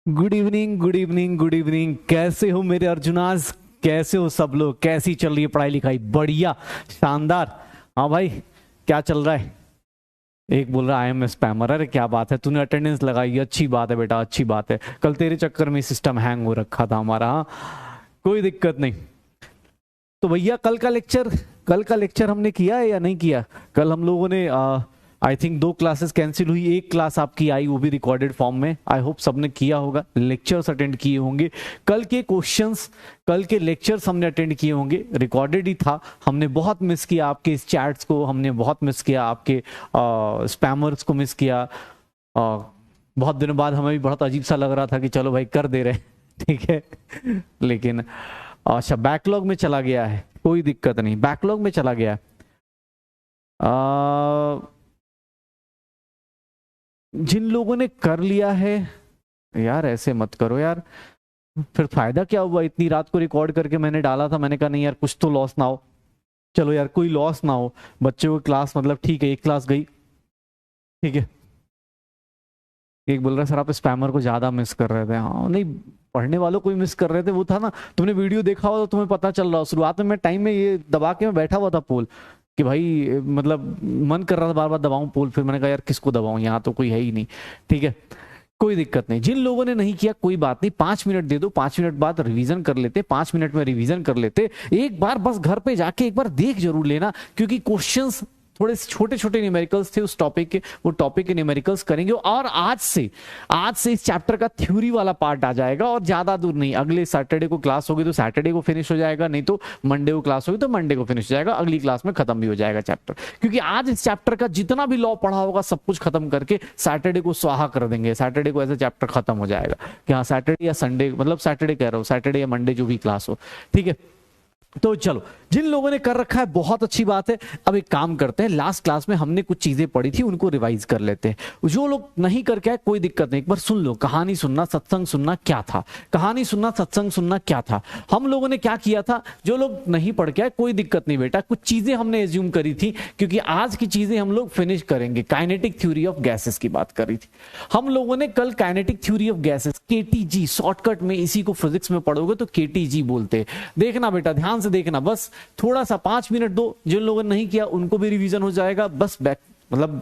Good evening good evening good evening. कैसे हो मेरे अर्जुनास? कैसे हो सब लोग? कैसी चल रही है पढ़ाई लिखाई? बढ़िया, शानदार। हाँ भाई, क्या चल रहा है? एक बोल रहा है आई एम स्पैमर। अरे क्या बात है, तूने अटेंडेंस लगाई, अच्छी बात है बेटा, अच्छी बात है। कल तेरे चक्कर में सिस्टम हैंग हो रखा था हमारा। हाँ, कोई दिक्कत नहीं। तो भैया कल का लेक्चर हमने किया है या नहीं किया? कल हम लोगों ने आई थिंक 2 क्लासेस कैंसिल हुई, एक क्लास आपकी आई, वो भी रिकॉर्डेड फॉर्म में। आई होप सबने किया होगा, लेक्चर्स अटेंड किए होंगे। कल के क्वेश्चंस, कल के लेक्चर्स हमने अटेंड किए होंगे, रिकॉर्डेड ही था। हमने बहुत मिस किया आपके इस चैट्स को, हमने बहुत मिस किया आपके स्पैमर्स को मिस किया। बहुत दिनों बाद हमें भी बहुत अजीब सा लग रहा था कि चलो भाई कर दे रहे ठीक है। लेकिन अच्छा, बैकलॉग में चला गया है, कोई दिक्कत नहीं, बैकलॉग में चला गया है। जिन लोगों ने कर लिया है, यार ऐसे मत करो यार, फिर फायदा क्या हुआ? इतनी रात को रिकॉर्ड करके मैंने डाला था, मैंने कहा नहीं यार कुछ तो लॉस ना हो। चलो यार, कोई लॉस ना हो। बच्चों को क्लास, मतलब ठीक है, एक क्लास गई, ठीक है। एक बोल रहा है सर आप स्पैमर को ज्यादा मिस कर रहे थे। हाँ नहीं, पढ़ने वालों को ही मिस कर रहे थे। वो था ना, तुमने वीडियो देखा हो तो तुम्हें पता चल रहा हो। शुरुआत में मैं टाइम में ये दबा के मैं बैठा हुआ था पोल, कि भाई मतलब मन कर रहा था बार बार दबाऊं पोल। फिर मैंने कहा यार किसको दबाऊं, यहाँ तो कोई है ही नहीं, ठीक है। कोई दिक्कत नहीं, जिन लोगों ने नहीं किया कोई बात नहीं, 5 मिनट दे दो, 5 मिनट बाद रिवीजन कर लेते, 5 मिनट में रिवीजन कर लेते। एक बार बस घर पे जाके एक बार देख जरूर लेना, क्योंकि क्वेश्चंस थोड़े छोटे छोटे न्यूमेरिकल्स थे उस टॉपिक के, वो टॉपिक के न्यूमेरिकल्स करेंगे। और आज से इस चैप्टर का थ्योरी वाला पार्ट आ जाएगा, और ज्यादा दूर नहीं, अगले सैटरडे को क्लास होगी तो सैटरडे को फिनिश हो जाएगा, नहीं तो मंडे को क्लास होगी तो मंडे को फिनिश हो जाएगा, अगली क्लास में खत्म भी हो जाएगा चैप्टर। क्योंकि आज इस चैप्टर का जितना भी लॉ पढ़ा होगा सब कुछ खत्म करके सैटरडे को स्वाहा कर देंगे। सैटरडे को ऐसे चैप्टर खत्म हो जाएगा कि हाँ सैटरडे या संडे, मतलब सैटरडे कह रहा हूँ, सैटरडे या मंडे जो भी क्लास हो, ठीक है। तो चलो, जिन लोगों ने कर रखा है बहुत अच्छी बात है। अब एक काम करते हैं, लास्ट क्लास में हमने कुछ चीजें पढ़ी थी उनको रिवाइज कर लेते हैं। जो लोग नहीं करके आए कोई दिक्कत नहीं, एक बार सुन लो। कहानी सुनना सत्संग सुनना क्या था, कहानी सुनना सत्संग सुनना क्या था, हम लोगों ने क्या किया था। जो लोग नहीं पढ़ के आए कोई दिक्कत नहीं बेटा, कुछ चीजें हमने एज्यूम करी थी, क्योंकि आज की चीजें हम लोग फिनिश करेंगे। काइनेटिक थ्योरी ऑफ गैसेस की बात करी थी हम लोगों ने कल। Kinetic theory of gases, KTG, shortcut में इसी को फिजिक्स में पढ़ोगे तो केटीजी बोलते हैं। देखना बेटा, ध्यान से देखना, बस थोड़ा सा 5 मिनट दो। जिन लोगों ने नहीं किया उनको भी रिवीजन हो जाएगा। बस बैक मतलब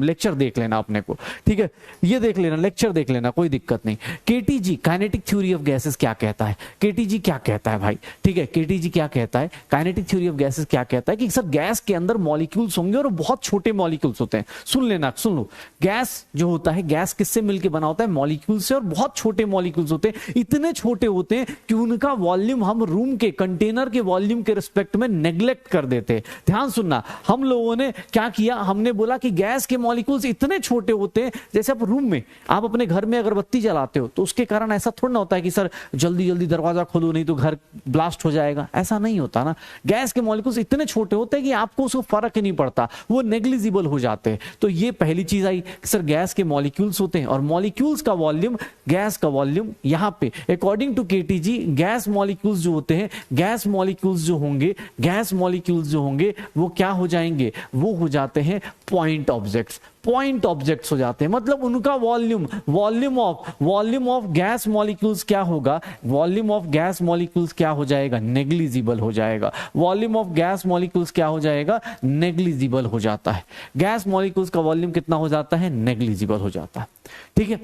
लेक्चर देख लेना अपने को, ठीक है। ये देख लेना, लेक्चर देख लेना, कोई दिक्कत नहीं। KTG, kinetic theory of gases क्या कहता है? केटीजी क्या कहता है भाई, ठीक है। केटीजी क्या कहता है, काइनेटिक थ्योरी ऑफ गैसेस क्या कहता है कि सर गैस के अंदर मॉलिक्यूल्स होंगे और बहुत छोटे मॉलिक्यूल्स होते हैं। सुन लेना, सुन लो। गैस जो होता है, गैस किससे मिलकर बना होता है? मॉलिक्यूल से, और बहुत छोटे मॉलिक्यूल्स होते हैं। इतने छोटे होते हैं कि उनका वॉल्यूम हम रूम के कंटेनर के वॉल्यूम के रिस्पेक्ट में नेग्लेक्ट कर देते हैं। ध्यान सुनना, हम लोगों ने क्या किया, हमने बोला कि गैस के मॉलिक्यूल्स इतने छोटे होते हैं, जैसे आप रूम में, आप अपने घर में अगरबत्ती जलाते हो तो उसके कारण ऐसा थोड़ा ना होता है कि सर जल्दी जल्दी दरवाजा खोलो नहीं तो घर ब्लास्ट हो जाएगा, ऐसा नहीं होता ना। गैस के मॉलिक्यूल्स इतने छोटे होते हैं कि आपको उसको फर्क ही नहीं पड़ता, वो नेग्लिजिबल हो जाते हैं। तो ये पहली चीज आई कि सर गैस के मॉलिक्यूल्स होते हैं, और मॉलिक्यूल्स का वॉल्यूम, गैस का वॉल्यूम यहां पे according to KTG, gas molecules जो होते हैं, गैस मॉलिक्यूल्स जो होंगे, गैस मॉलिक्यूल्स जो होंगे वो क्या हो जाएंगे? वो हो जाते हैं पॉइंट ऑब्जेक्ट्स। पॉइंट ऑब्जेक्ट्स हो जाते हैं, मतलब उनका वॉल्यूम ऑफ गैस मॉलिक्यूल्स क्या होगा? वॉल्यूम ऑफ गैस मॉलिक्यूल्स क्या हो जाएगा? नेग्लिजिबल हो जाएगा। वॉल्यूम ऑफ गैस मॉलिक्यूल्स क्या हो जाएगा? नेग्लिजिबल हो जाता है। गैस मॉलिक्यूल्स का वॉल्यूम कितना हो जाता है? नेग्लिजिबल हो जाता है, ठीक है।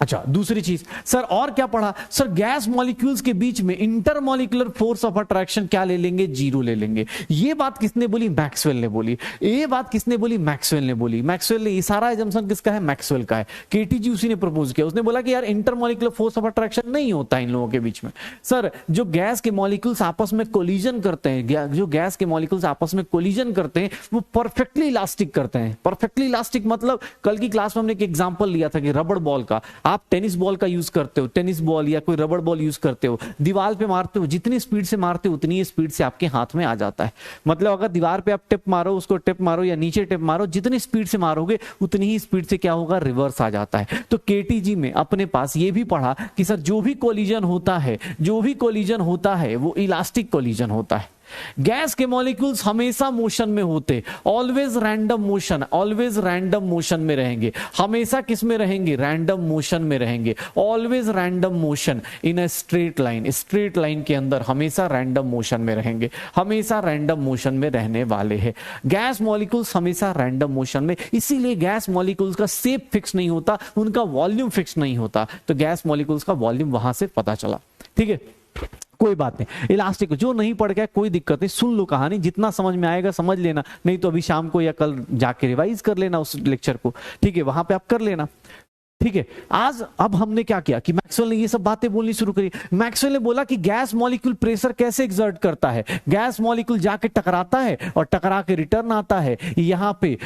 अच्छा, दूसरी चीज सर और क्या पढ़ा? सर गैस मॉलिक्यूल्स के बीच में इंटरमॉलिक्यूलर फोर्स ऑफ अट्रैक्शन क्या ले लेंगे? 0 ले लेंगे। ये बात किसने बोली? मैक्सवेल ने बोली। ये बात किसने बोली? मैक्सवेल ने बोली। मैक्सवेल ने, ये सारा एजम्पशन किसका है? मैक्सवेल का है। केटीजी उसी ने प्रपोज किया। उसने बोला कि यार इंटरमॉलिक्यूलर फोर्स ऑफ अट्रैक्शन नहीं होता इन लोगों के बीच में। सर जो गैस के मॉलिक्यूल्स आपस में कोलिजन करते हैं, जो गैस के मॉलिक्यूल्स आपस में कोलिजन करते हैं वो परफेक्टली इलास्टिक करते हैं। परफेक्टली इलास्टिक मतलब कल की क्लास में हमने एक एग्जांपल लिया था कि रबड़ बॉल का, आप टेनिस बॉल का यूज करते हो, टेनिस बॉल या कोई रबड़ बॉल यूज करते हो, दीवार पे मारते हो, जितनी स्पीड से मारते हो उतनी स्पीड से आपके हाथ में आ जाता है। मतलब अगर दीवार पे आप टिप मारो, उसको टिप मारो या नीचे टिप मारो, जितनी स्पीड से मारोगे उतनी ही स्पीड से क्या होगा? रिवर्स आ जाता है। तो केटीजी में अपने पास ये भी पढ़ा कि सर जो भी कोलिजन होता है, जो भी कोलिजन होता है वो इलास्टिक कोलिजन होता है। गैस के मॉलिक्यूल्स हमेशा मोशन में होते, always random motion, always random motion में रहेंगे। हमेशा किस में रहेंगे? रैंडम मोशन में रहेंगे। Always random motion in a straight line, straight line के अंदर हमेशा रैंडम मोशन में रहेंगे, हमेशा रैंडम मोशन में रहने वाले हैं। गैस मॉलिक्यूल्स हमेशा रैंडम मोशन में, इसीलिए गैस मॉलिक्यूल्स का शेप फिक्स नहीं होता, उनका वॉल्यूम फिक्स नहीं होता। तो गैस मॉलिक्यूल्स का वॉल्यूम वहां से पता चला। ठीक है, कोई बात नहीं। इलास्टिक जो नहीं पढ़ गया कोई दिक्कत नहीं, सुन लो कहानी, जितना समझ में आएगा समझ लेना, नहीं तो अभी शाम को या कल जाके रिवाइज कर लेना उस लेक्चर को। ठीक है, वहां पे आप कर लेना। ठीक है, आज अब हमने क्या किया कि मैक्सवेल ने ये सब बातें बोलनी शुरू करी। मैक्सवेल ने बोला कि गैस मॉलिक्यूल प्रेशर कैसे एक्सर्ट करता है। गैस मॉलिक्यूल जाके टकराता है और टकरा के रिटर्न आता है। यहां पे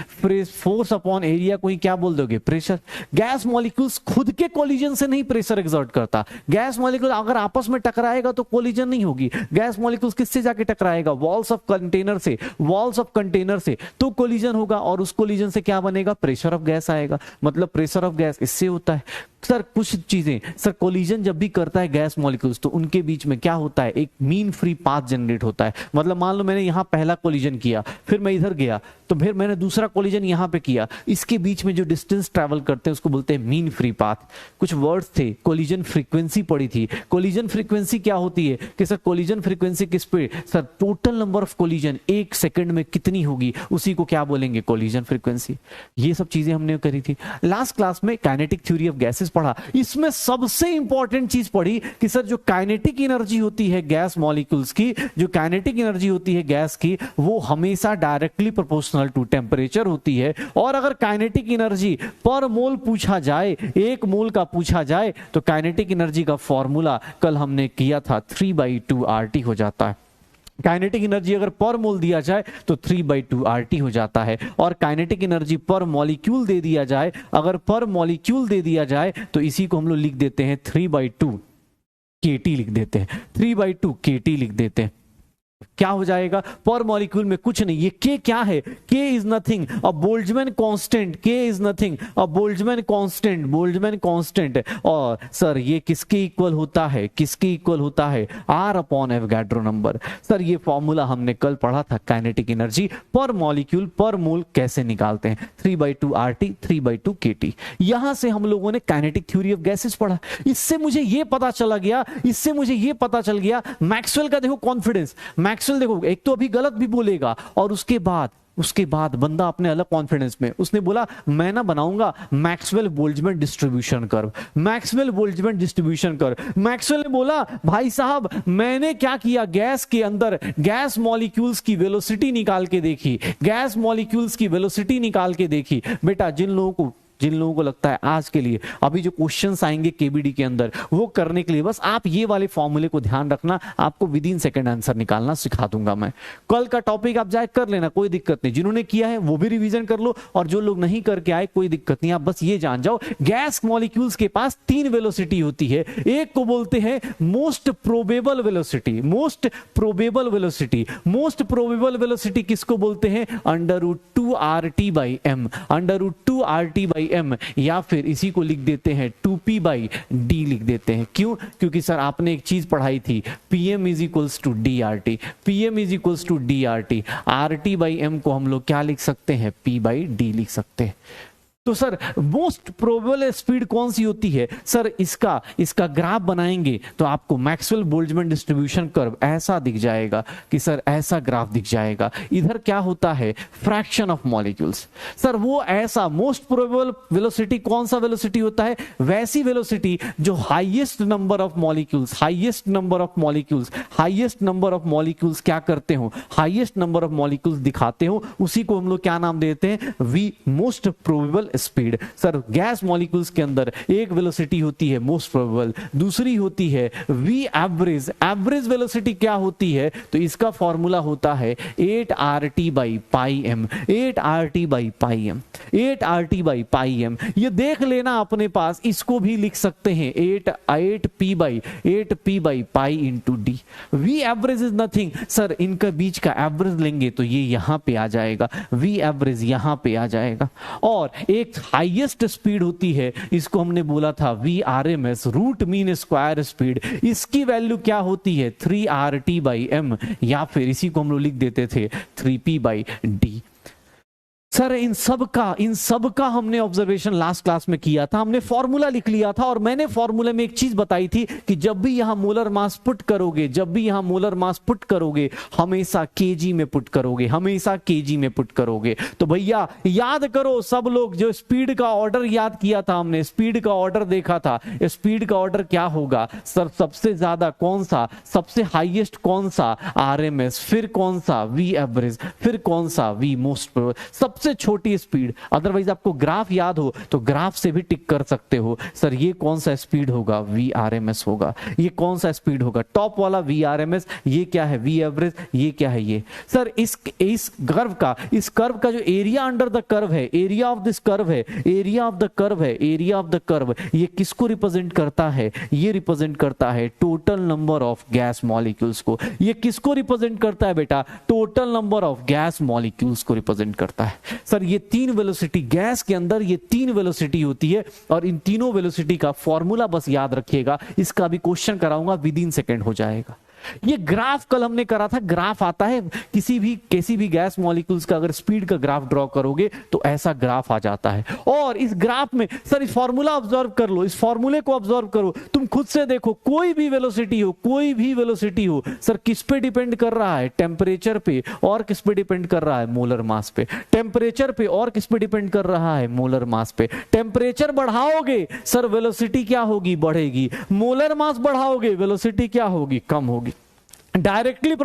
फोर्स अपॉन एरिया को ही क्या बोल दोगे? प्रेशर। गैस मॉलिक्यूल्स खुद के कोलिजन से नहीं प्रेशर एक्सर्ट करता। गैस मॉलिक्यूल अगर आपस में टकराएगा तो कोलिजन नहीं होगी। गैस मॉलिक्यूल्स किससे जाके टकराएगा? वॉल्स ऑफ कंटेनर से, वॉल्स ऑफ कंटेनर से तो कोलिजन होगा, और उस कोलिजन से क्या बनेगा? प्रेशर ऑफ गैस आएगा। मतलब प्रेशर ऑफ गैस इससे होता है। सर कुछ चीजें, सर कोलिजन जब भी करता है गैस मॉलिक्यूल्स तो उनके बीच में क्या होता है? एक मीन फ्री पाथ जनरेट होता है। मतलब मान लो मैंने यहां पहला कोलिजन किया, फिर मैं इधर गया, तो फिर मैंने दूसरा कोलिजन यहां पे किया, इसके बीच में जो डिस्टेंस ट्रैवल करते हैं उसको बोलते हैं मीन फ्री पाथ। कुछ वर्ड्स थे, कोलिजन फ्रीक्वेंसी पड़ी थी। कोलिजन फ्रीक्वेंसी क्या होती है कि सर कोलिजन फ्रीक्वेंसी किस पे? Sir total number of collision एक सेकंड में कितनी होगी उसी को क्या बोलेंगे? Collision frequency. ये सब चीजें हमने करी थी। लास्ट क्लास में काइनेटिक थ्योरी ऑफ गैसेस पढ़ा। इसमें सबसे इंपॉर्टेंट चीज पढ़ी कि सर जो काइनेटिक एनर्जी होती है गैस मॉलिक्यूल्स की, जो काइनेटिक एनर्जी होती है गैस की, वो हमेशा डायरेक्टली प्रोपोर्शनल टू टेम्परेचर होती है। और अगर काइनेटिक एनर्जी पर मोल पूछा जाए, एक मोल का पूछा जाए, तो काइनेटिक एनर्जी का फॉर्मूला कल हमने किया था 3/2 RT हो जाता है। काइनेटिक एनर्जी अगर पर मोल दिया जाए तो 3/2 RT हो जाता है। और काइनेटिक एनर्जी पर मॉलिक्यूल दे दिया जाए, अगर पर मॉलिक्यूल दे दिया जाए तो इसी को हम लोग लिख देते हैं 3/2 KT लिख देते हैं, 3/2 KT लिख देते हैं। क्या हो जाएगा? पर मॉलिक्यूल में कुछ नहीं, ये के क्या है? K is nothing a Boltzmann constant, K is nothing a Boltzmann constant, Boltzmann constant. और सर ये किसके इक्वल होता है? किसके इक्वल होता है? R upon Avogadro number. Sir ये फॉर्मूला हमने कल पढ़ा था, काइनेटिक एनर्जी पर मॉलिक्यूल पर मोल कैसे निकालते हैं, 3/2 RT 3/2 KT। यहां से हम लोगों ने काइनेटिक थ्योरी ऑफ गैसेस पढ़ा। इससे मुझे ये पता चला गया, इससे मुझे ये पता चल गया मैक्सवेल का देखो कॉन्फिडेंस। मैक्सवेल देखो एक तो अभी गलत भी बोलेगा, और उसके बाद बंदा अपने अलग कॉन्फिडेंस में उसने बोला मैं ना बनाऊंगा Maxwell Boltzmann distribution curve, Maxwell Boltzmann distribution curve. Maxwell ने बोला भाई साहब मैंने क्या किया, गैस के अंदर गैस मॉलिक्यूल्स की वेलोसिटी निकाल के देखी, गैस मॉलिक्यूल्स की वेलोसिटी निकाल के देखी। बेटा जिन लोगों को लगता है आज के लिए अभी जो क्वेश्चंस आएंगे केबीडी के अंदर वो करने के लिए बस आप ये वाले फॉर्मूले को ध्यान रखना, आपको विद इन सेकंड आंसर निकालना सिखा दूंगा मैं। कल का टॉपिक आप जाए कर लेना, कोई दिक्कत नहीं। जिन्होंने किया है वो भी रिवीजन कर लो, और जो लोग नहीं करके आए कोई दिक्कत नहीं। आप बस ये जान जाओ गैस मॉलिक्यूल्स के पास 3 वेलोसिटी होती है। एक को बोलते हैं most probable velocity, most probable velocity. Most probable velocity किसको बोलते हैं? √2 RT/m, √2 RT/m, या फिर इसी को लिख देते हैं 2p/d लिख देते हैं। क्यों? क्योंकि सर आपने एक चीज पढ़ाई थी, pm = dRT, pm = dRT। RT/m को हम लोग क्या लिख सकते हैं? p/d लिख सकते हैं। तो सर मोस्ट प्रोबेबल स्पीड कौन सी होती है? सर इसका ग्राफ बनाएंगे तो आपको मैक्सवेल बोल्ट्जमैन डिस्ट्रीब्यूशन कर्व ऐसा दिख जाएगा कि सर ऐसा ग्राफ दिख जाएगा। इधर क्या होता है? Fraction of molecules. सर वो ऐसा मोस्ट प्रोबेबल वेलोसिटी कौन सा वेलोसिटी होता है? वैसी वेलोसिटी जो highest number of molecules, highest number of molecules, highest number of molecules क्या करते हो? हाईएस्ट नंबर ऑफ मॉलिक्यूल्स दिखाते हो, उसी को हम लोग क्या नाम देते हैं? V most probable speed. Sir gas molecules के अंदर एक वेलोसिटी होती है मोस्ट प्रोबेबल, दूसरी होती है वी एवरेज। एवरेज वेलोसिटी क्या होती है? तो इसका फॉर्मूला होता है 8 RT/m, 8 RT/m, 8 RT/m। ये देख लेना अपने पास, इसको भी लिख सकते हैं 8p/π V average is nothing. Sir इनका बीच का एवरेज लेंगे तो ये यहां पे आ जाएगा, वी एवरेज यहां पे आ जाएगा। और एक हाईएस्ट स्पीड होती है, इसको हमने बोला था VRMS, root mean square speed. इसकी वैल्यू क्या होती है 3RT/m, या फिर इसी को हम लोग लिख देते थे 3P/d। सर इन सब का हमने ऑब्जर्वेशन लास्ट क्लास में किया था, हमने फॉर्मूला लिख लिया था, और मैंने फॉर्मूले में एक चीज बताई थी कि जब भी यहां मोलर मास पुट करोगे, जब भी यहां मोलर मास पुट करोगे, हमेशा केजी में पुट करोगे, हमेशा केजी में पुट करोगे। तो भैया याद करो सब लोग, जो स्पीड का ऑर्डर याद किया था हमने, स्पीड का ऑर्डर देखा था, स्पीड का ऑर्डर क्या होगा सर, सबसे ज्यादा कौन सा, सबसे हाईएस्ट कौन सा RMS, फिर कौन सा V एवरेज, फिर कौन सा V मोस्ट, सबसे छोटी स्पीड। अदरवाइज आपको ग्राफ याद हो तो ग्राफ से भी टिक कर सकते हो, सर ये कौन सा स्पीड होगा VRMS होगा, ये कौन सा स्पीड होगा टॉप वाला VRMS, ये क्या है V एवरेज, ये क्या है ये। सर इस कर्व का जो एरिया अंडर द कर्व है, एरिया ऑफ दिस कर्व है, एरिया ऑफ द कर्व है, एरिया ऑफ द कर्व, ये किसको रिप्रेजेंट करता है, ये रिप्रेजेंट करता है total number of gas molecules को। ये किसको रिप्रेजेंट करता है बेटा, total number of gas molecules को रिप्रेजेंट करता है। सर ये तीन वेलोसिटी, गैस के अंदर ये तीन वेलोसिटी होती है, और इन तीनों वेलोसिटी का फॉर्मूला बस याद रखिएगा, इसका भी क्वेश्चन कराऊंगा, विद इन सेकेंड हो जाएगा। ये ग्राफ कल हमने करा था, ग्राफ आता है किसी भी गैस मॉलिक्यूल्स का, अगर स्पीड का ग्राफ ड्रॉ करोगे तो ऐसा ग्राफ आ जाता है। और इस ग्राफ में सर इस फॉर्मूला ऑब्जर्व कर लो, इस फॉर्मूले को ऑब्जर्व करो, तुम खुद से देखो, कोई भी वेलोसिटी हो सर किस पे डिपेंड कर रहा है, टेम्परेचर पे, और किस पे डिपेंड कर रहा है, मोलर मास पे। टेम्परेचर पे और किस पे डिपेंड कर रहा है, मोलर मास पे। टेम्परेचर बढ़ाओगे सर वेलोसिटी क्या होगी, बढ़ेगी। मोलर मास बढ़ाओगे वेलोसिटी क्या होगी, कम होगी। डायरेक्टली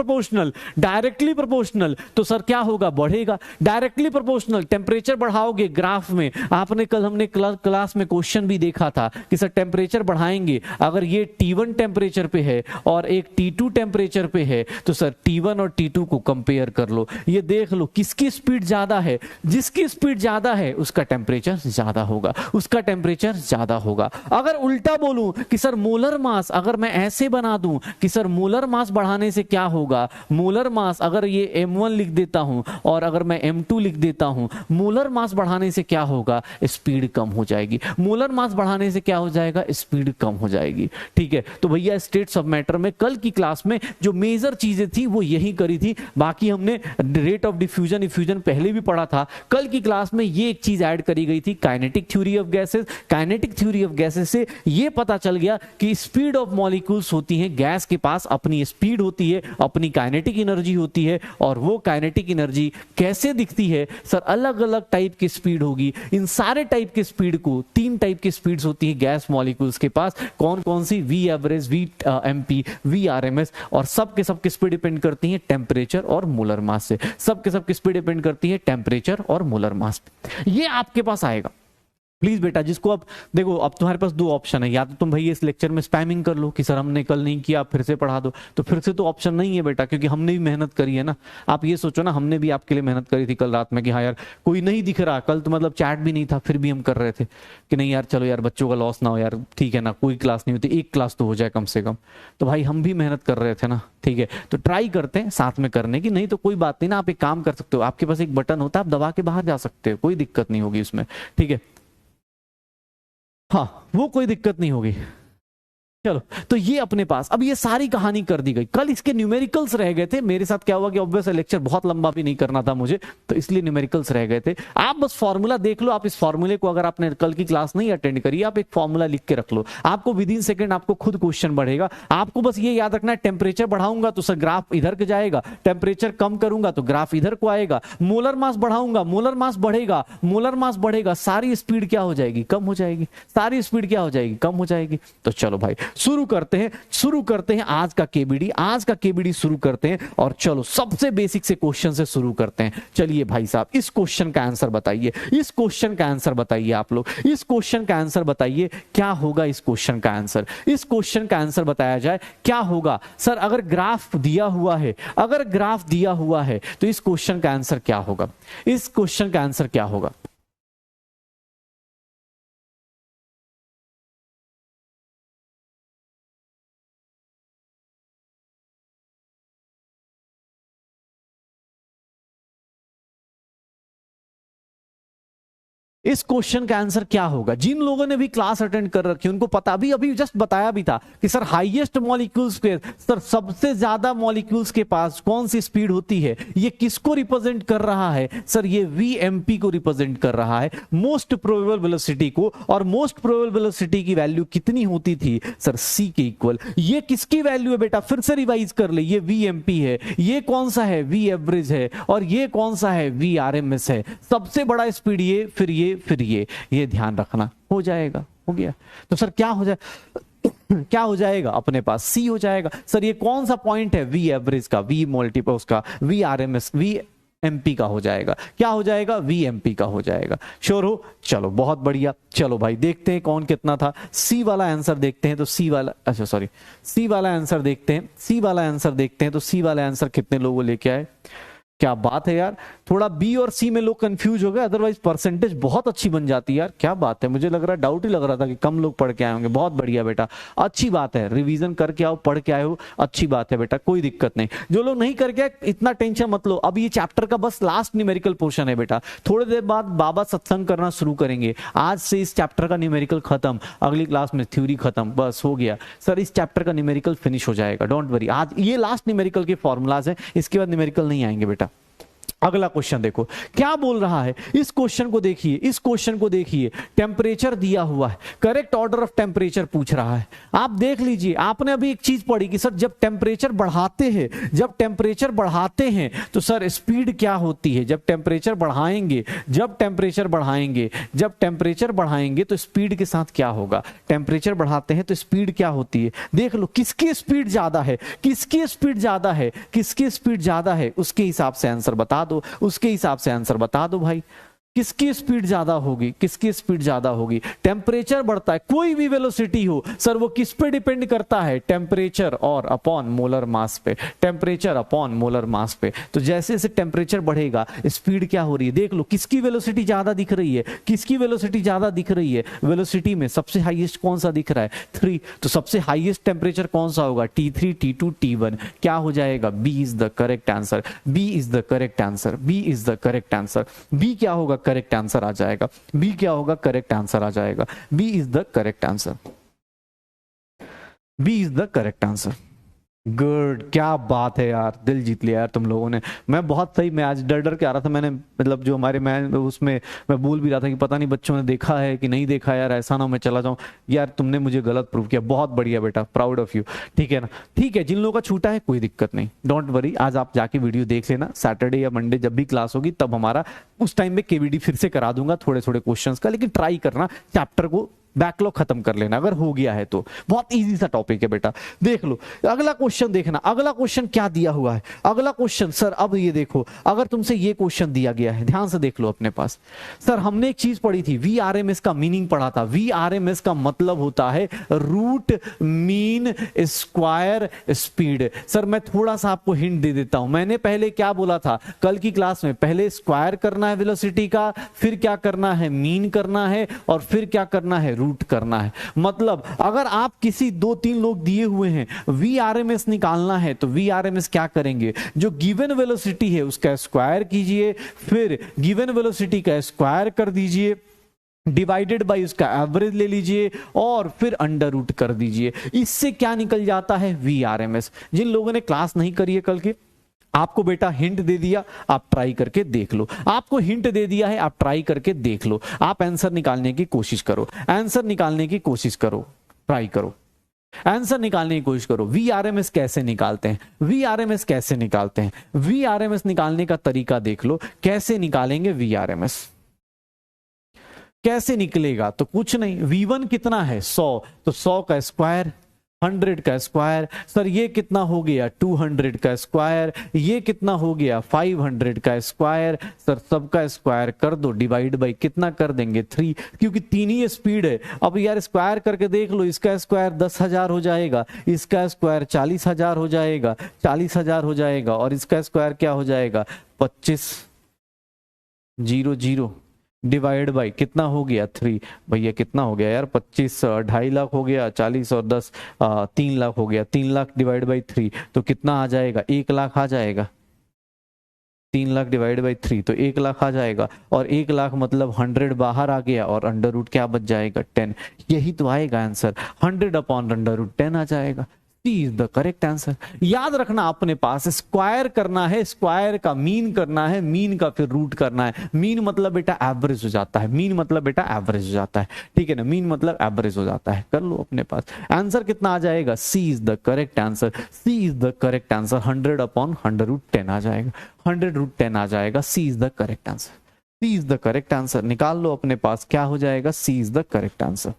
प्रोपोर्शनल तो सर क्या होगा, बढ़ेगा। डायरेक्टली प्रोपोर्शनल, टेम्परेचर बढ़ाओगे ग्राफ में, हमने क्लास में क्वेश्चन भी देखा था कि सर टेम्परेचर बढ़ाएंगे, अगर ये T1 टेम्परेचर पे है और एक T2 टेम्परेचर पे है, तो सर T1 और T2 को कंपेयर कर लो, ये देख लो किसकी स्पीड ज्यादा है, जिसकी स्पीड ज्यादा है उसका टेम्परेचर ज्यादा होगा, उसका टेम्परेचर ज्यादा होगा। अगर उल्टा बोलूं कि सर मोलर मास, अगर मैं ऐसे बना दूं कि सर मोलर मास बढ़ाने से क्या होगा, मोलर मास, अगर ये M1 लिख देता हूं और अगर मैं M2 लिख देता हूं, मोलर मास बढ़ाने से क्या होगा, स्पीड कम हो जाएगी। मोलर मास बढ़ाने से क्या हो जाएगा, स्पीड कम हो जाएगी। ठीक है, तो भैया स्टेट्स ऑफ मैटर में कल की क्लास में जो मेजर चीजें थी वो यही करी थी, बाकी हमने रेट ऑफ डिफ्यूजन इफ्यूजन पहले भी पढ़ा था। कल की क्लास में ये एक चीज ऐड करी गई थी, kinetic theory of gases. Kinetic theory of gases से ये पता चल गया कि स्पीड ऑफ मॉलिक्यूल्स होती हैं, गैस के पास अपनी स्पीड होती है, अपनी काइनेटिक एनर्जी होती है, और वो काइनेटिक एनर्जी कैसे दिखती है सर, अलग अलग टाइप की स्पीड होगी। इन सारे टाइप के स्पीड को, तीन टाइप की स्पीड्स होती है गैस मॉलिक्यूल्स के पास, कौन कौन सी, V average, V MP, V RMS, और सब के सब किस पे डिपेंड करती है, टेम्परेचर और मोलर मास से। सब के सब किस पे डिपेंड करती है, टेम्परेचर और मोलर मास पे। ये आपके पास आएगा। प्लीज बेटा, जिसको अब देखो, अब तुम्हारे पास दो ऑप्शन है, या तो तुम भैया इस लेक्चर में स्पैमिंग कर लो कि सर हमने कल नहीं किया, फिर से पढ़ा दो, तो फिर से तो ऑप्शन नहीं है बेटा, क्योंकि हमने भी मेहनत करी है ना। आप ये सोचो ना, हमने भी आपके लिए मेहनत करी थी कल रात में कि हाँ यार कोई नहीं दिख रहा, कल तो मतलब चैट भी नहीं था, फिर भी हम कर रहे थे कि नहीं यार चलो यार बच्चों का लॉस ना हो यार, ठीक है ना, कोई क्लास नहीं होती, एक क्लास तो हो जाए कम से कम। तो भाई हम भी मेहनत कर रहे थे ना, ठीक है, तो ट्राई करते हैं साथ में करने की, नहीं तो कोई बात नहीं ना, आप एक काम कर सकते हो, आपके पास एक बटन होता है, आप दबा के बाहर जा सकते हो, कोई दिक्कत नहीं होगी उसमें, ठीक है। हाँ वो कोई दिक्कत नहीं होगी। चलो, तो ये अपने पास अब ये सारी कहानी कर दी गई। कल इसके न्यूमेरिकल्स रह गए थे, मेरे साथ क्या हुआ कि ऑब्वियस लेक्चर बहुत लंबा भी नहीं करना था मुझे, तो इसलिए न्यूमेरिकल्स रह गए थे। आप बस फॉर्मूला देख लो, आप इस फॉर्मूले को, अगर आपने कल की क्लास नहीं अटेंड करी, आप एक फॉर्मूला लिख के रख लो, आपको विद इन सेकंड आपको खुद क्वेश्चन बढ़ेगा। आपको बस ये याद रखना है, टेम्परेचर बढ़ाऊंगा तो सर ग्राफ इधर के जाएगा, टेम्परेचर कम करूंगा तो ग्राफ इधर को आएगा, मोलर मास बढ़ाऊंगा, मोलर मास बढ़ेगा, मोलर मास बढ़ेगा, सारी स्पीड क्या हो जाएगी, कम हो जाएगी, सारी स्पीड क्या हो जाएगी, कम हो जाएगी। तो चलो भाई शुरू करते हैं आज का केबीडी शुरू करते हैं, और चलो सबसे बेसिक से क्वेश्चन से शुरू करते हैं। चलिए भाई साहब, इस क्वेश्चन का आंसर बताइए, इस क्वेश्चन का आंसर बताइए, आप लोग इस क्वेश्चन का आंसर बताइए, क्या होगा इस क्वेश्चन का आंसर, इस क्वेश्चन का आंसर बताया जाए क्या होगा। सर अगर ग्राफ दिया हुआ है, अगर ग्राफ दिया हुआ है तो इस क्वेश्चन का आंसर क्या होगा, इस क्वेश्चन का आंसर क्या होगा। इस क्वेश्चन का आंसर क्या होगा? जिन लोगों ने भी क्लास अटेंड कर रखी उनको पता, अभी जस्ट बताया भी था कि सर हाईएस्ट मॉलिक्यूल्स के, सर सबसे ज्यादा मॉलिक्यूल्स के पास कौन सी स्पीड होती है, ये किसको रिप्रेजेंट कर रहा है? सर ये वीएमपी को रिप्रेजेंट कर रहा है, मोस्ट प्रोबेबल वेलोसिटी को। और मोस्ट प्रोबेबल वेलोसिटी की वैल्यू कितनी होती थी? सर सी के इक्वल। ये किसकी वैल्यू है बेटा? फिर से रिवाइज कर ले, ये वीएमपी है, ये कौन सा है? वी एवरेज है, और ये कौन सा है? वी आरएमएस है। सबसे बड़ा स्पीड ये, फिर ये, फिर ये ध्यान रखना। हो जाएगा, हो गया। तो सर क्या हो जाए क्या हो जाएगा अपने पास? सी हो जाएगा। सर ये कौन सा पॉइंट है? वी एवरेज का, वी मल्टीपल उसका, वी आरएमएस, वी एमपी का हो जाएगा। क्या हो जाएगा? वी एमपी का हो जाएगा। श्योर हो? चलो बहुत बढ़िया। चलो भाई देखते हैं कौन कितना था। सी वाला आंसर देखते हैं, तो सी वाला, अच्छा सॉरी, सी वाला आंसर देखते हैं, सी वाला आंसर देखते हैं। तो सी वाला आंसर कितने लोगों लेके आए? क्या बात है यार, थोड़ा बी और सी में लोग कंफ्यूज हो गए, अदरवाइज परसेंटेज बहुत अच्छी बन जाती है यार। क्या बात है, मुझे लग रहा है, डाउट ही लग रहा था कि कम लोग पढ़ के आए होंगे। बहुत बढ़िया बेटा, अच्छी बात है, रिवीजन करके आओ, पढ़ के आए हो, अच्छी बात है बेटा, कोई दिक्कत नहीं। जो लोग नहीं करके आए इतना टेंशन मत लो, अब ये चैप्टर का बस लास्ट न्यूमेरिकल पोर्शन है बेटा। थोड़ी देर बाद बाबा सत्संग करना शुरू करेंगे। आज से इस चैप्टर का न्यूमेरिकल खत्म, अगली क्लास में थ्योरी खत्म, बस हो गया सर, इस चैप्टर का न्यूमेरिकल फिनिश हो जाएगा, डोंट वरी। आज ये लास्ट न्यूमेरिकल के फॉर्मूलाज है, इसके बाद न्यूमेरिकल नहीं आएंगे बेटा। अगला क्वेश्चन देखो क्या बोल रहा है, इस क्वेश्चन को देखिए, इस क्वेश्चन को देखिए। टेम्परेचर दिया हुआ है, करेक्ट ऑर्डर ऑफ टेम्परेचर पूछ रहा है। आप देख लीजिए, आपने अभी एक चीज पढ़ी कि सर जब टेम्परेचर बढ़ाते हैं, जब टेम्परेचर बढ़ाते हैं तो सर स्पीड क्या होती है? जब टेम्परेचर बढ़ाएंगे, जब टेम्परेचर बढ़ाएंगे, जब टेम्परेचर बढ़ाएंगे तो स्पीड के साथ क्या होगा? टेम्परेचर बढ़ाते हैं तो स्पीड क्या होती है? देख लो किसकी स्पीड ज्यादा है, किसकी स्पीड ज्यादा है, किसकी स्पीड ज्यादा है, उसके हिसाब से आंसर बता दो, उसके हिसाब से आंसर बता दो भाई। किसकी स्पीड ज्यादा होगी, किसकी स्पीड ज्यादा होगी? टेम्परेचर बढ़ता है, कोई भी वेलोसिटी हो सर, वो किस पे डिपेंड करता है? टेम्परेचर और अपॉन मोलर मास पे, टेम्परेचर अपॉन मोलर मास पे। तो जैसे जैसे टेम्परेचर बढ़ेगा स्पीड क्या हो रही है? देख लो किसकी वेलोसिटी ज्यादा दिख रही है, किसकी वेलोसिटी ज्यादा दिख रही है? वेलोसिटी में सबसे हाईएस्ट कौन सा दिख रहा है? 3। तो सबसे हाईएस्ट टेम्परेचर कौन सा होगा? T3, T2, T1। क्या हो जाएगा? B is the correct answer, B is the correct answer, B is the correct answer. B क्या होगा? करेक्ट आंसर आ जाएगा। बी क्या होगा? करेक्ट आंसर आ जाएगा। B is the correct answer, B is the correct answer. Good, क्या बात है यार, दिल जीत लिया यार तुम लोगों ने। मैं बहुत सही, मैं आज डर डर के आ रहा था, मैंने मतलब जो हमारे मैं उसमें मैं बोल भी रहा था कि पता नहीं बच्चों ने देखा है कि नहीं देखा यार, ऐसा ना मैं चला जाऊं। यार तुमने मुझे गलत प्रूव किया, बहुत बढ़िया बेटा, प्राउड ऑफ यू। ठीक है ना? ठीक है, जिन लोगों का छूटा है कोई दिक्कत नहीं, डोंट वरी। आज आप जाके वीडियो देख लेना, सैटरडे या मंडे जब भी क्लास होगी तब हमारा उस टाइम में केवीडी फिर से करा दूंगा थोड़े थोड़े क्वेश्चन का। लेकिन ट्राई करना चैप्टर को बैकलॉग खत्म कर लेना, अगर हो गया है तो। बहुत इजी सा टॉपिक है बेटा, देख लो। अगला क्वेश्चन देखना, अगला क्वेश्चन क्या दिया हुआ है। अगला क्वेश्चन सर, अब ये देखो, अगर तुमसे ये क्वेश्चन दिया गया है, ध्यान से देख लो अपने पास। सर हमने एक चीज पढ़ी थी, वीआरएमएस का मीनिंग पढ़ा था। वीआरएमएस का मतलब होता है root mean square speed. Sir मैं थोड़ा सा आपको हिंट दे देता हूं, मैंने पहले क्या बोला था कल की क्लास में? पहले स्क्वायर करना है वेलोसिटी का, फिर क्या करना है? मीन करना है, और फिर क्या करना है? रूट करना है। मतलब अगर आप किसी 2-3 लोग दिए हुए हैं, वीआरएमएस निकालना है, तो वीआरएमएस क्या करेंगे? जो गिवन वेलोसिटी है उसका स्क्वायर कीजिए, फिर गिवन वेलोसिटी का स्क्वायर कर दीजिए, डिवाइडेड बाय उसका एवरेज ले लीजिए, और फिर अंडर रूट कर दीजिए। इससे क्या निकल जाता है? वीआरएमएस। जिन लोगों ने क्लास नहीं करी है कल की, आपको बेटा हिंट दे दिया, आप ट्राई करके देख लो। आपको हिंट दे दिया है, आप ट्राई करके देख लो। आप आंसर निकालने की कोशिश करो, आंसर निकालने की कोशिश करो, ट्राई करो, आंसर निकालने की कोशिश करो। वीआरएमएस कैसे निकालते हैं? वीआरएमएस कैसे निकालते हैं? वीआरएमएस निकालने का तरीका देख लो, कैसे निकालेंगे वीआरएमएस? कैसे निकलेगा? तो कुछ नहीं, V1 कितना है? 100, तो 100 का स्क्वायर, 100 का स्क्वायर। सर ये कितना हो गया? 200 का स्क्वायर। ये कितना हो गया? 500 का स्क्वायर। सर सबका स्क्वायर कर दो, डिवाइड बाय कितना कर देंगे? 3, क्योंकि 3 ही स्पीड है। अब यार स्क्वायर करके देख लो, इसका स्क्वायर 10,000 हो जाएगा, इसका स्क्वायर 40,000 हो जाएगा, 40,000 हो जाएगा, और इसका स्क्वायर क्या हो जाएगा? 25,000 डिवाइड बाय कितना हो गया? 3। भैया कितना हो गया यार? 25, 2.5 लाख हो गया, 40 और 10 3 लाख हो गया। 3 लाख डिवाइड बाय 3 तो कितना आ जाएगा? 1 लाख आ जाएगा। 3 लाख डिवाइड बाई 3 तो 1 लाख आ जाएगा, और 1 लाख मतलब 100 बाहर आ गया और अंडर रूट क्या बच जाएगा 10। यही तो आएगा आंसर, 100 अपॉन अंडर रूट 10 आ जाएगा। C is the correct answer. याद रखना अपने पास स्क्वायर करना है, स्क्वायर का मीन करना है, मीन का फिर रूट करना है। मीन मतलब बेटा एवरेज हो जाता है, मीन मतलब बेटा एवरेज हो जाता है, ठीक है ना, मीन मतलब एवरेज हो जाता है। कर लो अपने पास, आंसर कितना आ जाएगा, C is the correct answer, C is the correct answer, 100 upon under root 10 आ जाएगा, 100 रूट 10 आ जाएगा, C is the correct answer, C is the correct answer. निकाल लो अपने पास, क्या हो जाएगा, C is the correct answer.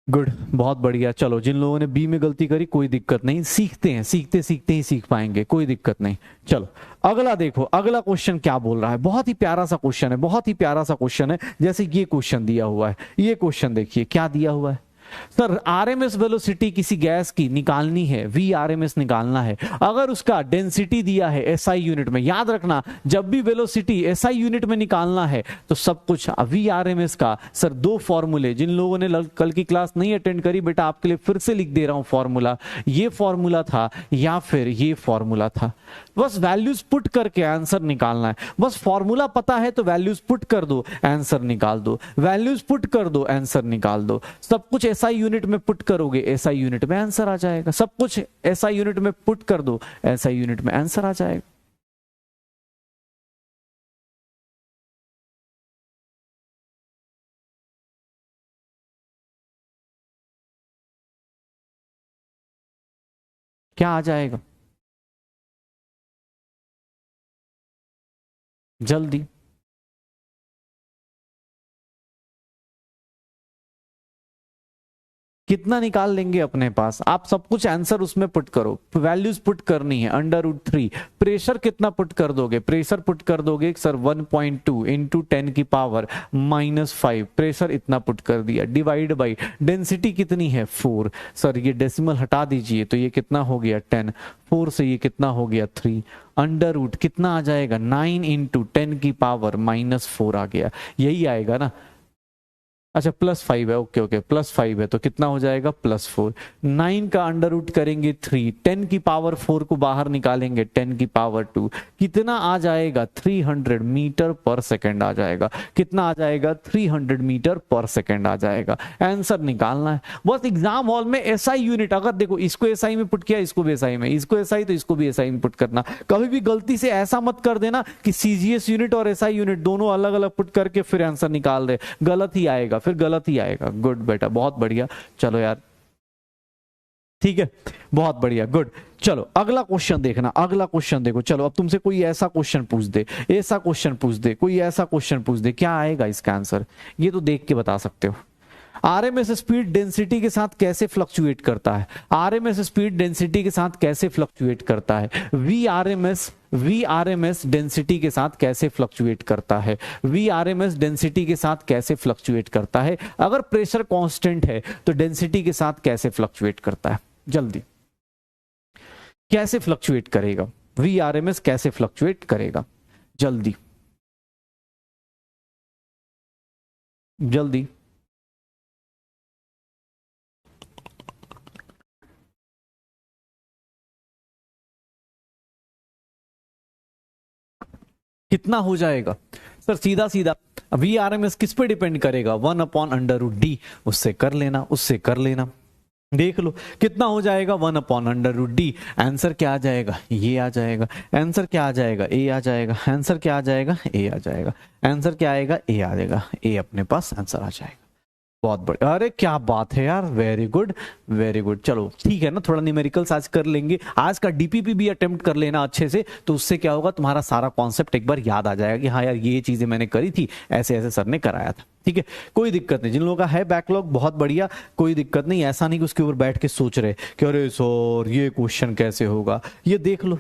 Good, बहुत बढ़िया। चलो, जिन लोगों ने बी में गलती करी कोई दिक्कत नहीं, सीखते हैं, सीखते सीखते ही सीख पाएंगे, कोई दिक्कत नहीं। चलो अगला देखो, अगला क्वेश्चन क्या बोल रहा है, बहुत ही प्यारा सा क्वेश्चन है, बहुत ही प्यारा सा क्वेश्चन है। जैसे ये क्वेश्चन दिया हुआ है, ये क्वेश्चन देखिए क्या दिया हुआ है। सर आरएमएस वेलोसिटी किसी गैस की निकालनी है, वी आरएमएस निकालना है, अगर उसका डेंसिटी दिया है एसआई यूनिट में। याद रखना जब भी वेलोसिटी एसआई यूनिट में निकालना है तो सब कुछ वी आरएमएस का। सर दो फॉर्मूले, जिन लोगों ने कल की क्लास नहीं अटेंड करी बेटा आपके लिए फिर से लिख दे रहा हूं फॉर्मूला, ये फॉर्मूला था या फिर ये फॉर्मूला था। बस वैल्यूज पुट करके आंसर निकालना है, बस फॉर्मूला पता है तो वैल्यूज पुट कर दो, आंसर निकाल दो, वैल्यूज पुट कर दो, आंसर निकाल दो। सब कुछ एसआई यूनिट में पुट करोगे, एसआई यूनिट में आंसर आ जाएगा। सब कुछ एसआई यूनिट में पुट कर दो, एसआई यूनिट में आंसर आ जाएगा। क्या आ जाएगा जल्दी, कितना निकाल लेंगे अपने पास, आप सब कुछ आंसर उसमें पुट करो, वैल्यूज पुट करनी है। अंडर रूट 3, प्रेशर कितना पुट कर दोगे, प्रेशर पुट कर दोगे सर 1.2 इंटू 10 की पावर -5, प्रेशर इतना पुट कर दिया, डिवाइड बाई डेंसिटी कितनी है 4। सर ये डेसिमल हटा दीजिए तो ये कितना हो गया 10, 4 से ये कितना हो गया 3, अंडर रूट कितना आ जाएगा 9 इंटू 10 की पावर -4 आ गया, यही आएगा ना। अच्छा +5 है, ओके ओके, +5 है तो कितना हो जाएगा +4। 9 का अंडर रूट करेंगे 3, 10 की पावर 4 को बाहर निकालेंगे 10 की पावर 2, कितना आ जाएगा 300 मीटर पर सेकंड आ जाएगा। कितना आ जाएगा 300 मीटर पर सेकंड आ जाएगा। आंसर निकालना है बस। एग्जाम हॉल में एसआई यूनिट, अगर देखो इसको एसआई में पुट किया, इसको भी एसआई में, इसको एसआई तो इसको भी एसआई में पुट करना। कभी भी गलती से ऐसा मत कर देना कि सीजीएस यूनिट और एसआई यूनिट दोनों अलग अलग पुट करके फिर आंसर निकाल दे, गलत ही आएगा, फिर गलत ही आएगा। गुड बेटा, बहुत बढ़िया। चलो यार ठीक है, बहुत बढ़िया, गुड। चलो अगला क्वेश्चन देखना, अगला क्वेश्चन देखो। चलो अब तुमसे कोई ऐसा क्वेश्चन पूछ दे, ऐसा क्वेश्चन पूछ दे, कोई ऐसा क्वेश्चन पूछ दे, क्या आएगा इसका आंसर, ये तो देख के बता सकते हो। आरएमएस स्पीड डेंसिटी के साथ कैसे फ्लक्चुएट करता है, आरएमएस स्पीड डेंसिटी के साथ कैसे फ्लक्चुएट करता है, वी आरएमएस डेंसिटी के साथ कैसे फ्लक्चुएट करता है, वी आरएमएस डेंसिटी के साथ कैसे फ्लक्चुएट करता है। अगर प्रेशर कांस्टेंट है तो डेंसिटी के साथ कैसे फ्लक्चुएट करता है, जल्दी कैसे फ्लक्चुएट करेगा, वी आरएमएस कैसे फ्लक्चुएट करेगा, जल्दी जल्दी। कितना हो जाएगा सर, सीधा सीधा वी आर एम एस किस पे डिपेंड करेगा, 1/√d, उससे कर लेना, उससे कर लेना। देख लो कितना हो जाएगा 1/√d। आंसर क्या आ जाएगा, ये आ जाएगा। आंसर क्या आ जाएगा, ए आ जाएगा। आंसर क्या आ जाएगा, ए आ जाएगा। आंसर क्या आएगा, ए आ जाएगा। ए अपने पास आंसर आ जाएगा। बहुत बढ़िया, अरे क्या बात है यार, वेरी गुड वेरी गुड। चलो ठीक है ना, थोड़ा न्यूमेरिकल्स आज कर लेंगे, आज का डीपीपी भी अटेम्प्ट कर लेना अच्छे से, तो उससे क्या होगा तुम्हारा सारा कॉन्सेप्ट एक बार याद आ जाएगा कि हाँ यार ये चीजें मैंने करी थी, ऐसे ऐसे सर ने कराया था। ठीक है, कोई दिक्कत नहीं। जिन लोगों का है बैकलॉग बहुत बढ़िया, कोई दिक्कत नहीं। ऐसा नहीं कि उसके ऊपर बैठ के सोच रहे कि अरे सर ये क्वेश्चन कैसे होगा, ये देख लो।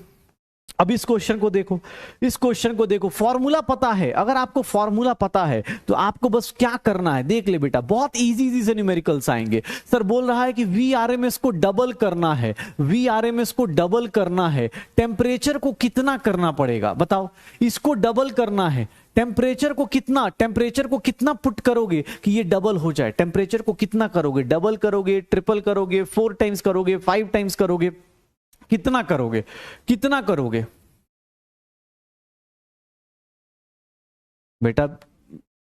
अब इस क्वेश्चन को देखो, इस क्वेश्चन को देखो, फॉर्मूला पता है। अगर आपको फॉर्मूला पता है तो आपको बस क्या करना है, देख ले बेटा, बहुत इजी इजी से न्यूमेरिकल्स आएंगे। सर बोल रहा है कि वी आरएमएस को डबल करना है, वी आरएमएस को डबल करना है, टेम्परेचर को कितना करना पड़ेगा बताओ, इसको डबल करना है, टेम्परेचर को कितना पुट करोगे कि ये डबल हो जाए, टेम्परेचर को कितना करोगे, डबल करोगे, ट्रिपल करोगे, 4 टाइम्स करोगे, 5 टाइम्स करोगे, कितना करोगे, कितना करोगे, बेटा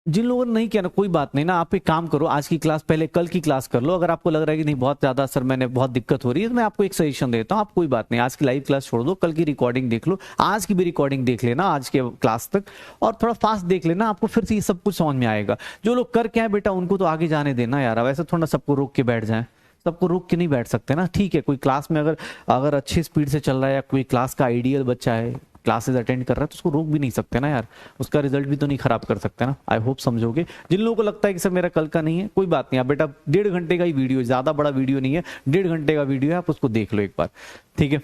जिन लोगों ने नहीं किया ना, कोई बात नहीं ना, आप एक काम करो, आज की क्लास पहले कल की क्लास कर लो। अगर आपको लग रहा है कि नहीं बहुत ज्यादा सर मैंने बहुत दिक्कत हो रही है, तो मैं आपको एक सजेशन देता हूँ, आप कोई बात नहीं, आज की लाइव क्लास छोड़ दो, कल की रिकॉर्डिंग देख लो, आज की भी रिकॉर्डिंग देख लेना आज के क्लास तक, और थोड़ा फास्ट देख लेना, आपको फिर से ये सब कुछ समझ में आएगा। जो लोग कर के आए बेटा उनको तो आगे जाने देना यार, वैसे थोड़ा सबको रोक के बैठ जाए, सबको रोक के नहीं बैठ सकते ना। ठीक है, कोई क्लास में अगर अगर अच्छी स्पीड से चल रहा है, या कोई क्लास का आइडियल बच्चा है, क्लासेस अटेंड कर रहा है, तो उसको रोक भी नहीं सकते ना यार, उसका रिजल्ट भी तो नहीं खराब कर सकते ना। आई होप समझोगे। जिन लोगों को लगता है कि सर मेरा कल का नहीं है, कोई बात नहीं, आप बेटा 1.5 घंटे का ही वीडियो है, ज्यादा बड़ा वीडियो नहीं है, 1.5 घंटे का वीडियो है, आप उसको देख लो एक बार, ठीक है।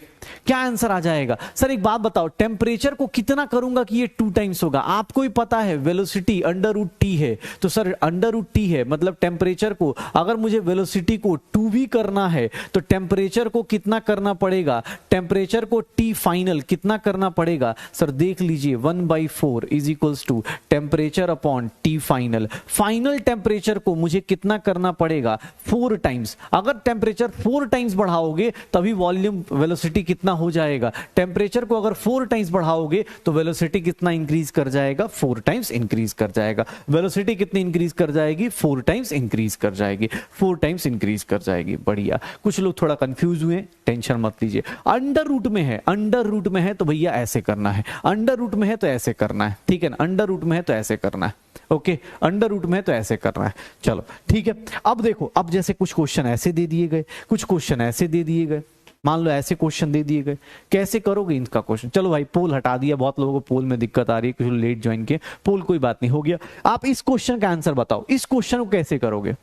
क्या आंसर आ जाएगा? सर एक बात बताओ, टेम्परेचर को कितना करूंगा कि ये 2 टाइम्स होगा? आपको ही पता है वेलोसिटी √T है, तो सर √T है मतलब टेम्परेचर को, अगर मुझे वेलोसिटी को 2v करना है तो टेम्परेचर को कितना करना पड़ेगा? टेम्परेचर को T फाइनल कितना करना पड़ेगा? सर देख लीजिए 1/4 is equals to temperature upon T final. Final temperature को मुझे कितना करना पड़ेगा? 4 टाइम्स। अगर टेम्परेचर 4 टाइम्स बढ़ाओगे तभी वॉल्यूम वेलोसिटी कितना हो जाएगा? टेम्परेचर को अगर 4 टाइम्स बढ़ाओगे तो वेलोसिटी कितना इंक्रीज कर जाएगा? 4 टाइम्स इंक्रीज कर जाएगा। वेलोसिटी कितनी इंक्रीज कर जाएगी? 4 टाइम्स इंक्रीज कर जाएगी, 4 टाइम्स इंक्रीज कर जाएगी। बढ़िया। कुछ लोग थोड़ा कंफ्यूज हुए, टेंशन मत लीजिए। अंडर रूट में है, अंडर रूट में है तो भैया ऐसे करना है, अंडर रूट में है तो ऐसे करना है, ठीक है ना, अंडर रूट में है तो ऐसे करना है, ओके, अंडर रूट में है तो ऐसे करना है। चलो ठीक है। अब देखो, अब जैसे कुछ क्वेश्चन ऐसे दे दिए गए, कुछ क्वेश्चन ऐसे दे दिए गए, मान लो ऐसे क्वेश्चन दे दिए गए, कैसे करोगे इनका क्वेश्चन? चलो भाई पोल हटा दिया, बहुत लोगों को पोल में दिक्कत आ रही है, कुछ लेट ज्वाइन किए, पोल कोई बात नहीं, हो गया। आप इस क्वेश्चन का आंसर बताओ, इस क्वेश्चन को कैसे करोगे?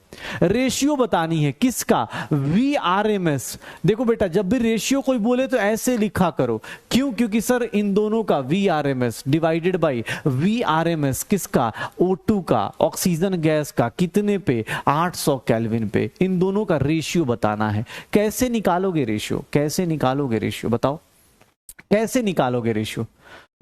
रेशियो बतानी है किसका? VRMS। देखो बेटा जब भी रेशियो कोई बोले तो ऐसे लिखा करो, क्यों? क्योंकि सर इन दोनों का VRMS डिवाइडेड बाई VRMS किसका? O2 का, ऑक्सीजन गैस का, कितने पे? 800 केल्विन पे। इन दोनों का रेशियो बताना है। कैसे निकालोगे रेशियो? कैसे निकालोगे रेशियो बताओ? कैसे निकालोगे रेशियो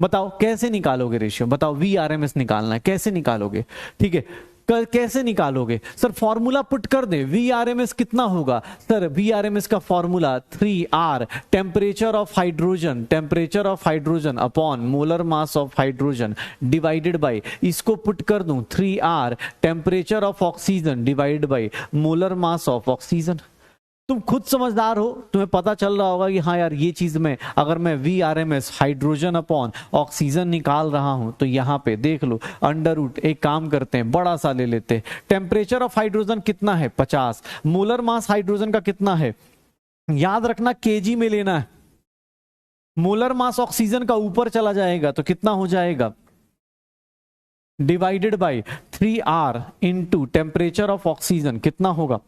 बताओ? कैसे निकालोगे रेशियो बताओ? VRMS निकालना है, कैसे निकालोगे? ठीक है, कैसे निकालोगे? सर फॉर्मूला पुट कर दे, VRMS कितना होगा? सर VRMS का formula 3R temperature of hydrogen, temperature of hydrogen upon molar mass of hydrogen divided by, इसको पुट कर दूं 3R temperature of oxygen divided by molar mass of oxygen. तुम खुद समझदार हो, तुम्हें पता चल रहा होगा कि हाँ यार ये चीज में अगर मैं VRMS हाइड्रोजन अपॉन ऑक्सीजन निकाल रहा हूं तो यहां पे देख लो अंडर रूट, एक काम करते हैं बड़ा सा ले लेते हैं। टेम्परेचर ऑफ हाइड्रोजन कितना है? 50। मोलर मास हाइड्रोजन का कितना है? याद रखना केजी में लेना है। मोलर मास ऑक्सीजन का ऊपर चला जाएगा तो कितना हो जाएगा? Divided by 3R into temperature of oxygen कितना होगा?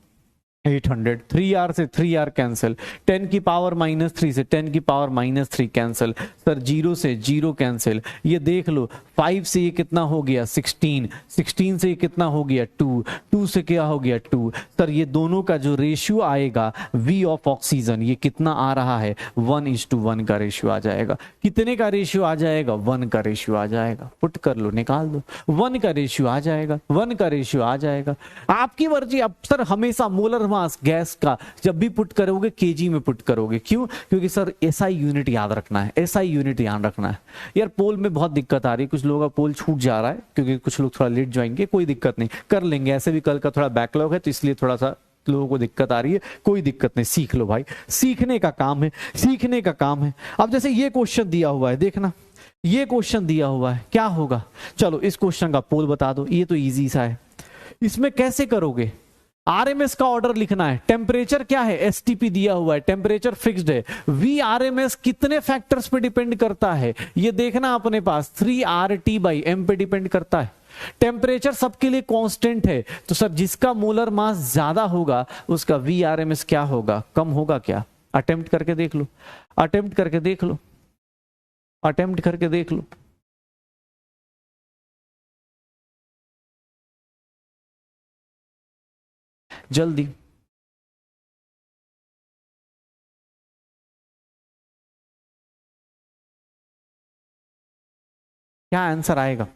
800। 3R से 3R कैंसिल, 10 की पावर -3 से 10 की पावर -3 कैंसिल, सर 0 से 0 कैंसिल। ये देख लो 5 से ये कितना हो गया? 16, 16 से ये कितना हो गया? 2, 2 से क्या हो गया? 2। सर ये दोनों का जो रेशियो आएगा V ऑफ ऑक्सीजन, ये कितना आ रहा है? 1:1 का रेशियो आ जाएगा। कितने का रेशियो आ जाएगा? 1 का रेशियो आ जाएगा। पुट कर लो, निकाल दो, 1 का रेशियो आ जाएगा, 1 का रेशियो आ जाएगा। आपकी मर्जी। अब सर हमेशा मोलर मास गैस का जब भी पुट करोगे केजी में पुट करोगे, क्यों? क्योंकि सर SI यूनिट याद रखना है, SI यूनिट याद रखना है। यार पोल में बहुत दिक्कत आ रही है, कुछ लोगों का पोल छूट जा रहा है क्योंकि कुछ लोग थोड़ा लेट ज्वाइन किए, कोई दिक्कत नहीं, कर लेंगे। ऐसे भी कल का थोड़ा बैकलॉग है तो इसलिए थोड़ा सा लोगों को दिक्कत आ रही है, कोई दिक्कत नहीं, सीख लो भाई, सीखने का काम है, सीखने का काम है। अब जैसे ये क्वेश्चन दिया हुआ है, देखना ये क्वेश्चन दिया हुआ है, क्या होगा? चलो इस क्वेश्चन का पोल बता दो, ये तो इजी सा है। इसमें कैसे करोगे? RMS का ऑर्डर लिखना है। टेम्परेचर क्या है? STP दिया हुआ है, टेम्परेचर फिक्स्ड है। VRMS कितने फैक्टर्स पे डिपेंड करता है? ये देखना अपने पास 3RT/m पे डिपेंड करता है। टेम्परेचर सबके लिए कांस्टेंट है, तो सर जिसका मोलर मास ज्यादा होगा उसका VRMS क्या होगा? कम होगा क्या? अटेम्प्ट करके देख लो, अटेम्प्ट करके देख लो, अटेम्प्ट करके देख लो। जल्दी। क्या आंसर आएगा?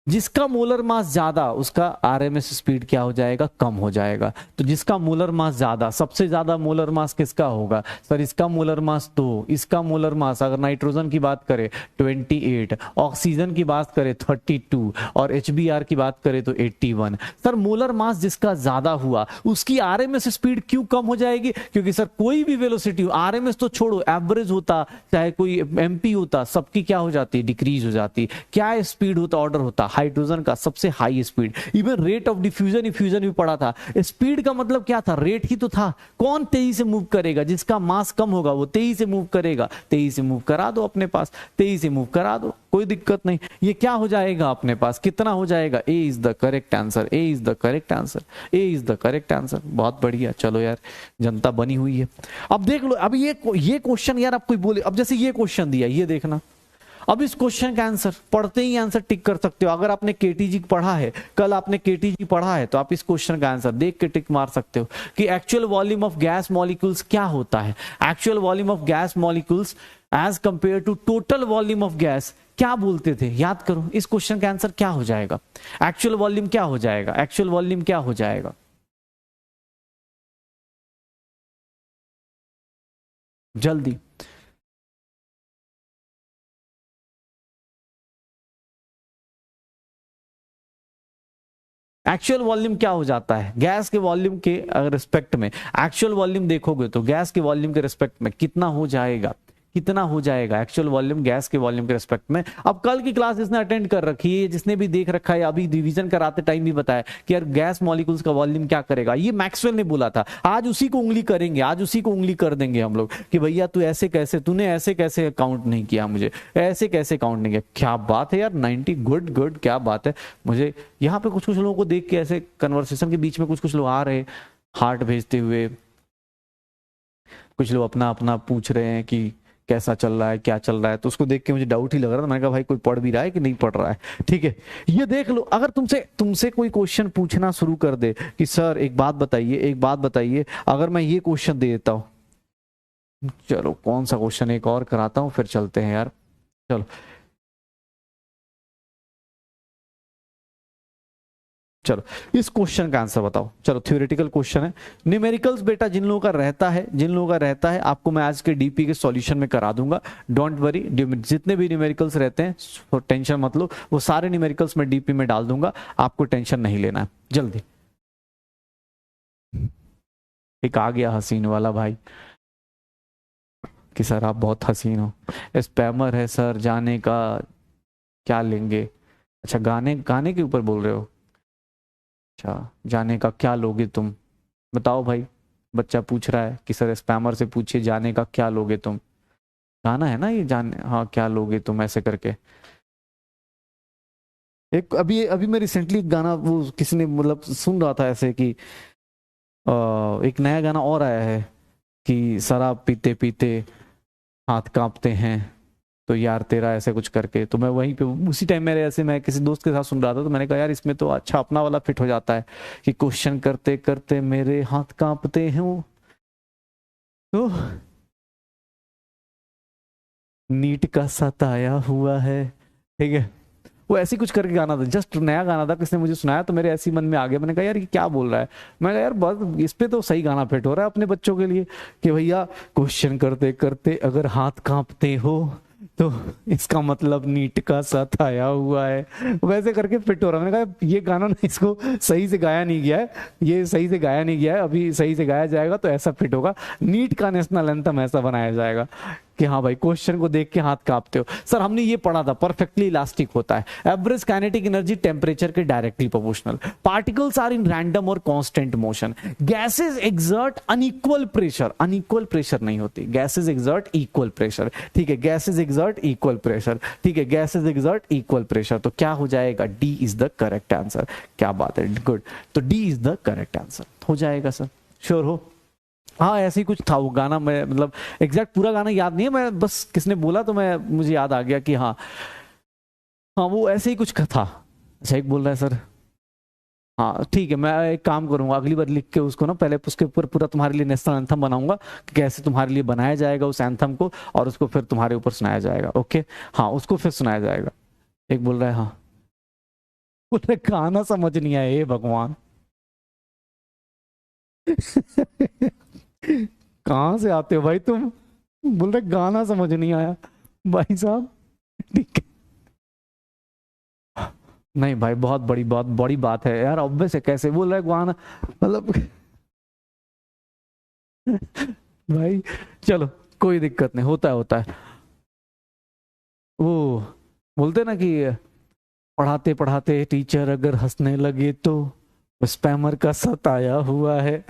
जिसका मोलर मास ज्यादा उसका आरएमएस स्पीड क्या हो जाएगा, कम हो जाएगा। तो जिसका मोलर मास ज्यादा, सबसे ज्यादा मोलर मास किसका होगा सर, इसका मोलर मास 2, इसका मोलर मास अगर नाइट्रोजन की बात करें 28, ऑक्सीजन की बात करें 32 और एचबीआर की बात करें तो 81। सर मोलर मास जिसका ज्यादा हुआ उसकी आरएमएस स्पीड क्यों कम हो जाएगी, क्योंकि सर कोई भी वेलोसिटी, आरएमएस तो छोड़ो, एवरेज होता चाहे कोई एमपी होता, सबकी क्या हो जाती है, डिक्रीज हो जाती। क्या स्पीड होता, ऑर्डर होता हाइड्रोजन का सबसे high speed. Even rate of diffusion effusion भी पढ़ा था, स्पीड का मतलब क्या था, रेट ही तो था। कौन तेजी से मूव करेगा, जिसका मास कम होगा वो तेजी से मूव करेगा। तेजी से मूव करा दो अपने पास, तेजी से मूव करा दो, कोई दिक्कत नहीं। ये क्या हो जाएगा अपने पास, कितना हो जाएगा, A is the correct answer, A is the correct answer, A is the correct answer. बहुत बढ़िया, चलो यार जनता बनी हुई है। अब देख लो, अब ये क्वेश्चन यार आप कोई बोले, अब जैसे ये क्वेश्चन दिया, ये देखना, अब इस क्वेश्चन का आंसर पढ़ते ही आंसर टिक कर सकते हो। अगर आपने केटीजी पढ़ा है, कल आपने केटीजी पढ़ा है, तो आप इस क्वेश्चन का आंसर देख के टिक मार सकते हो कि actual volume of gas molecules क्या होता है। Actual volume of gas molecules as compare to total volume of gas क्या बोलते थे, याद करो। इस क्वेश्चन का आंसर क्या हो जाएगा, एक्चुअल वॉल्यूम क्या हो जाएगा, एक्चुअल वॉल्यूम क्या हो जाएगा, जल्दी। एक्चुअल वॉल्यूम क्या हो जाता है, गैस के वॉल्यूम के रिस्पेक्ट में एक्चुअल वॉल्यूम देखोगे तो गैस के वॉल्यूम के रिस्पेक्ट में कितना हो जाएगा, कितना हो जाएगा एक्चुअल वॉल्यूम गैस के वॉल्यूम के रिस्पेक्ट में। अब कल की क्लास जिसने अटेंड कर रखी है, जिसने भी देख रखा है, अभी रिवीजन कराते टाइम भी बताया कि यार गैस मॉलिक्यूल्स का वॉल्यूम क्या करेगा, ये मैक्सवेल ने बोला था। आज उसी को उंगली करेंगे, आज उसी को उंगली कर देंगे हम लोग कि भैया तू ऐसे कैसे, तूने ऐसे कैसे काउंट नहीं किया, मुझे ऐसे कैसे काउंट नहीं किया। क्या बात है यार, 90, गुड गुड, क्या बात है। मुझे यहाँ पे कुछ कुछ लोगों को देख के ऐसे कन्वर्सेशन के बीच में कुछ कुछ लोग आ रहे हार्ट भेजते हुए, कुछ लोग अपना अपना पूछ रहे हैं कि कैसा चल रहा है, क्या चल रहा है, तो उसको देख के मुझे डाउट ही लग रहा था। मैंने कहा भाई कोई पढ़ भी रहा है कि नहीं पढ़ रहा है। ठीक है, ये देख लो, अगर तुमसे कोई क्वेश्चन पूछना शुरू कर दे कि सर एक बात बताइए, एक बात बताइए, अगर मैं ये क्वेश्चन दे देता हूं, चलो कौन सा क्वेश्चन एक और कराता हूं फिर चलते हैं यार, चलो चलो इस क्वेश्चन का आंसर बताओ। चलो थ्योरेटिकल क्वेश्चन है, न्यूमेरिकल्स बेटा जिन लोगों का रहता है, जिन लोगों का रहता है, आपको मैं आज के डीपी के सॉल्यूशन में करा दूंगा, डोंट वरी। जितने भी न्यूमेरिकल्स रहते हैं टेंशन मत लो, वो सारे न्यूमेरिकल्स मैं डीपी में डाल दूंगा, आपको टेंशन नहीं लेना है। जल्दी, एक आ गया हसीन वाला भाई कि सर आप बहुत हसीन हो, स्पैमर है सर, जाने का क्या लेंगे। अच्छा गाने, गाने के ऊपर बोल रहे हो, अच्छा जाने का क्या लोगे तुम, बताओ भाई। बच्चा पूछ रहा है कि सर स्पैमर से पूछिए जाने का क्या लोगे तुम, गाना है ना ये, जाने हाँ क्या लोगे तुम, ऐसे करके। एक अभी अभी मैं रिसेंटली गाना वो किसी ने मतलब सुन रहा था ऐसे कि एक नया गाना और आया है कि शराब पीते पीते हाथ कांपते हैं तो यार तेरा, ऐसे कुछ करके। तो मैं वहीं पे उसी टाइम मेरे ऐसे, मैं किसी दोस्त के साथ सुन रहा था, तो मैंने कहा यार इसमें तो अच्छा अपना वाला फिट हो जाता है कि क्वेश्चन करते करते मेरे हाथ कांपते हैं। तो नीट का सताया हुआ है, ठीक है, वो ऐसी कुछ करके गाना था, जस्ट नया गाना था, किसने मुझे सुनाया तो मेरे ऐसी मन में आ गया। मैंने कहा यार ये क्या बोल रहा है, मैं कहा यार बस इस पे तो सही गाना फिट हो रहा है अपने बच्चों के लिए कि भैया क्वेश्चन करते करते अगर हाथ कांपते हो तो इसका मतलब नीट का साथ आया हुआ है, वैसे करके फिट हो रहा है। मैंने कहा ये गाना ना इसको सही से गाया नहीं गया है, ये सही से गाया नहीं गया है, अभी सही से गाया जाएगा तो ऐसा फिट होगा, नीट का नेशनल एंथम ऐसा बनाया जाएगा कि हाँ भाई क्वेश्चन को देख के हाथ कांपते हो। सर हमने ये पढ़ा था, परफेक्टली इलास्टिक होता है, एवरेज काइनेटिक एनर्जी टेम्परेचर के directly proportional, particles are in random और constant motion, gases exert unequal pressure, unequal pressure नहीं होती, गैसेस एक्सर्ट इक्वल प्रेशर, ठीक है, गैसेस एक्सर्ट इक्वल प्रेशर, ठीक है, गैसेस एक्सर्ट इक्वल प्रेशर। तो क्या हो जाएगा, D is the correct answer. क्या बात है, गुड, तो D is the correct answer हो जाएगा सर, श्योर हो। हाँ ऐसे ही कुछ था वो गाना, मैं मतलब एग्जैक्ट पूरा गाना याद नहीं है, मैं बस किसने बोला तो मैं मुझे याद आ गया कि हाँ हाँ वो ऐसे ही कुछ था। अच्छा एक बोल रहा है सर, हाँ ठीक है, मैं एक काम करूंगा अगली बार लिख के उसको ना पहले उसके ऊपर पूरा तुम्हारे लिए नेशनल एंथम बनाऊंगा कि कैसे तुम्हारे लिए बनाया जाएगा उस एंथम को, और उसको फिर तुम्हारे ऊपर सुनाया जाएगा। ओके हाँ उसको फिर सुनाया जाएगा। एक बोल रहा है हाँ बोल रहे गाना समझ नहीं आया, हे भगवान। कहाँ से आते हो भाई तुम? बोल रहे गाना समझ नहीं आया भाई साहब। ठीक है, नहीं भाई बहुत बड़ी बात है यार, ऑब्वियस है, कैसे बोल रहे गाना मतलब। भाई चलो कोई दिक्कत नहीं, होता है। वो बोलते ना कि पढ़ाते पढ़ाते टीचर अगर हंसने लगे तो स्पैमर का सताया हुआ है।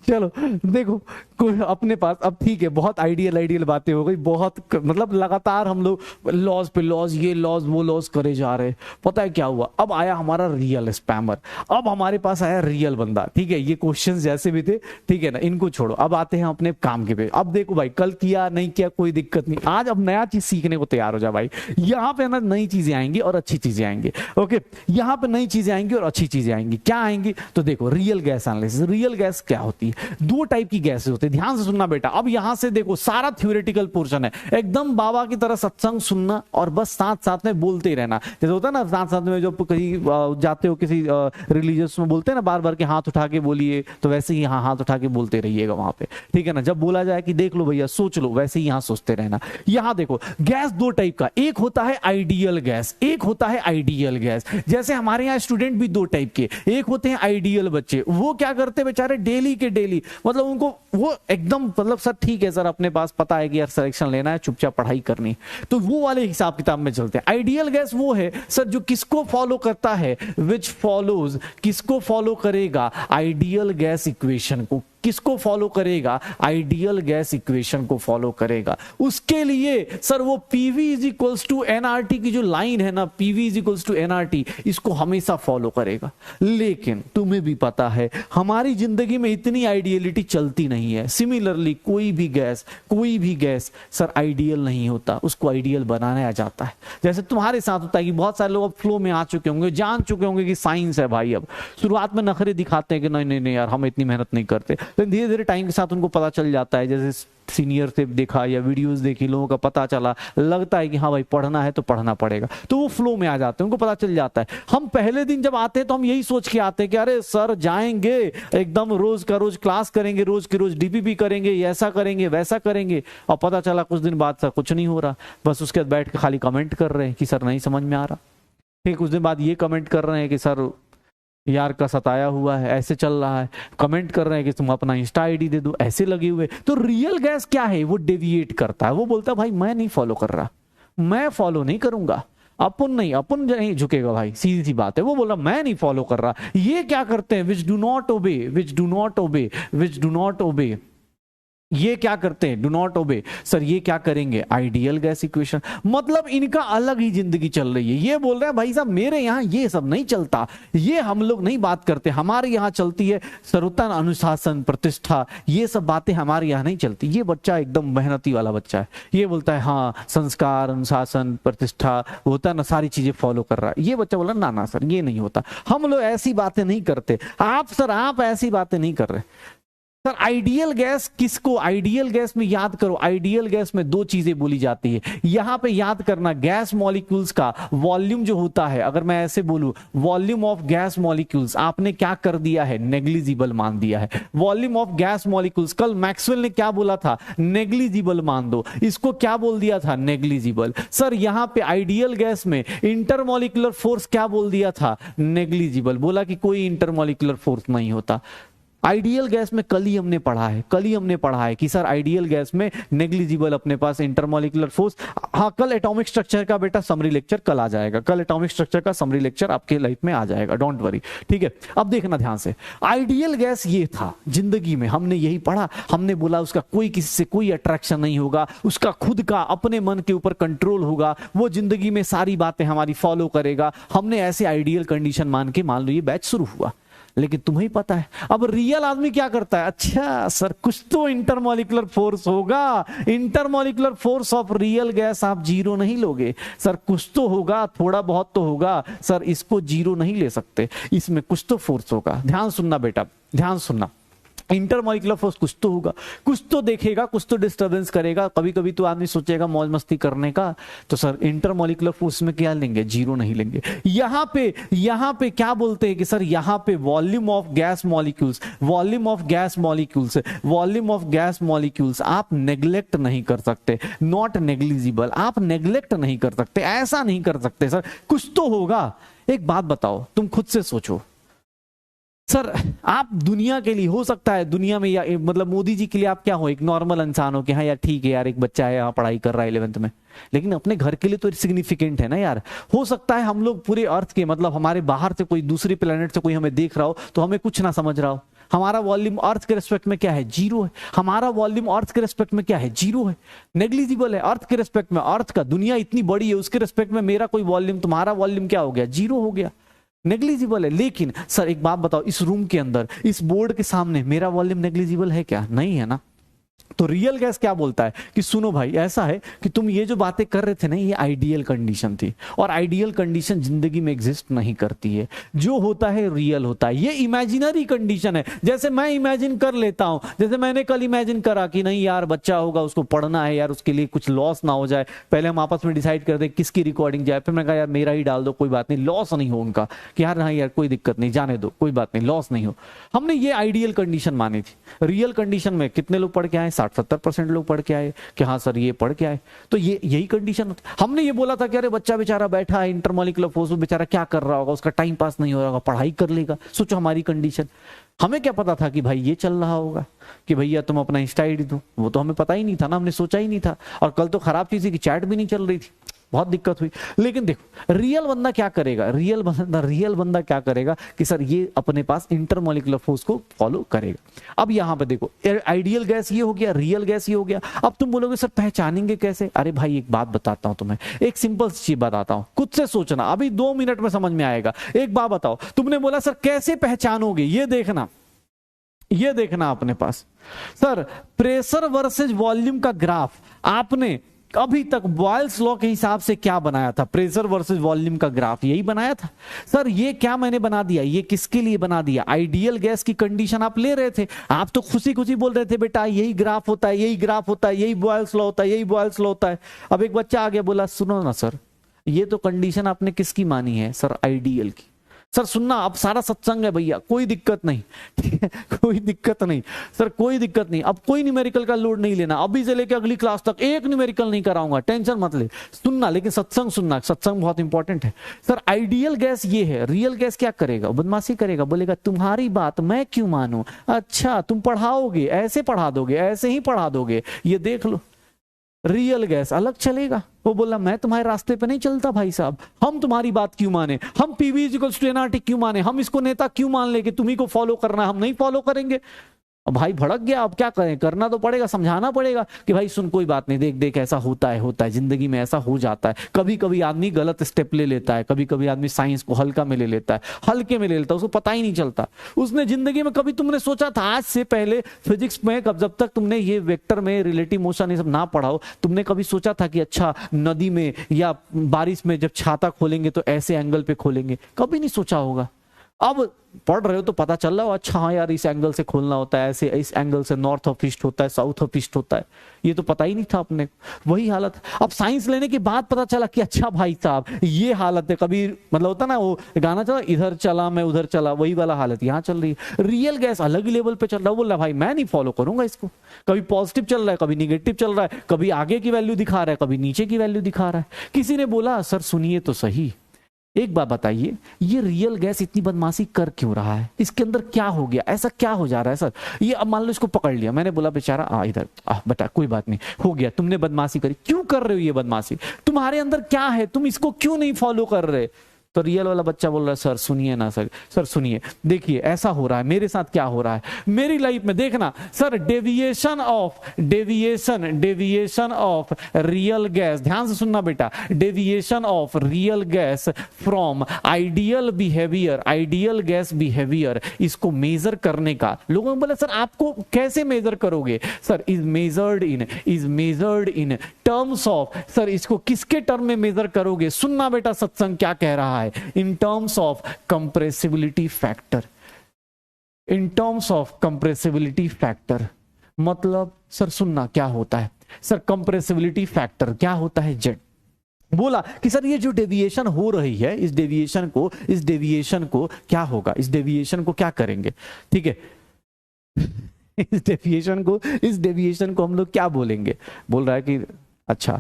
चलो देखो, कोई अपने पास अब ठीक है, बहुत आइडियल बातें हो गई, बहुत मतलब लगातार हम लोग लॉज पे लॉज, ये लॉज वो लॉज करे जा रहे। पता है क्या हुआ, अब आया हमारा रियल स्पैमर, अब हमारे पास आया रियल बंदा। ठीक है, ये क्वेश्चंस जैसे भी थे, ठीक है ना, इनको छोड़ो, अब आते हैं अपने काम के पे। अब देखो भाई, कल किया नहीं किया कोई दिक्कत नहीं, आज अब नया चीज सीखने को तैयार हो जा भाई। यहाँ पे ना नई चीजें आएंगी और अच्छी चीजें आएंगी। ओके, यहाँ पे नई चीजें आएंगी और अच्छी चीजें आएंगी। क्या आएंगी तो देखो, real gas analysis. Real gas क्या होती है? दो टाइप की गैसेस होती है, ध्यान से सुनना बेटा। अब यहां से देखो, सारा थ्योरेटिकल पोर्शन है, एकदम बाबा की तरह सत्संग सुनना और बस साथ साथ में बोलते ही रहना। जैसे होता है ना, साथ साथ में जो कहीं जाते हो किसी रिलीजियस में, बोलते हैं ना बार बार कि हाथ उठा के बोलिए, तो वैसे ही यहाँ हाथ उठा के बोलते रहिएगा वहां पे। ठीक है ना, जब बोला जाए कि देख लो भैया सोच लो, वैसे ही यहाँ सोचते रहना। यहाँ देखो, गैस दो टाइप का, एक होता है आइडियल गैस, एक होता है आइडियल गैस। जैसे हमारे यहाँ स्टूडेंट भी दो टाइप के, एक होते हैं आइडियल बच्चे, वो क्या करते बेचारे डेली के डेली, मतलब उनको वो एकदम मतलब सर ठीक है सर, अपने पास पता है कि यार सिलेक्शन लेना है, चुपचाप पढ़ाई करनी, तो वो वाले हिसाब किताब में चलते हैं। आइडियल गैस वो है सर जो किसको फॉलो करता है, विच फॉलोज, किसको फॉलो करेगा, आइडियल गैस इक्वेशन को, किसको फॉलो करेगा, आइडियल गैस इक्वेशन को फॉलो करेगा। उसके लिए सर वो PV is equals to NRT की जो लाइन है ना, PV is equals to NRT, इसको हमेशा फॉलो करेगा। लेकिन तुम्हें भी पता है हमारी जिंदगी में इतनी आइडियलिटी चलती नहीं है। सिमिलरली कोई भी गैस सर आइडियल नहीं होता, उसको आइडियल बनाया जाता है। जैसे तुम्हारे साथ होता है कि बहुत सारे लोग अब फ्लो में आ चुके होंगे, जान चुके होंगे कि साइंस है भाई। अब शुरुआत में नखरे दिखाते हैं कि नहीं नहीं नहीं यार हम इतनी मेहनत नहीं करते, तो धीरे धीरे टाइम के साथ उनको पता चल जाता है, जैसे सीनियर से देखा या वीडियोस देखी, लोगों का पता चला, लगता है कि हाँ भाई पढ़ना है तो पढ़ना पड़ेगा, तो वो फ्लो में आ जाते हैं, उनको पता चल जाता है। हम पहले दिन जब आते हैं तो हम यही सोच के आते हैं कि अरे सर जाएंगे एकदम रोज का रोज क्लास करेंगे, रोज की रोज डीपीपी करेंगे, ऐसा करेंगे वैसा करेंगे, और पता चला कुछ दिन बाद सर कुछ नहीं हो रहा, बस उसके बाद बैठ के खाली कमेंट कर रहे हैं कि सर नहीं समझ में आ रहा। फिर कुछ दिन बाद ये कमेंट कर रहे हैं कि सर यार का सताया हुआ है, ऐसे चल रहा है, कमेंट कर रहे हैं कि तुम अपना इंस्टा आईडी दे दो, ऐसे लगे हुए। तो रियल गैस क्या है, वो डेविएट करता है, वो बोलता है भाई मैं नहीं फॉलो कर रहा, मैं फॉलो नहीं करूंगा, अपन नहीं झुकेगा भाई, सीधी सी बात है। वो बोल रहा मैं नहीं फॉलो कर रहा। ये क्या करते हैं, which do not obey, which do not obey, which do not obey, ये क्या करते हैं, डू नॉट ओबे। सर ये क्या करेंगे, आइडियल गैस इक्वेशन। मतलब इनका अलग ही जिंदगी चल रही है। ये बोल रहे हैं भाई साहब मेरे यहाँ ये सब नहीं चलता, ये हम लोग नहीं बात करते, हमारे यहाँ चलती है सर्वोत्तम अनुशासन प्रतिष्ठा, ये सब बातें हमारे यहाँ नहीं चलती। ये बच्चा एकदम मेहनती वाला बच्चा है, ये बोलता है हाँ संस्कार अनुशासन प्रतिष्ठा होता है ना, सारी चीजें फॉलो कर रहा है। ये बच्चा बोला ना ना सर ये नहीं होता, हम लोग ऐसी बातें नहीं करते। आप ऐसी बातें नहीं कर रहे। सर आइडियल गैस किसको, आइडियल गैस में याद करो, आइडियल गैस में दो चीजें बोली जाती है। यहां पे याद करना, गैस मॉलिक्यूल्स का वॉल्यूम जो होता है, अगर मैं ऐसे बोलूं वॉल्यूम ऑफ गैस मॉलिक्यूल्स, आपने क्या कर दिया है, नेग्लिजिबल मान दिया है। वॉल्यूम ऑफ गैस मॉलिक्यूल्स, कल मैक्सवेल ने क्या बोला था, नेग्लिजिबल मान दो, इसको क्या बोल दिया था, नेग्लिजिबल। सर यहां पे आइडियल गैस में इंटरमॉलिक्यूलर फोर्स क्या बोल दिया था, नेग्लिजिबल, बोला कि कोई इंटरमॉलिक्यूलर फोर्स नहीं होता। आइडियल गैस में कल ही हमने पढ़ा है कि सर आइडियल गैस में नेग्लिजिबल अपने पास इंटरमॉलिक्यूलर फोर्स। हाँ कल एटॉमिक स्ट्रक्चर का बेटा समरी लेक्चर कल आ जाएगा, कल एटॉमिक स्ट्रक्चर का समरी लेक्चर आपके लाइफ में आ जाएगा, डोंट वरी। ठीक है, अब देखना ध्यान से, आइडियल गैस ये था जिंदगी में, हमने यही पढ़ा, हमने बोला उसका कोई किसी से कोई अट्रैक्शन नहीं होगा, उसका खुद का अपने मन के ऊपर कंट्रोल होगा, वो जिंदगी में सारी बातें हमारी फॉलो करेगा। हमने ऐसे आइडियल कंडीशन मान के, मान लो ये बैच शुरू हुआ, लेकिन तुम्हें पता है अब रियल आदमी क्या करता है, अच्छा सर कुछ तो इंटरमॉलिक्यूलर फोर्स होगा, intermolecular force of real gas आप जीरो नहीं लोगे सर, कुछ तो होगा, थोड़ा बहुत तो होगा सर, इसको जीरो नहीं ले सकते, इसमें कुछ तो फोर्स होगा। ध्यान सुनना बेटा, ध्यान सुनना, इंटरमॉलिक्यूलर फोर्स कुछ तो होगा, कुछ तो देखेगा, कुछ तो डिस्टर्बेंस करेगा। कभी कभी तो आदमी सोचेगा मौज मस्ती करने का, तो सर इंटरमॉलिक्यूलर फोर्स में क्या लेंगे, जीरो नहीं लेंगे। यहाँ पे क्या बोलते हैं कि सर यहाँ पे volume of gas molecules, volume of gas molecules, volume of gas molecules आप नेग्लेक्ट नहीं कर सकते, नॉट नेग्लिजिबल, आप नेग्लेक्ट नहीं कर सकते, ऐसा नहीं कर सकते सर, कुछ तो होगा। एक बात बताओ, तुम खुद से सोचो सर, आप दुनिया के लिए हो सकता है दुनिया में, या मतलब मोदी जी के लिए आप क्या हो, एक नॉर्मल इंसान हो कि हाँ यार ठीक है यार एक बच्चा है यहाँ पढ़ाई कर रहा है 11th में, लेकिन अपने घर के लिए तो सिग्निफिकेंट है ना यार। हो सकता है हम लोग पूरे अर्थ के, मतलब हमारे बाहर से कोई दूसरी प्लेनेट से कोई हमें देख रहा हो तो हमें कुछ ना समझ रहा हो, हमारा वॉल्यूम अर्थ के रेस्पेक्ट में क्या है, जीरो है। हमारा वॉल्यूम अर्थ के रेस्पेक्ट में क्या है, जीरो है, नेग्लिजिबल है। अर्थ के रेस्पेक्ट में, अर्थ का, दुनिया इतनी बड़ी है उसके रेस्पेक्ट में मेरा कोई वॉल्यूम, तुम्हारा वॉल्यूम क्या हो गया, जीरो हो गया, नेग्लिजिबल है। लेकिन सर एक बात बताओ, इस रूम के अंदर, इस बोर्ड के सामने मेरा वॉल्यूम नेग्लिजिबल है क्या, नहीं है ना। तो रियल गैस क्या बोलता है कि सुनो भाई, ऐसा है कि तुम ये जो बातें कर रहे थे ना, ये आइडियल कंडीशन थी, और आइडियल कंडीशन जिंदगी में एग्जिस्ट नहीं करती है। जो होता है रियल होता है, ये इमेजिनरी कंडीशन है। जैसे मैं इमेजिन कर लेता हूं, जैसे मैंने कल इमेजिन करा कि नहीं यार बच्चा होगा, उसको पढ़ना है यार, उसके लिए कुछ लॉस ना हो जाए, पहले हम आपस में डिसाइड कर दे किसकी रिकॉर्डिंग जाए, फिर मैं कहा यार मेरा ही डाल दो, कोई बात नहीं, लॉस नहीं हो उनका, कि यार हाँ यार कोई दिक्कत नहीं, जाने दो, कोई बात नहीं, लॉस नहीं हो। हमने ये आइडियल कंडीशन मानी थी। रियल कंडीशन में कितने लोग पढ़ के आए, 60-70% लोग पढ़ के आए कि हाँ सर ये पढ़ के आए। तो ये यही कंडीशन होती। हमने ये बोला था कि अरे बच्चा बेचारा बैठा है इंटरमॉलिक्यूलर फोर्स में, बेचारा क्या कर रहा होगा, उसका टाइम पास नहीं हो रहा होगा, पढ़ाई कर लेगा। सोचो हमारी कंडीशन, हमें क्या पता था कि भाई ये चल रहा होगा, कि भैया तुम अपना इंस्टा आईडी दो, वो तो हमें पता ही नहीं था ना, हमने सोचा ही नहीं था। और कल तो खराब चीज है कि चैट भी नहीं चल रही थी, बहुत दिक्कत हुई। लेकिन देखो रियल बंदा क्या करेगा, रियल बंदा क्या करेगा कि सर ये अपने पास इंटरमॉलिक्यूलर फोर्स को फॉलो करेगा। अब यहां पे देखो, आइडियल गैस ये हो गया, रियल गैस ये हो गया। अब तुम बोलोगे सर पहचानेंगे कैसे, अरे भाई एक बात बताता हूं तुम्हें, एक सिंपल चीज बताता हूं, खुद से सोचना, अभी 2 मिनट में समझ में आएगा। एक बात बताओ, तुमने बोला सर कैसे पहचानोगे, ये देखना अपने पास सर, प्रेशर वर्सेज वॉल्यूम का ग्राफ आपने अभी तक बॉयल्स लॉ के हिसाब से क्या बनाया था, प्रेशर वर्सेस वॉल्यूम का ग्राफ यही बनाया था सर। ये क्या मैंने बना दिया, ये किसके लिए बना दिया, आइडियल गैस की कंडीशन आप ले रहे थे, आप तो खुशी खुशी बोल रहे थे बेटा यही ग्राफ होता है, यही ग्राफ होता है, यही बॉयल्स लॉ होता है, यही बॉयल्स लॉ होता है। अब एक बच्चा आ गया बोला सुनो ना सर, ये तो कंडीशन आपने किसकी मानी है, सर आइडियल की। सर सुनना, अब सारा सत्संग है भैया, कोई दिक्कत नहीं, ठीक है, कोई दिक्कत नहीं सर, कोई दिक्कत नहीं। अब कोई न्यूमेरिकल का लोड नहीं लेना, अभी से लेकर अगली क्लास तक एक न्यूमेरिकल नहीं कराऊंगा, टेंशन मत ले, सुनना, लेकिन सत्संग सुनना, सत्संग बहुत इंपॉर्टेंट है। सर आइडियल गैस ये है, रियल गैस क्या करेगा, बदमाशी करेगा, बोलेगा तुम्हारी बात मैं क्यों मानूं, अच्छा तुम पढ़ाओगे, ऐसे पढ़ा दोगे, ऐसे ही पढ़ा दोगे, ये देख लो। रियल गैस अलग चलेगा, वो बोला मैं तुम्हारे रास्ते पे नहीं चलता भाई साहब, हम तुम्हारी बात क्यों माने, हम पीवी इक्वल्स टू एनआरटी क्यों माने, हम इसको नेता क्यों मान ले कि तुम्ही को फॉलो करना है, हम नहीं फॉलो करेंगे। अब भाई भड़क गया, अब क्या करें, करना तो पड़ेगा, समझाना पड़ेगा कि भाई सुन कोई बात नहीं, देख देख ऐसा होता है जिंदगी में, ऐसा हो जाता है। कभी कभी आदमी गलत स्टेप ले लेता है, कभी कभी आदमी साइंस को हल्का में ले लेता है, हल्के में ले लेता है, उसको पता ही नहीं चलता। उसने जिंदगी में कभी तुमने सोचा था आज से पहले फिजिक्स में, जब तक तुमने ये वेक्टर में रिलेटिव मोशन ये सब ना पढ़ाओ, तुमने कभी सोचा था कि अच्छा नदी में या बारिश में जब छाता खोलेंगे तो ऐसे एंगल पे खोलेंगे, कभी नहीं सोचा होगा। अब पढ़ रहे हो तो पता चल रहा हो, अच्छा हाँ यार इस एंगल से खोलना होता है, ऐसे इस एंगल से नॉर्थ ऑफ ईस्ट होता है, साउथ ऑफ ईस्ट होता है, ये तो पता ही नहीं था अपने। वही हालत, अब साइंस लेने के बाद पता चला कि अच्छा भाई साहब ये हालत है। कभी मतलब होता ना वो गाना चला, इधर चला मैं उधर चला, वही वाला हालत यहाँ चल रही है। रियल गैस अलग ही लेवल पे चल रहा है, बोल रहा भाई मैं नहीं फॉलो करूंगा इसको, कभी पॉजिटिव चल रहा है, कभी निगेटिव चल रहा है, कभी आगे की वैल्यू दिखा रहा है, कभी नीचे की वैल्यू दिखा रहा है। किसी ने बोला सर सुनिए तो सही, एक बात बताइए, ये रियल गैस इतनी बदमाशी कर क्यों रहा है, इसके अंदर क्या हो गया, ऐसा क्या हो जा रहा है सर। ये अब मान लो इसको पकड़ लिया, मैंने बोला बेचारा इधर बेटा कोई बात नहीं, हो गया, तुमने बदमाशी करी, क्यों कर रहे हो ये बदमाशी, तुम्हारे अंदर क्या है, तुम इसको क्यों नहीं फॉलो कर रहे। तो रियल वाला बच्चा बोल रहा है सर सुनिए ना सर सुनिए, देखिए ऐसा हो रहा है, मेरे साथ क्या हो रहा है मेरी लाइफ में, देखना sir deviation of real gas, ध्यान से सुनना बेटा, deviation of real gas from ideal gas behaviour, इसको मेजर करने का। लोगों ने बोला सर आपको कैसे मेजर करोगे, sir is measured in terms of, sir इसको किसके टर्म में मेजर करोगे, सुनना बेटा सत्संग क्या कह रहा है, in terms of compressibility factor. In terms of compressibility factor. मतलब सर सुनना क्या होता है सर, कंप्रेसिबिलिटी फैक्टर क्या होता है जेड। बोला कि सर ये जो डेविएशन हो रही है, इस डेविएशन को क्या होगा, इस डेविएशन को क्या करेंगे, ठीक है इस डेविएशन को हम लोग क्या बोलेंगे। बोल रहा है कि अच्छा,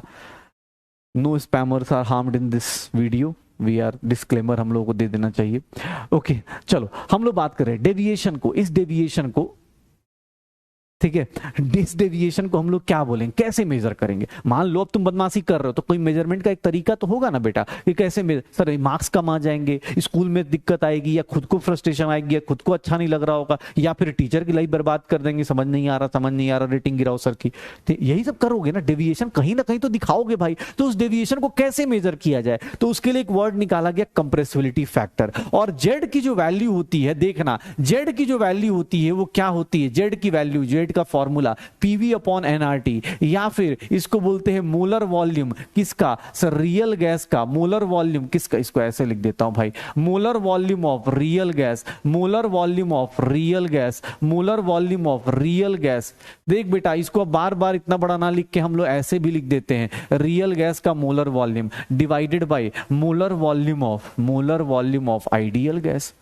no spammers are harmed in this video, we are disclaimer हम लोगों को दे देना चाहिए। ओके चलो हम लोग बात करें डेविएशन को, इस डेविएशन को, ठीक है, इस डेविएशन को हम लोग क्या बोलेंगे, कैसे मेजर करेंगे। मान लो अब तुम बदमाशी कर रहे हो तो कोई मेजरमेंट का एक तरीका तो होगा ना बेटा, कि कैसे मेजर, सर मार्क्स कम आ जाएंगे, स्कूल में दिक्कत आएगी, या खुद को फ्रस्ट्रेशन आएगी, या खुद को अच्छा नहीं लग रहा होगा, या फिर टीचर की लाइफ बर्बाद कर देंगे, समझ नहीं आ रहा, रेटिंग गिराओ सर की, तो यही सब करोगे ना, डेविएशन कहीं ना कहीं तो दिखाओगे भाई। तो उस डेविएशन को कैसे मेजर किया जाए, तो उसके लिए एक वर्ड निकाला गया कंप्रेसिबिलिटी फैक्टर। और जेड की जो वैल्यू होती है, देखना जेड की जो वैल्यू होती है वो क्या होती है, जेड की वैल्यू, जेड का फॉर्मूला पीवी अपॉन एनआरटी, या फिर इसको बोलते हैं मोलर वॉल्यूम किसका सर, रियल गैस का। मोलर वॉल्यूम किसका, इसको ऐसे लिख देता हूं भाई, molar volume of real gas, molar volume of real gas, molar volume of real gas. देख बेटा इसको बार बार इतना बड़ा ना लिख के हम लोग ऐसे भी लिख देते हैं, रियल गैस का molar volume divided by molar volume of ideal gas.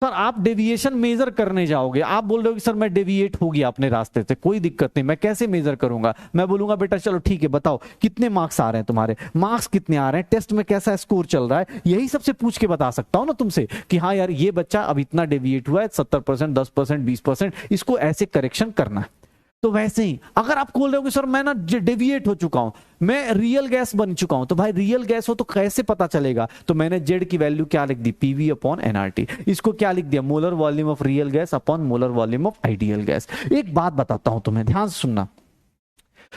Sir आप डेविएशन मेजर करने जाओगे, आप बोल रहे हो कि सर मैं डेविएट हो गया अपने रास्ते से, कोई दिक्कत नहीं, मैं कैसे मेजर करूंगा। मैं बोलूंगा बेटा चलो ठीक है बताओ कितने मार्क्स आ रहे हैं तुम्हारे, मार्क्स कितने आ रहे हैं, टेस्ट में कैसा स्कोर चल रहा है, यही सबसे पूछ के बता सकता हूं ना तुमसे कि हाँ यार ये बच्चा अब इतना डेविएट हुआ है, 70%, 10%, 20%, इसको ऐसे करेक्शन करना है। तो वैसे ही अगर आप बोल रहे हो कि सर मैं ना डेविएट हो चुका हूं, मैं रियल गैस बन चुका हूं, तो भाई रियल गैस हो तो कैसे पता चलेगा। तो मैंने जेड की वैल्यू क्या लिख दी, पीवी अपॉन एनआरटी। इसको क्या लिख दिया, molar volume of real gas upon molar volume of ideal gas. एक बात बताता हूं तुम्हें, ध्यान से सुनना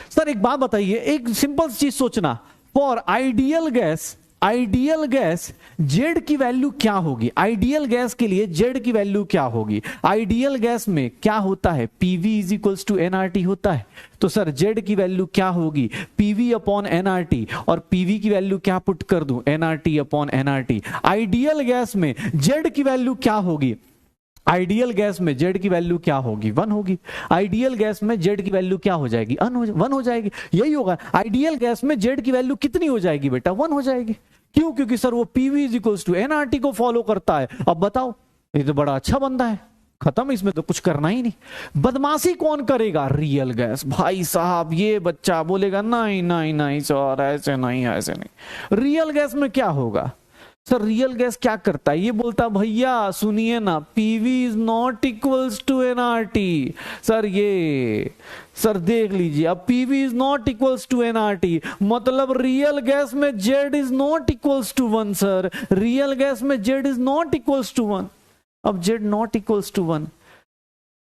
सर, एक बात बताइए, एक सिंपल चीज सोचना, फॉर आइडियल गैस जेड की वैल्यू क्या होगी, आइडियल गैस के लिए जेड की वैल्यू क्या होगी। आइडियल गैस में क्या होता है, PV is equals to NRT होता है। तो सर जेड की वैल्यू क्या होगी, पीवी अपॉन एनआरटी, और पीवी की वैल्यू क्या पुट कर दूं, NRT upon NRT. Ideal gas में जेड की वैल्यू क्या होगी, आइडियल गैस में जेड की वैल्यू क्या होगी, 1 होगी। आइडियल गैस में जेड की वैल्यू क्या हो जाएगी, 1 हो जाएगी। यही होगा, आइडियल गैस में जेड की वैल्यू कितनी हो जाएगी बेटा, 1 हो जाएगी। क्यों, क्योंकि सर वो PV is equals to NRT को फॉलो करता है। अब बताओ ये तो बड़ा अच्छा बंदा है, खत्म, इसमें तो कुछ करना ही नहीं। बदमाशी कौन करेगा, रियल गैस। भाई साहब ये बच्चा बोलेगा नहीं नहीं नहीं सर ऐसे नहीं, ऐसे नहीं। रियल गैस में क्या होगा सर, रियल गैस क्या करता है, ये बोलता भैया सुनिए ना, PV is not equals to NRT. Sir ये सर देख लीजिए, अब PV is not equals to NRT मतलब रियल गैस में Z is not equals to 1। Sir real gas में Z is not equals to 1। अब Z not equals to 1,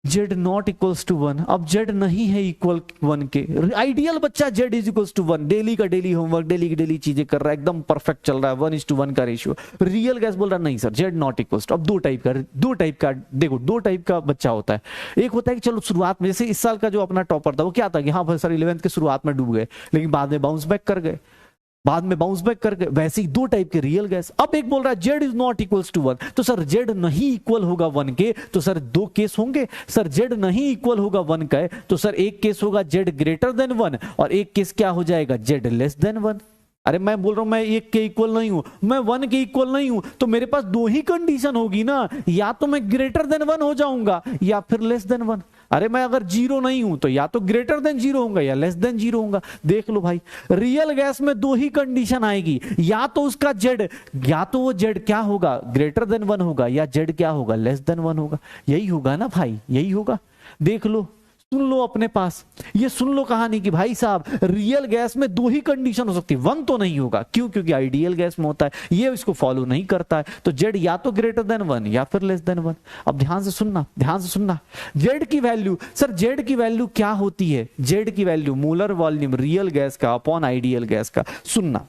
Z not equals to 1, अब Z नहीं है इक्वल 1 के। Ideal बच्चा Z is equals to 1, daily का daily homework, daily की daily चीजें कर रहा है, एकदम परफेक्ट चल रहा है, 1:1 का रेशियो। रियल गैस बोल रहा नहीं sir Z not equals to. अब दो टाइप का देखो, दो टाइप का बच्चा होता है। एक होता है कि चलो शुरुआत में, जैसे इस साल का जो अपना टॉपर था वो क्या था कि हाँ सर 11th के शुरुआत में डूब गए, लेकिन बाद में बाउंस बैक कर गए, वैसे ही दो टाइप के रियल गैस। अब एक बोल रहा है Z is not equals to 1, तो सर जेड नहीं इक्वल होगा 1 के, तो सर दो केस होंगे। सर जेड नहीं इक्वल होगा 1 का, तो सर एक केस होगा जेड ग्रेटर देन 1, और एक केस क्या हो जाएगा, जेड लेस देन 1। अरे मैं बोल रहा हूं मैं 1 के इक्वल नहीं हूं, मैं 1 के इक्वल नहीं हूं, तो मेरे पास दो ही कंडीशन होगी ना, या तो मैं ग्रेटर देन 1 हो जाऊंगा या फिर लेस देन 1। अरे मैं अगर 0 नहीं हूं तो या तो ग्रेटर देन 0 होगा या लेस देन 0 होगा। देख लो भाई, रियल गैस में दो ही कंडीशन आएगी, या तो उसका जेड, या तो वो जेड क्या होगा, ग्रेटर देन 1 होगा, या जेड क्या होगा, लेस देन 1 होगा। यही होगा ना भाई, यही होगा। देख लो, सुन लो अपने पास, ये सुन लो कहानी की भाई साहब, रियल गैस में दो ही कंडीशन हो सकती है, 1 तो नहीं होगा। क्यों, क्योंकि आइडियल गैस में होता है, ये इसको फॉलो नहीं करता है। तो जेड या तो ग्रेटर देन 1 या फिर लेस देन 1। अब ध्यान से सुनना, जेड की वैल्यू, सर जेड की वैल्यू क्या होती है, जेड की value molar volume real gas का अपॉन आइडियल गैस का। सुनना,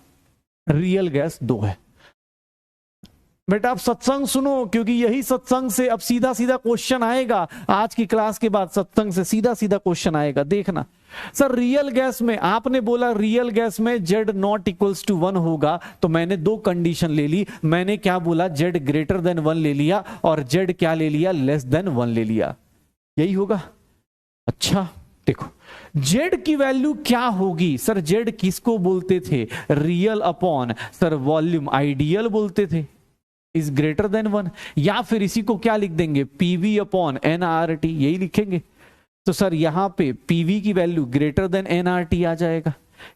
रियल गैस 2 है, बेटा आप सत्संग सुनो, क्योंकि यही सत्संग से अब सीधा सीधा क्वेश्चन आएगा। आज की क्लास के बाद सत्संग से सीधा सीधा क्वेश्चन आएगा, देखना। सर रियल गैस में आपने बोला रियल गैस में जेड नॉट इक्वल्स टू 1 होगा, तो मैंने दो कंडीशन ले ली। मैंने क्या बोला, जेड ग्रेटर देन 1 ले लिया, और जेड क्या ले लिया, लेस देन 1 ले लिया। यही होगा। अच्छा देखो जेड की वैल्यू क्या होगी। सर जेड किसको बोलते थे, real upon sir volume ideal बोलते थे, इज ग्रेटर देन 1। या फिर इसी को क्या लिख देंगे, पीवी अपॉन एनआरटी, यही लिखेंगे। तो सर यहां पे पीवी की वैल्यू ग्रेटर देन एनआरटी आ जाएगा।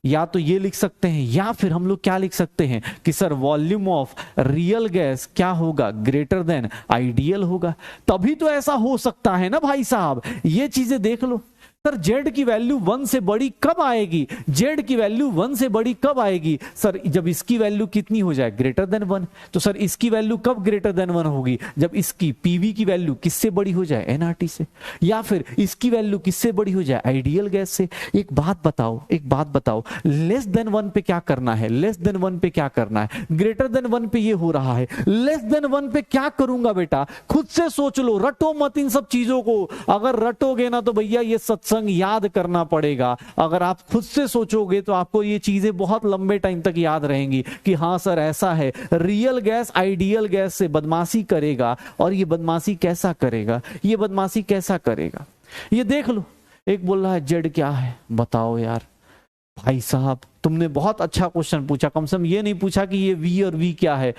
या तो ये लिख सकते हैं, या फिर हम लोग क्या लिख सकते हैं कि sir volume of real gas क्या होगा, ग्रेटर देन आइडियल होगा। तभी तो ऐसा हो सकता है ना भाई साहब, ये चीजें देख लो। सर जेड की वैल्यू 1 से बड़ी कब आएगी, जेड की वैल्यू 1 से बड़ी कब आएगी, सर जब इसकी वैल्यू कितनी हो जाए, ग्रेटर देन 1। तो सर इसकी वैल्यू कब ग्रेटर देन 1 होगी, जब इसकी पीवी की वैल्यू किससे बड़ी हो जाए, एनआरटी से। या फिर इसकी वैल्यू किससे बड़ी हो जाए, आइडियल गैस से। एक बात बताओ, लेस देन 1 पे क्या करना है, लेस देन 1 पे क्या करना है, ग्रेटर देन 1 पे ये हो रहा है, लेस देन 1 पे क्या करूंगा बेटा, खुद से सोच लो, रटो मत इन सब चीजों को। अगर रटोगे ना तो भैया ये सत्संग याद करना पड़ेगा। अगर आप खुद से सोचोगे तो आपको ये चीजें बहुत लंबे टाइम तक याद रहेंगी कि हाँ सर ऐसा है, रियल गैस आइडियल गैस से बदमाशी करेगा। और ये बदमाशी कैसा करेगा, ये बदमाशी कैसा करेगा, ये देख लो। एक बोल रहा है जेड क्या है, बताओ यार। भाई साहब तुमने बहुत अच्छा क्वेश्चन पूछा, कम से कम ये नहीं पूछा कि ये वी और वी क्या है।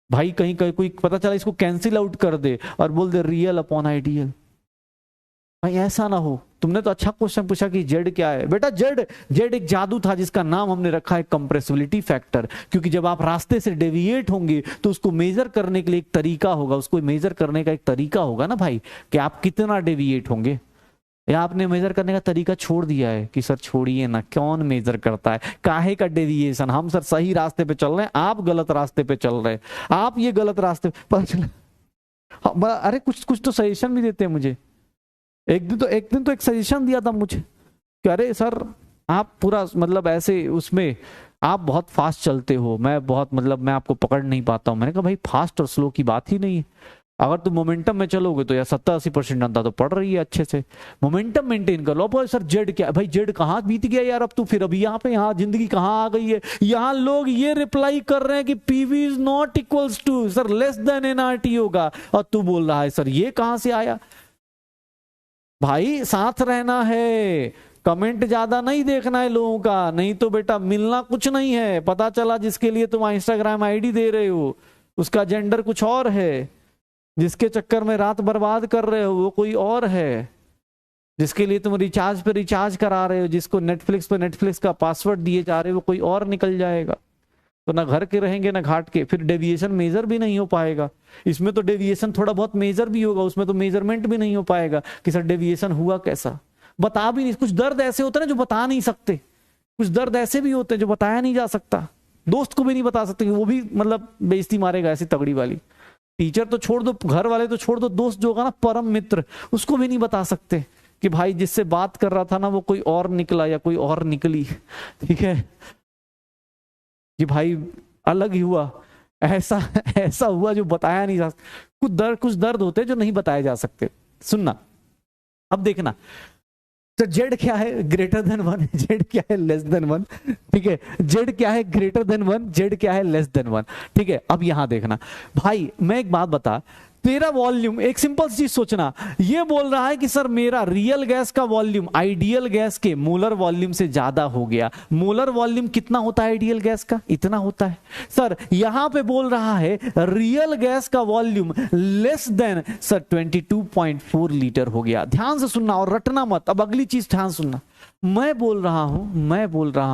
भाई कहीं कहीं कोई पता चला इसको कैंसिल आउट कर दे और बोल दे रियल अपॉन आइडियल। भाई ऐसा ना हो। तुमने तो अच्छा क्वेश्चन पूछा कि जेड क्या है। बेटा जेड एक जादू था जिसका नाम हमने रखा है कंप्रेसिबिलिटी फैक्टर, क्योंकि जब आप रास्ते से डेविएट होंगे तो उसको मेजर करने के लिए एक तरीका होगा, उसको मेजर करने का एक तरीका होगा ना भाई, कि आप कितना डेविएट होंगे। या आपने मेजर करने का तरीका छोड़ दिया है कि सर छोड़िए ना, कौन मेजर करता है, काहे का डेविएशन। हम सर सही रास्ते पे चल रहे हैं, आप गलत रास्ते पे चल रहे हैं, आप ये गलत रास्ते पता चला। अरे कुछ तो सजेशन भी देते हैं मुझे। एक दिन तो एक सजेशन दिया था मुझे कि अरे सर आप पूरा मतलब ऐसे उसमें आप बहुत फास्ट चलते हो, मैं आपको पकड़ नहीं पाता हूं। मैंने कहा भाई फास्ट और स्लो की बात ही नहीं है। अगर तुम मोमेंटम में चलोगे तो यार 70-80% अंदा तो पड़ रही है अच्छे से, मोमेंटम मेंटेन कर लो। अब सर जेड क्या, भाई जेड कहाँ बीत गया यार, अब तो फिर अभी यहाँ जिंदगी कहाँ आ गई है। यहाँ लोग ये रिप्लाई कर रहे हैं कि PV is not equals to sir less than NRT होगा, और तू बोल रहा है सर ये कहां से आया। भाई साथ रहना है, कमेंट ज्यादा नहीं देखना है लोगों का, नहीं तो बेटा मिलना कुछ नहीं है। पता चला जिसके लिए तुम इंस्टाग्राम आईडी दे रहे हो उसका जेंडर कुछ और है, जिसके चक्कर में रात बर्बाद कर रहे हो वो कोई और है, जिसके लिए तुम रिचार्ज पे रिचार्ज करा रहे हो, जिसको नेटफ्लिक्स पे नेटफ्लिक्स का पासवर्ड दिए जा रहे हो वो कोई और निकल जाएगा। तो ना घर के रहेंगे ना घाट के, फिर डेविएशन मेजर भी नहीं हो पाएगा। इसमें तो डेविएशन थोड़ा बहुत मेजर भी होगा, उसमें तो मेजरमेंट भी नहीं हो पाएगा कि सर डेविएशन हुआ कैसा, बता भी नहीं। कुछ दर्द ऐसे होते हैं ना जो बता नहीं सकते, कुछ दर्द ऐसे भी होते हैं जो बताया नहीं जा सकता, दोस्त को भी नहीं बता सकते, वो भी मतलब बेइज्जती मारेगा ऐसी तगड़ी वाली। टीचर तो छोड़ दो, घर वाले तो छोड़ दो, दोस्त जो होगा ना परम मित्र, उसको भी नहीं बता सकते कि भाई जिससे बात कर रहा था ना वो कोई और निकला या कोई और निकली। ठीक है कि भाई अलग ही हुआ, ऐसा हुआ जो बताया नहीं जा सकता। कुछ दर्द होते हैं जो नहीं बताए जा सकते। सुनना अब देखना, तो जेड क्या है, ग्रेटर देन 1, जेड क्या है लेस देन 1। ठीक है, जेड क्या है ग्रेटर देन 1, जेड क्या है लेस देन 1। ठीक है, अब यहां देखना भाई, मैं एक बात बता, तेरा वॉल्यूम, एक सिंपल चीज सोचना, ये बोल रहा है कि सर मेरा रियल गैस का वॉल्यूम आइडियल गैस के मोलर वॉल्यूम से ज्यादा हो गया। मोलर वॉल्यूम कितना होता है आइडियल गैस का, इतना होता है। सर यहां पे बोल रहा है रियल गैस का volume less than sir 22.4 litre हो गया। ध्यान से सुनना और रटना मत। अब अगली चीज ध्यान सुनना, मैं बोल रहा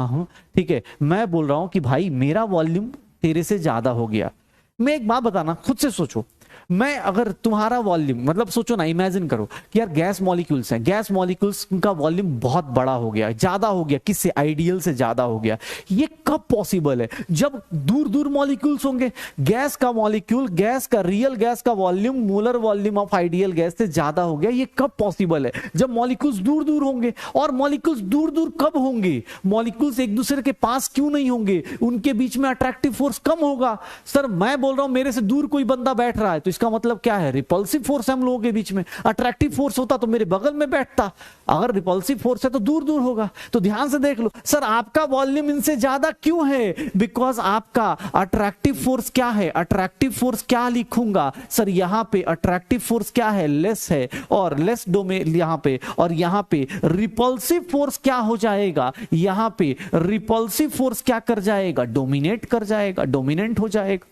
हूं ठीक है, मैं बोल रहा हूं कि भाई मेरा वॉल्यूम तेरे से ज्यादा हो गया। मैं एक बात बताना, खुद से सोचो, मैं अगर तुम्हारा वॉल्यूम, मतलब सोचो ना, इमेजिन करो कि यार गैस मॉलिक्यूल्स हैं, गैस मॉलिक्यूल्स का वॉल्यूम बहुत बड़ा हो गया, ज्यादा हो गया, किससे, आइडियल से ज्यादा हो गया। ये कब पॉसिबल है? जब दूर दूर मॉलिक्यूल्स होंगे। गैस का मॉलिक्यूल, गैस का, रियल गैस का volume molar volume of ideal gas से ज्यादा हो गया। ये कब पॉसिबल है? जब मॉलिक्यूल्स दूर दूर होंगे। और मॉलिक्यूल्स दूर दूर कब होंगे? मॉलिक्यूल्स एक दूसरे के पास क्यों नहीं होंगे? उनके बीच में अट्रैक्टिव फोर्स कम होगा। सर मैं बोल रहा हूं मेरे से दूर कोई बंदा बैठ रहा है, तो इसका मतलब क्या है? रिपल्सिव फोर्स है हम लोगों के बीच में। अट्रैक्टिव फोर्स होता तो मेरे बगल में बैठता। अगर रिपल्सिव फोर्स है तो दूर दूर होगा। तो ध्यान से देख लो, सर आपका वॉल्यूम इनसे ज्यादा क्यों है? बिकॉज आपका अट्रैक्टिव फोर्स क्या है? अट्रैक्टिव फोर्स क्या लिखूंगा सर? यहां पे अट्रैक्टिव फोर्स क्या है? लेस है, और लेस डोमेन यहां पे, और यहां पे रिपल्सिव फोर्स क्या हो जाएगा? यहां पे रिपल्सिव फोर्स क्या कर जाएगा? डोमिनेट कर जाएगा, डोमिनेंट हो जाएगा।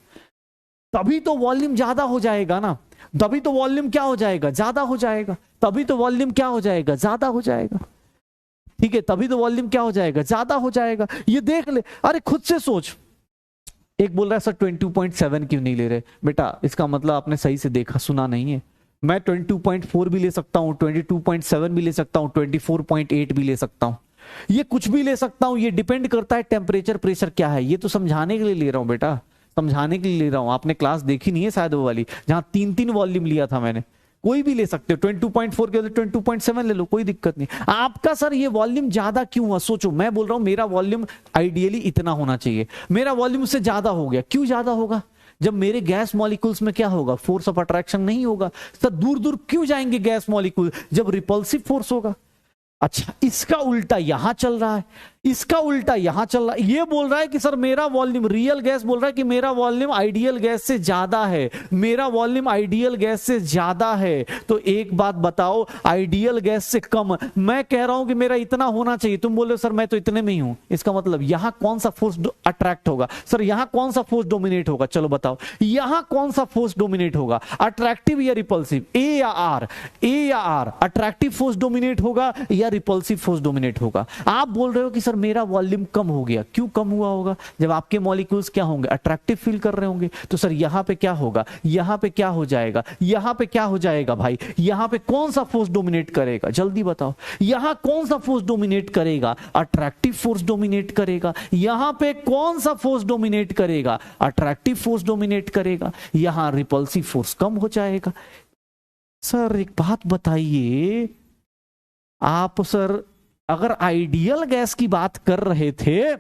तभी तो वॉल्यूम ज्यादा हो जाएगा ना। तभी तो वॉल्यूम क्या हो जाएगा? ज्यादा हो जाएगा। तभी तो वॉल्यूम क्या हो जाएगा? ज्यादा हो जाएगा। ठीक है, तभी तो वॉल्यूम क्या हो जाएगा? ज्यादा हो जाएगा। ये देख ले, अरे खुद से सोच। एक बोल रहा है सर 22.7 क्यों नहीं ले रहे? बेटा इसका मतलब आपने सही से देखा सुना नहीं है। मैं 22.4 भी ले सकता हूं, 22.7 भी ले सकता हूं, 24.8 भी ले सकता हूं, ये कुछ भी ले सकता हूं। ये डिपेंड करता है टेम्परेचर प्रेशर क्या है। ये तो समझाने के लिए ले रहा हूं बेटा, समझाने के लिए ले रहा हूं। आपने क्लास देखी नहीं है शायद वो वाली, जहां 3-3 वॉल्यूम लिया था मैंने। कोई भी ले सकते हो, 22.4 के 22.7 ले लो, कोई दिक्कत नहीं। आपका सर ये वॉल्यूम ज्यादा क्यों हुआ? सोचो, मैं बोल रहा हूं मेरा वॉल्यूम आइडियली इतना होना चाहिए, मेरा वॉल्यूम उससे ज्यादा हो गया। क्यों ज्यादा होगा? जब मेरे गैस मॉलिक्यूल्स में क्या होगा? फोर्स ऑफ अट्रैक्शन नहीं होगा। सर दूर दूर क्यों जाएंगे गैस मॉलिक्यूल? जब रिपल्सिव फोर्स होगा। अच्छा, इसका उल्टा यहां चल रहा है, इसका उल्टा यहां चल रहा है। ये बोल रहा है कि सर मेरा वॉल्यूम, रियल गैस बोल रहा है कि मेरा वॉल्यूम आइडियल गैस से ज्यादा है, मेरा वॉल्यूम आइडियल गैस से ज्यादा है। तो एक बात बताओ, आइडियल गैस से कम। मैं कह रहा हूं कि मेरा इतना होना चाहिए, तुम बोल रहे हो सर मैं तो इतने में ही हूं। इसका मतलब यहां कौन सा फोर्स अट्रैक्ट होगा? सर यहां कौन सा फोर्स डोमिनेट होगा? चलो बताओ, यहां कौन सा फोर्स डोमिनेट होगा? अट्रैक्टिव या रिपल्सिव? ए या आर? ए या आर? अट्रैक्टिव फोर्स डोमिनेट होगा या रिपल्सिव फोर्स डोमिनेट होगा? आप बोल रहे हो कि सर मेरा वॉल्यूम कम हो गया। क्यों कम हुआ होगा? जब आपके मॉलिक्यूल्स क्या होंगे? अट्रैक्टिव फील कर रहे होंगे। तो सर यहां पे क्या होगा? यहां पे क्या हो जाएगा? यहां पे क्या हो जाएगा भाई? यहां पे कौन सा फोर्स डोमिनेट करेगा? जल्दी बताओ, यहां कौन सा फोर्स डोमिनेट करेगा? अट्रैक्टिव फोर्स डोमिनेट करेगा। यहां पे कौन सा फोर्स डोमिनेट करेगा? अट्रैक्टिव फोर्स डोमिनेट करेगा। यहां रिपल्सिव फोर्स कम हो जाएगा। सर एक बात बताइए, आप सर अगर आइडियल गैस की बात कर रहे थे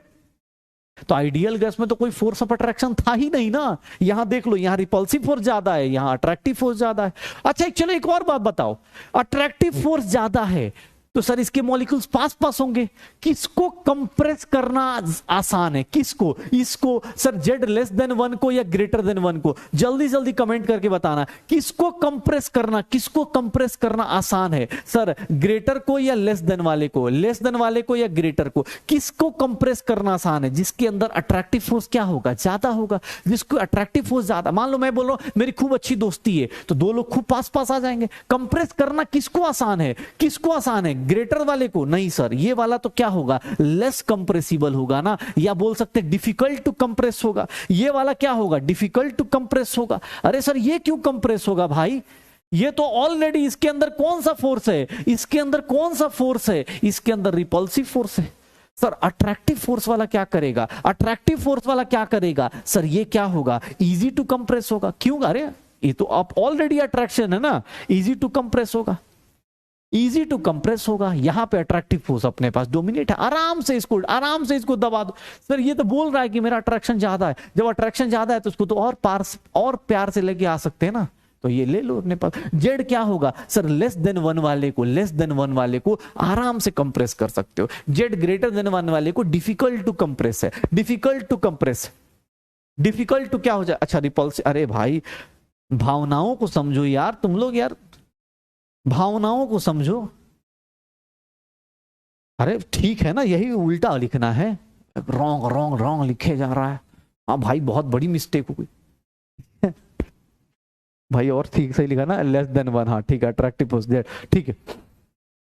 तो आइडियल गैस में तो कोई फोर्स ऑफ अट्रैक्शन था ही नहीं ना। यहां देख लो, यहां रिपल्सिव फोर्स ज्यादा है, यहां अट्रैक्टिव फोर्स ज्यादा है। अच्छा चलो एक और बात बताओ, अट्रैक्टिव फोर्स ज्यादा है तो सर इसके मॉलिक्यूल्स पास पास होंगे। किसको कंप्रेस करना आसान है? किसको? इसको सर जेड लेस देन 1 को या ग्रेटर देन 1 को? जल्दी जल्दी कमेंट करके बताना, किसको कंप्रेस करना, किसको कंप्रेस करना आसान है? सर ग्रेटर को या लेस देन वाले को? लेस देन वाले को या ग्रेटर को? किसको कंप्रेस करना आसान है? जिसके अंदर अट्रैक्टिव फोर्स क्या होगा? ज्यादा होगा। जिसको अट्रैक्टिव फोर्स ज्यादा, मान लो मैं बोल रहा हूं मेरी खूब अच्छी दोस्ती है, तो दो लोग खूब पास पास आ जाएंगे। कंप्रेस करना किसको आसान है? किसको आसान है? ग्रेटर वाले को? नहीं सर, ये वाला तो क्या होगा? लेस कंप्रेसिबल होगा ना, या बोल सकते डिफिकल्ट टू कंप्रेस होगा। ये वाला क्या होगा? डिफिकल्ट टू कंप्रेस होगा। अरे सर ये क्यों कंप्रेस होगा भाई? ये तो ऑलरेडी, इसके अंदर कौन सा फोर्स है? इसके अंदर कौन सा फोर्स है? इसके अंदर रिपल्सिव फोर्स है। सर अट्रैक्टिव फोर्स वाला क्या करेगा? अट्रैक्टिव फोर्स वाला क्या करेगा? सर ये क्या होगा? इजी टू कंप्रेस होगा। क्यों? अरे ये तो आप ऑलरेडी अट्रैक्शन है ना, इजी टू कंप्रेस होगा, इजी टू कंप्रेस होगा। यहां पे अट्रैक्टिव फोर्स अपने पास डोमिनेट है, आराम से इसको दबा दो। सर ये तो बोल रहा है कि मेरा अट्रैक्शन ज्यादा है। जब अट्रैक्शन ज्यादा है तो उसको तो और प्यार से लेके आ सकते हैं ना, तो ये ले लो अपने पास। जेड क्या होगा? सर लेस देन 1 वाले को, लेस देन 1 वाले को आराम से कंप्रेस कर सकते हो। जेड ग्रेटर देन 1 वाले को डिफिकल्ट टू कंप्रेस है, difficult to compress. Difficult to क्या हो जाए? अच्छा रिपल्स। अरे भाई भावनाओं को समझो यार, तुम लोग यार भावनाओं को समझो। अरे ठीक है ना, यही उल्टा लिखना है, रॉन्ग रॉन्ग रॉन्ग लिखे जा रहा है। हाँ भाई बहुत बड़ी मिस्टेक हो गई भाई, और ठीक सही लिखा ना, लेस देन 1। हाँ ठीक है, अट्रैक्टिव फोर्स ठीक है।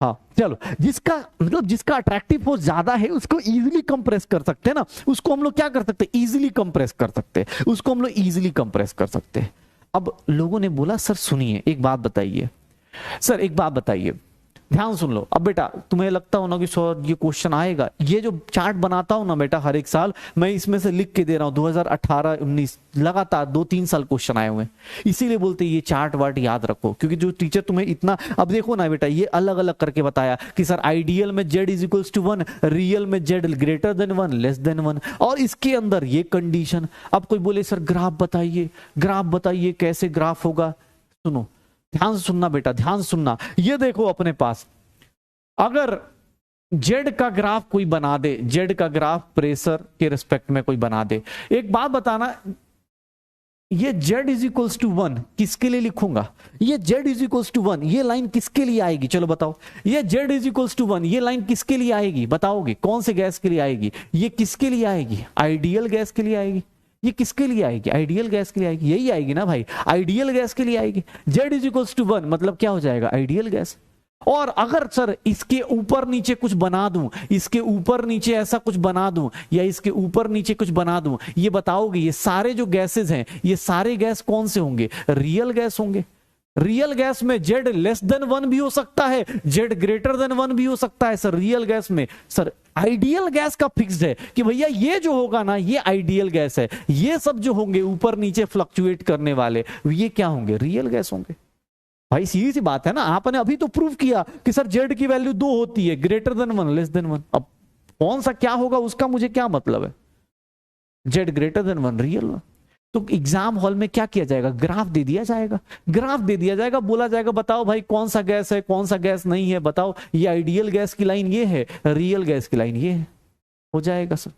हाँ चलो, जिसका मतलब जिसका अट्रैक्टिव फोर्स ज्यादा है उसको इजीली कंप्रेस कर सकते हैं ना, उसको हम लोग क्या कर सकते हैं? इजीली कंप्रेस कर सकते हैं, उसको हम लोग इजीली कंप्रेस कर सकते हैं। अब लोगों ने बोला सर सुनिए एक बात बताइए, सर एक बात बताइए, ध्यान सुन लो। अब बेटा तुम्हें लगता हो ना कि सर ये क्वेश्चन आएगा, ये जो चार्ट बनाता हूं ना बेटा हर एक साल, मैं इसमें से लिख के दे रहा हूं 2018-19 लगातार 2-3 साल क्वेश्चन आए हुए हैं, इसीलिए बोलते ये चार्ट वार्ट याद रखो, क्योंकि जो टीचर तुम्हें इतना, अब देखो ना बेटा ये अलग अलग करके बताया कि सर आइडियल में z is equals to 1, real में z greater than 1 less than 1, और इसके अंदर ये कंडीशन। अब कोई बोले सर ग्राफ बताइए, ग्राफ बताइए कैसे ग्राफ होगा, सुनो ध्यान से सुनना बेटा, ध्यान से सुनना। ये देखो अपने पास अगर जेड का ग्राफ कोई बना दे, जेड का ग्राफ प्रेशर के रिस्पेक्ट में कोई बना दे, एक बात बताना, ये z इज इक्वल्स टू 1 किसके लिए लिखूंगा, ये z इज इक्वल्स टू 1 ये लाइन किसके लिए आएगी, चलो बताओ, ये z इज इक्वल्स टू 1 ये लाइन किसके लिए आएगी, बताओगे कौन से गैस के लिए आएगी, ये किसके लिए आएगी, आइडियल गैस के लिए आएगी, ये किसके लिए आएगी, आइडियल गैस के लिए आएगी, यही आएगी ना भाई, आइडियल गैस के लिए आएगी। z इज इक्वल्स टू 1 मतलब क्या हो जाएगा, आइडियल गैस। और अगर सर इसके ऊपर नीचे कुछ बना दूं, इसके ऊपर नीचे ऐसा कुछ बना दूं, या इसके ऊपर नीचे कुछ बना दूं, ये बताओगे ये सारे जो गैसेस हैं ये सारे गैस कौन से होंगे, रियल गैस होंगे। रियल गैस में z लेस देन 1 भी हो सकता है, z ग्रेटर देन 1 भी हो सकता है। सर रियल गैस में सर आइडियल गैस का फिक्स्ड है कि भैया ये जो होगा ना ये आइडियल गैस है, ये सब जो होंगे ऊपर नीचे फ्लक्चुएट करने वाले ये क्या होंगे, रियल गैस होंगे। भाई सीधी सी बात है ना, आपने अभी तो प्रूव किया कि सर z की वैल्यू 2 होती है, ग्रेटर देन 1 लेस देन 1। अब कौन सा क्या होगा उसका मुझे क्या मतलब है, z ग्रेटर देन 1 रियल। तो एग्जाम हॉल में क्या किया जाएगा, ग्राफ दे दिया जाएगा, ग्राफ दे दिया जाएगा, बोला जाएगा बताओ भाई कौन सा गैस है कौन सा गैस नहीं है, बताओ ये आइडियल गैस की लाइन ये है, रियल गैस की लाइन ये है, हो जाएगा सर।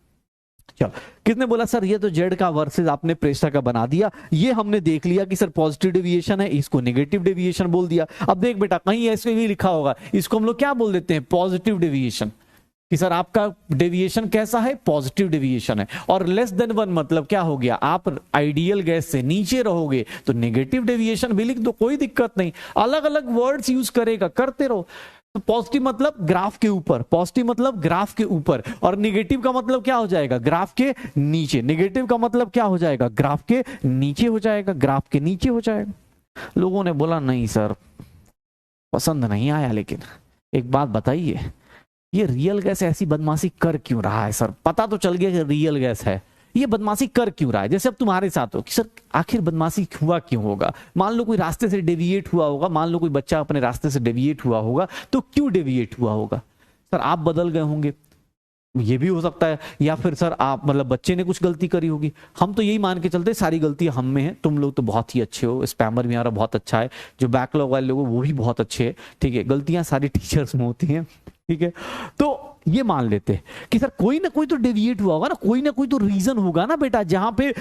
चलो किसने बोला सर ये तो जेड का वर्सेस आपने प्रेशर का बना दिया, ये हमने देख लिया कि सर पॉजिटिव डेविएशन है, इसको नेगेटिव डेविएशन बोल दिया। अब देख बेटा कहीं ऐसे भी लिखा होगा, इसको हम लोग क्या बोल देते हैं, पॉजिटिव डेविएशन, कि सर आपका डेविएशन कैसा है, पॉजिटिव डेविएशन है। और लेस देन 1 मतलब क्या हो गया, आप आइडियल गैस से नीचे रहोगे तो नेगेटिव डेविएशन भी लिख दो, कोई दिक्कत नहीं, अलग अलग वर्ड्स यूज करेगा, करते रहो। तो पॉजिटिव मतलब ग्राफ के ऊपर, पॉजिटिव मतलब ग्राफ के ऊपर, और नेगेटिव का मतलब क्या हो जाएगा, ग्राफ के नीचे, नेगेटिव का मतलब क्या हो जाएगा, ग्राफ के नीचे हो जाएगा, ग्राफ के नीचे हो जाएगा। लोगों ने बोला नहीं सर पसंद नहीं आया, लेकिन एक बात बताइए ये रियल गैस ऐसी बदमाशी कर क्यों रहा है सर, पता तो चल गया कि रियल गैस है, ये बदमाशी कर क्यों रहा है। जैसे अब तुम्हारे साथ हो कि सर आखिर बदमाशी हुआ क्यों होगा, मान लो कोई रास्ते से डेविएट हुआ होगा, मान लो कोई बच्चा अपने रास्ते से डेविएट हुआ होगा, तो क्यों डेविएट हुआ होगा, सर आप बदल गए होंगे, ये भी हो सकता है, या फिर सर आप मतलब बच्चे ने कुछ गलती करी होगी। हम तो यही मान के चलते सारी गलती हम में है, तुम लोग तो बहुत ही अच्छे हो, स्पैमर भी हमारा बहुत अच्छा है, जो बैकलॉग वाले लोग वो भी बहुत अच्छे है, ठीक है, गलतियां सारी टीचर्स में होती हैं, ठीक है। तो ये मान लेते हैं कि सर कोई ना कोई तो डेविएट हुआ होगा ना, कोई ना कोई तो रीजन होगा ना बेटा, जहां पे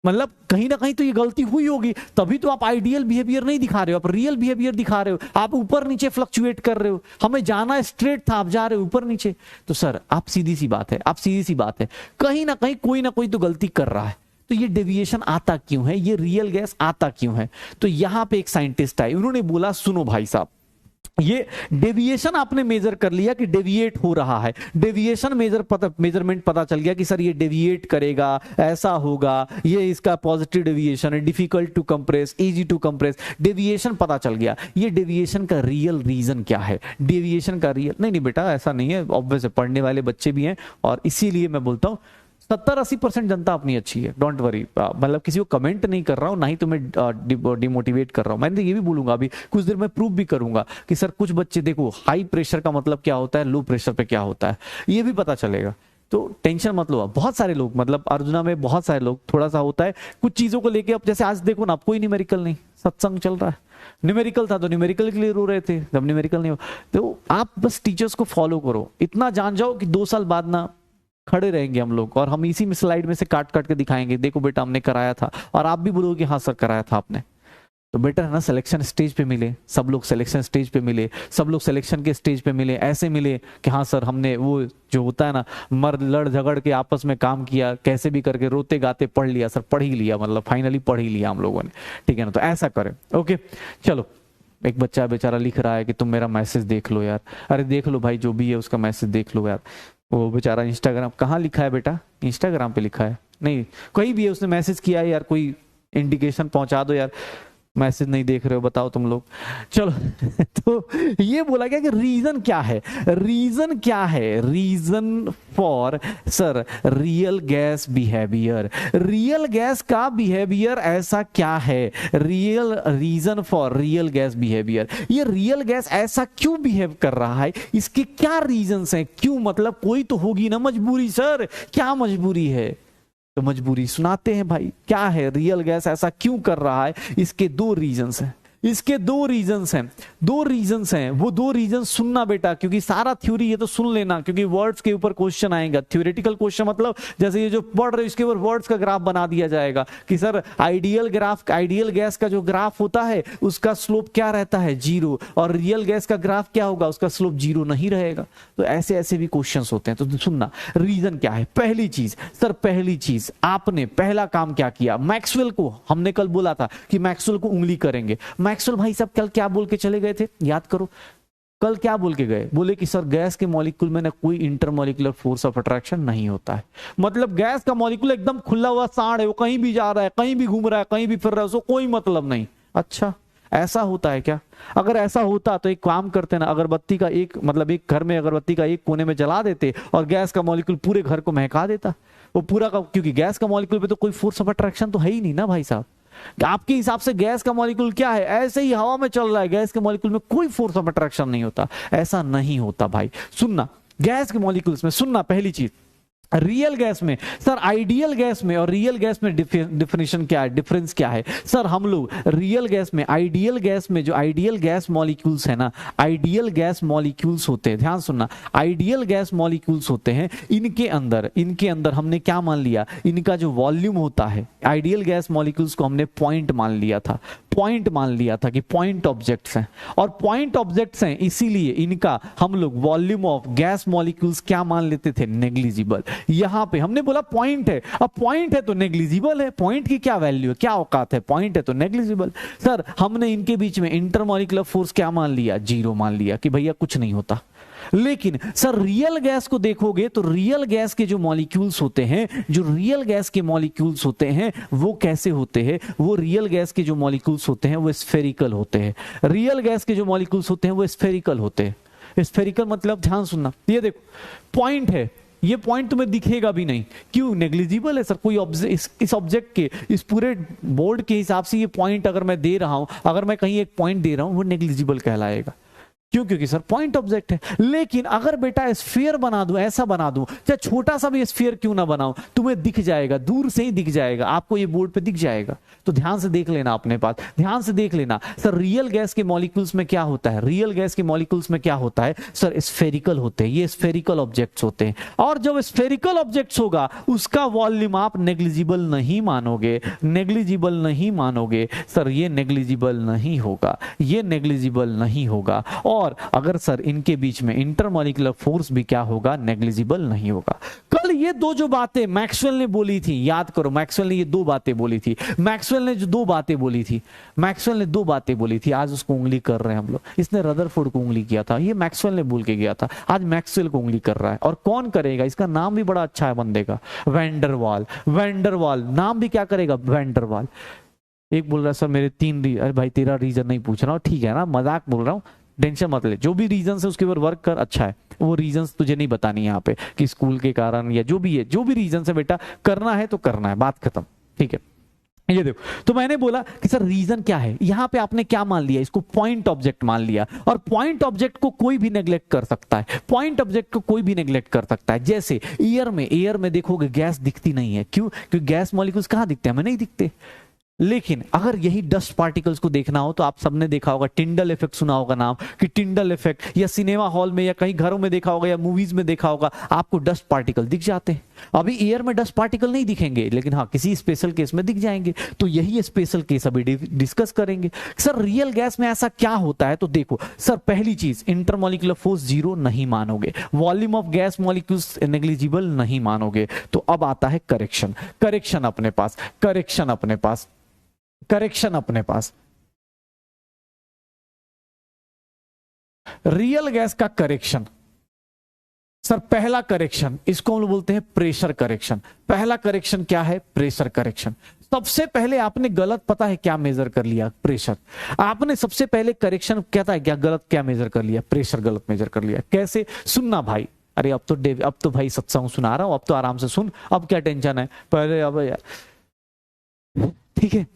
मतलब कहीं ना कहीं तो ये गलती हुई होगी, तभी तो आप आइडियल बिहेवियर नहीं दिखा रहे हो, आप रियल बिहेवियर दिखा रहे हो, आप ऊपर नीचे फ्लक्चुएट कर रहे हो, हमें जाना स्ट्रेट था आप जा रहे हो ऊपर नीचे। तो सर आप सीधी सी बात है, आप सीधी सी बात है, कहीं ना कहीं कोई ना कोई तो गलती कर रहा है, तो ये डेविएशन आता क्यों है, ये रियल गैस आता क्यों है। तो यहां पे एक साइंटिस्ट आए, उन्होंने बोला सुनो भाई साहब, ये डेविएशन आपने मेजर कर लिया कि डेविएट हो रहा है, डेविएशन मेजरमेंट पता चल गया कि सर ये डेविएट करेगा, ऐसा होगा, ये इसका पॉजिटिव डेविएशन है, difficult to compress, easy to compress, deviation पता चल गया। ये डेविएशन का रियल रीजन क्या है, डेविएशन का रियल नहीं बेटा ऐसा नहीं है, ऑब्वियस है, पढ़ने वाले बच्चे भी हैं, और इसीलिए मैं बोलता हूँ 70-80% जनता अपनी अच्छी है, डोंट वरी, मतलब किसी को कमेंट नहीं कर रहा हूं, ना ही तुम्हें डिमोटिवेट कर रहा हूं। मैं ये भी बोलूंगा अभी कुछ देर में प्रूव भी करूंगा कि सर कुछ बच्चे देखो हाई प्रेशर का मतलब क्या होता है, लो प्रेशर पे क्या होता है, ये भी पता चलेगा। तो टेंशन मत लो, बहुत सारे लोग मतलब अर्जुना में बहुत सारे लोग थोड़ा सा होता है कुछ चीजों को लेके, अब जैसे आज देखो ना, अब कोई न्यूमेरिकल नहीं, सत्संग चल रहा है, न्यूमेरिकल था तो न्यूमेरिकल के लिए रो रहे थे, जब न्यूमेरिकल नहीं हो तो आप बस टीचर्स को फॉलो करो, इतना जान जाओ कि 2 साल बाद ना खड़े रहेंगे हम लोग, और हम इसी में स्लाइड में से काट काट के दिखाएंगे, देखो बेटा हमने कराया था, और आप भी बोलोगे कि हाँ सर कराया था आपने। तो बेटर है ना सिलेक्शन स्टेज पे मिले, सब लोग सिलेक्शन स्टेज पे मिले, सब लोग सिलेक्शन के स्टेज पे मिले, ऐसे मिले कि हाँ सर हमने वो जो होता है ना मर लड़ झगड़ के आपस में काम किया, कैसे भी करके रोते गाते पढ़ लिया, सर पढ़ ही लिया, मतलब फाइनली पढ़ ही लिया हम लोगों ने, ठीक है ना। तो ऐसा करें, ओके। चलो एक बच्चा बेचारा लिख रहा है कि तुम मेरा मैसेज देख लो यार, अरे देख लो भाई, जो भी है उसका मैसेज देख लो यार। वो बेचारा इंस्टाग्राम, कहाँ लिखा है बेटा, इंस्टाग्राम पे लिखा है, नहीं कहीं भी है, उसने मैसेज किया है यार, कोई इंडिकेशन पहुंचा दो यार, मैसेज नहीं देख रहे हो बताओ तुम लोग। चलो तो ये बोला गया कि रीजन क्या है, रीजन क्या है, reason for sir real gas behaviour, real gas का बिहेवियर ऐसा क्या है, real reason for real gas behaviour, ये रियल गैस ऐसा क्यों बिहेव कर रहा है, इसके क्या रीजंस हैं, क्यों, मतलब कोई तो होगी ना मजबूरी, सर क्या मजबूरी है, तो मजबूरी सुनाते हैं भाई, क्या है रियल गैस ऐसा क्यों कर रहा है, इसके दो रीजंस हैं, इसके दो रीजंस हैं, दो रीजंस हैं, वो दो रीजन सुनना बेटा, क्योंकि सारा थ्योरी ये तो सुन लेना, क्योंकि वर्ड्स के ऊपर क्वेश्चन आएगा, थ्योरेटिकल क्वेश्चन मतलब जैसे ये जो पढ़ रहे हो इसके ऊपर वर्ड्स का ग्राफ बना दिया जाएगा कि sir ideal graph, ideal gas का जो ग्राफ होता है उसका स्लोप क्या रहता है, 0, और रियल गैस का ग्राफ क्या होगा, उसका स्लोप 0 नहीं रहेगा। तो ऐसे ऐसे भी क्वेश्चंस होते हैं, तो सुनना रीजन क्या है। पहली चीज सर, पहली चीज आपने पहला काम क्या किया, मैक्सवेल को हमने कल बोला था कि मैक्सवेल को उंगली करेंगे, मैक्सवेल भाई साहब कल क्या बोल के चले गए थे, याद करो कल क्या बोल के गए, बोले कि सर गैस के मॉलिक्यूल में ना कोई इंटरमॉलिक्यूलर फोर्स ऑफ अट्रैक्शन नहीं होता है, मतलब गैस का मॉलिक्यूल एकदम खुला हुआ सांड है, वो कहीं भी जा रहा है, कहीं भी घूम रहा है, कहीं भी फिर रहा है, उसको कोई मतलब नहीं। अच्छा ऐसा होता है क्या, अगर ऐसा होता तो एक काम करते ना, अगरबत्ती का एक मतलब एक घर में अगरबत्ती का एक कोने में जला देते और गैस का मॉलिक्यूल पूरे घर को महका देता, वो पूरा का, क्योंकि गैस का मॉलिक्यूल पे तो कोई फोर्स ऑफ अट्रैक्शन तो है ही नहीं ना भाई साहब, आपके हिसाब से गैस का मॉलिक्यूल क्या है, ऐसे ही हवा में चल रहा है, गैस के मॉलिक्यूल में कोई फोर्स ऑफ अट्रैक्शन नहीं होता, ऐसा नहीं होता भाई। सुनना गैस के मॉलिक्यूल्स में, सुनना पहली चीज रियल गैस में सर, आइडियल गैस में और रियल गैस में डिफिनेशन क्या है, डिफरेंस क्या है सर, हम लोग रियल गैस में, आइडियल गैस में जो आइडियल गैस मॉलिक्यूल्स है ना, आइडियल गैस मॉलिक्यूल्स होते हैं, ध्यान सुनना, आइडियल गैस मॉलिक्यूल्स होते हैं, इनके अंदर हमने क्या मान लिया, इनका जो वॉल्यूम होता है, आइडियल गैस मॉलिक्यूल्स को हमने पॉइंट मान लिया था, पॉइंट मान लिया था कि पॉइंट ऑब्जेक्ट्स हैं, और पॉइंट ऑब्जेक्ट्स हैं इसीलिए इनका हम लोग वॉल्यूम ऑफ गैस मॉलिक्यूल्स क्या मान लेते थे, नेग्लिजिबल। यहां पे हमने बोला पॉइंट है, अब पॉइंट है तो नेग्लिजिबल है, पॉइंट की क्या वैल्यू है, क्या औकात है, पॉइंट है तो नेग्लिजिबल। सर हमने इनके बीच में इंटरमॉलिक्यूलर फोर्स क्या मान लिया, 0 मान लिया कि भैया कुछ नहीं होता। लेकिन सर रियल गैस को देखोगे तो रियल गैस के जो मॉलिक्यूल्स होते हैं, जो रियल गैस के मॉलिक्यूल्स होते हैं वो कैसे होते हैं, वो रियल गैस के जो मॉलिक्यूल्स होते हैं वो स्फेरिकल होते हैं, रियल गैस के जो मॉलिक्यूल्स होते हैं वो स्फेरिकल होते हैं। स्फेरिकल मतलब ध्यान सुनना, ये देखो पॉइंट है, ये पॉइंट तुम्हें दिखेगा भी नहीं, क्यों, नेग्लिजिबल है सर, कोई इस ऑब्जेक्ट के, इस पूरे बोर्ड के हिसाब से ये पॉइंट अगर मैं दे रहा हूं, अगर मैं कहीं एक पॉइंट दे रहा हूं वो नेग्लिजिबल कहलाएगा, क्यों, क्योंकि सर पॉइंट ऑब्जेक्ट है। लेकिन अगर बेटा स्फीयर बना दूं, ऐसा बना दूं, चाहे छोटा सा भी स्फीयर क्यों ना बनाऊं, तुम्हें दिख जाएगा, दूर से ही दिख जाएगा, आपको ये बोर्ड पे दिख जाएगा। तो ध्यान से देख लेना, अपने पास ध्यान से देख लेना सर, रियल गैस के मॉलिक्यूल्स में क्या होता है, रियल गैस के मॉलिक्यूल्स में क्या होता है सर, स्फेरिकल होते हैं, ये स्फेरिकल ऑब्जेक्ट्स होते हैं, और जब स्फेरिकल ऑब्जेक्ट्स होगा उसका वॉल्यूम आप नेग्लिजिबल नहीं मानोगे, नेग्लिजिबल नहीं मानोगे सर, ये नेग्लिजिबल नहीं होगा, ये नेग्लिजिबल नहीं होगा। और अगर सर इनके बीच में इंटरमॉलिक्यूलर फोर्स भी क्या होगा, नेग्लिजिबल नहीं होगा। कल ये दो जो बातें मैक्सवेल ने बोली थी, याद करो, मैक्सवेल ने ये दो बातें बोली थी, मैक्सवेल ने जो दो बातें बोली थी, मैक्सवेल ने दो बातें बोली थी, आज उसको उंगली कर रहे हैं हम लोग, इसने रदरफोर्ड को उंगली किया था, ये मैक्सवेल ने बोल के गया था, आज मैक्सवेल को उंगली कर रहा है। और कौन करेगा, इसका नाम भी बड़ा अच्छा है बंदे का, वैंडरवाल, वैंडरवाल नाम भी क्या करेगा, वैंडरवाल। एक बोल रहा है सर मेरे 3 अरे भाई तेरा रीजन नहीं पूछ रहा हूँ, ठीक है ना, मजाक बोल रहा हूँ, टेंशन मत ले, जो भी रीजन है उसके ऊपर वर्क कर, अच्छा है, वो रीजंस तुझे नहीं बतानी यहाँ पे कि स्कूल के कारण या जो भी है, जो भी रीजन है बेटा करना है तो करना है, बात खत्म, ठीक है। ये देखो, तो मैंने बोला कि सर रीजन क्या है, यहां पे आपने क्या मान लिया, इसको पॉइंट ऑब्जेक्ट मान लिया, और पॉइंट ऑब्जेक्ट को कोई भी नेग्लेक्ट कर सकता है, पॉइंट ऑब्जेक्ट को कोई भी नेग्लेक्ट कर सकता है। जैसे एयर में देखोगे गैस दिखती नहीं है, क्यों, क्योंकि गैस मॉलिक्यूल्स कहां दिखते हैं, हमें नहीं दिखते। लेकिन अगर यही डस्ट पार्टिकल्स को देखना हो तो आप सबने देखा होगा, टिंडल इफेक्ट सुना होगा नाम, कि टिंडल इफेक्ट, या सिनेमा हॉल में या कहीं घरों में देखा होगा या मूवीज में देखा होगा, आपको डस्ट पार्टिकल दिख जाते हैं। अभी एयर में डस्ट पार्टिकल नहीं दिखेंगे, लेकिन हाँ किसी स्पेशल केस में दिख जाएंगे, तो यही स्पेशल केस अभी डिस्कस करेंगे। सर रियल गैस में ऐसा क्या होता है, तो देखो सर, पहली चीज इंटरमॉलिक्यूलर फोर्स 0 नहीं मानोगे, volume of gas molecules negligible नहीं मानोगे। तो अब आता है करेक्शन, करेक्शन अपने पास, करेक्शन अपने पास, करेक्शन अपने पास, रियल गैस का करेक्शन। सर पहला करेक्शन, इसको हम लोग बोलते हैं प्रेशर करेक्शन। पहला करेक्शन क्या है, प्रेशर करेक्शन। सबसे पहले आपने गलत पता है क्या मेजर कर लिया, प्रेशर। आपने सबसे पहले करेक्शन कहता है क्या गलत क्या मेजर कर लिया, प्रेशर गलत मेजर कर लिया। कैसे? सुनना भाई, अरे अब तो भाई सत्संग सुना रहा हूं, अब तो आराम से सुन, अब क्या टेंशन है, पहले अब यार ठीक है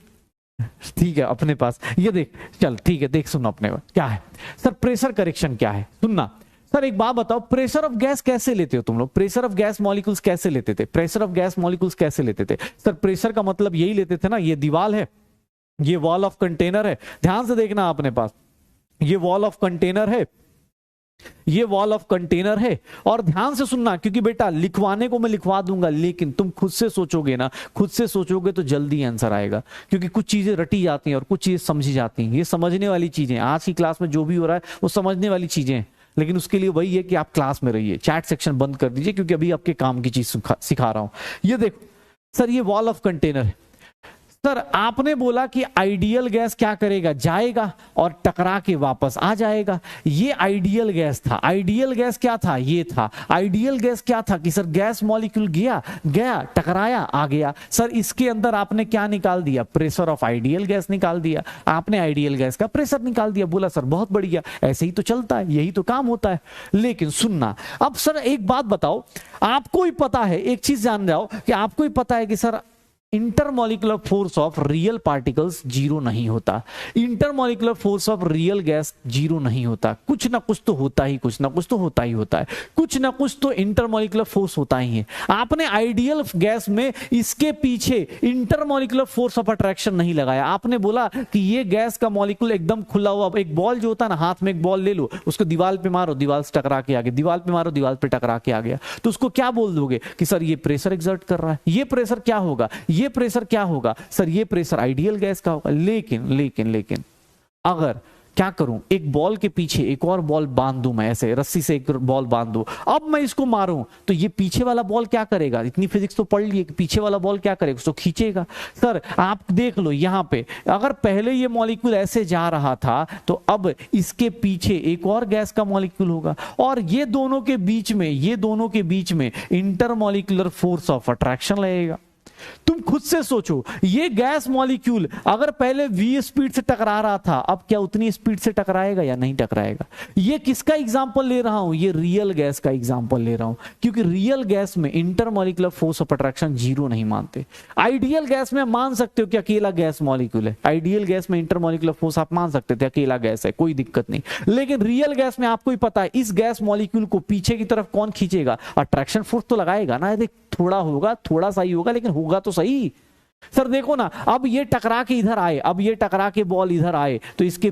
ठीक है अपने पास ये देख, चल ठीक है देख सुन अपने क्या है सर, प्रेशर करेक्शन क्या है सुनना। सर एक बात बताओ, प्रेशर ऑफ गैस कैसे लेते हो तुम लोग, प्रेशर ऑफ गैस मॉलिक्यूल्स कैसे लेते थे, प्रेशर ऑफ गैस मॉलिक्यूल्स कैसे लेते थे? सर प्रेशर का मतलब यही लेते थे ना, ये दीवार है, ये वॉल ऑफ कंटेनर है, ध्यान से देखना अपने पास, ये वॉल ऑफ कंटेनर है, ये वॉल ऑफ कंटेनर है। और ध्यान से सुनना, क्योंकि बेटा लिखवाने को मैं लिखवा दूंगा, लेकिन तुम खुद से सोचोगे ना, खुद से सोचोगे तो जल्दी आंसर आएगा, क्योंकि कुछ चीजें रटी जाती हैं और कुछ चीजें समझी जाती हैं। ये समझने वाली चीजें, आज की क्लास में जो भी हो रहा है वो समझने वाली चीजें हैं, लेकिन उसके लिए वही है कि आप क्लास में रहिए, चैट सेक्शन बंद कर दीजिए, क्योंकि अभी आपके काम की चीज सिखा रहा हूं। ये देखो सर, ये वॉल ऑफ कंटेनर है। सर आपने बोला कि आइडियल गैस क्या करेगा, जाएगा और टकरा के वापस आ जाएगा। ये आइडियल गैस था। आइडियल गैस क्या था, ये था। आइडियल गैस क्या था कि सर गैस मॉलिक्यूल गया टकराया आ गया। सर इसके अंदर आपने क्या निकाल दिया, प्रेशर ऑफ आइडियल गैस निकाल दिया, आपने आइडियल गैस का प्रेशर निकाल दिया। बोला सर बहुत बढ़िया, ऐसे ही तो चलता है, यही तो काम होता है। लेकिन सुनना, अब सर एक बात बताओ, आपको ही पता है, एक चीज जान जाओ कि आपको ही पता है कि sir intermolecular force of real particles zero नहीं होता, intermolecular force of real gas zero नहीं होता। कुछ ना कुछ तो होता ही, कुछ ना कुछ तो होता ही होता है, कुछ ना कुछ तो इंटरमॉलिकुलर फोर्स होता ही है। आपने आइडियल गैस में इसके पीछे इंटरमॉलिकुलर फोर्स ऑफ अट्रैक्शन नहीं लगाया। आपने बोला कि ये गैस का मॉलिक्यूल एकदम खुला हुआ, एक बॉल जो होता है ना, हाथ में एक बॉल ले लो, उसको दीवार पे मारो, दीवार से टकरा के आ गया, दीवार पे मारो, दीवार पे टकरा के आ गया, तो उसको क्या बोल दोगे कि सर ये प्रेशर एक्सर्ट कर रहा है। ये प्रेशर क्या होगा, ये प्रेशर क्या होगा, सर ये प्रेशर आइडियल गैस का होगा। लेकिन अगर क्या करूं, एक बॉल के पीछे एक और बॉल बांध दूं, मैं ऐसे रस्सी से एक बॉल बांध दूं, अब मैं इसको मारूं तो ये पीछे वाला बॉल क्या करेगा, इतनी फिजिक्स तो पढ़ लिए कि पीछे वाला बॉल क्या करेगा, उसको खींचेगा। सर आप देख लो यहां पे, अगर पहले ये मॉलिक्यूल ऐसे जा रहा था तो अब इसके पीछे एक और गैस का मॉलिक्यूल होगा, और ये दोनों के बीच में इंटरमॉलिक्यूलर फोर्स ऑफ अट्रैक्शन लगेगा। तुम खुद से सोचो, ये गैस मॉलिक्यूल अगर पहले v स्पीड से टकरा रहा था, अब क्या उतनी स्पीड से टकराएगा या नहीं टकराएगा? ये किसका एग्जांपल ले रहा हूं, ये रियल गैस का एग्जांपल ले रहा हूं, क्योंकि रियल गैस में intermolecular force of attraction zero नहीं मानते। आइडियल गैस में मान सकते हो कि अकेला गैस मॉलिक्यूल है, आइडियल गैस में इंटरमॉलिक्यूलर फोर्स आप मान सकते थे, अकेला गैस है, कोई दिक्कत नहीं। लेकिन रियल गैस में आपको ही पता है, इस गैस मॉलिक्यूल को पीछे की तरफ कौन खींचेगा, अट्रैक्शन फोर्स तो लगाएगा ना। देख थोड़ा होगा, थोड़ा सा ही होगा, लेकिन होगा तो सही। सर देखो ना, अब ये टकरा के इधर आए, अब ये टकरा के बॉल इधर आए, तो इसके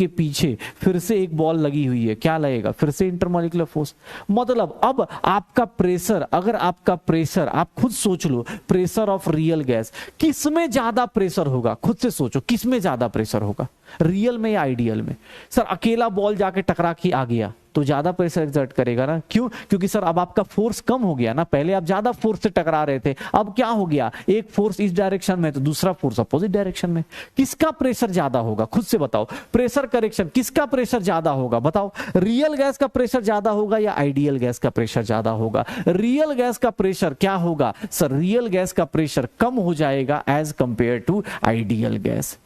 पीछे फिर से एक बॉल लगी हुई है, क्या लगेगा, फिर से इंटरमॉलिक्यूलर फोर्स। मतलब अब आपका प्रेशर, अगर आपका प्रेशर, आप खुद सोच लो, प्रेशर ऑफ रियल गैस, किसमें ज्यादा प्रेशर होगा, खुद से सोचो किसमें ज्यादा प्रेशर होगा, रियल में या आइडियल में? सर अकेला बॉल जाके टकरा के आ गया तो ज्यादा प्रेशर एक्सर्ट करेगा ना। क्यों? क्योंकि सर अब आपका फोर्स कम हो गया ना, पहले आप ज्यादा फोर्स से टकरा रहे थे, अब क्या हो गया, एक फोर्स इस डायरेक्शन में तो दूसरा फोर्स अपोजिट डायरेक्शन में। किसका प्रेशर ज्यादा होगा, खुद से बताओ। प्रेशर करेक्शन, किसका प्रेशर ज्यादा होगा बताओ, रियल गैस का प्रेशर ज्यादा होगा या आइडियल गैस का प्रेशर ज्यादा होगा? रियल गैस का प्रेशर क्या होगा, सर रियल गैस का प्रेशर कम हो जाएगा as compare to ideal gas.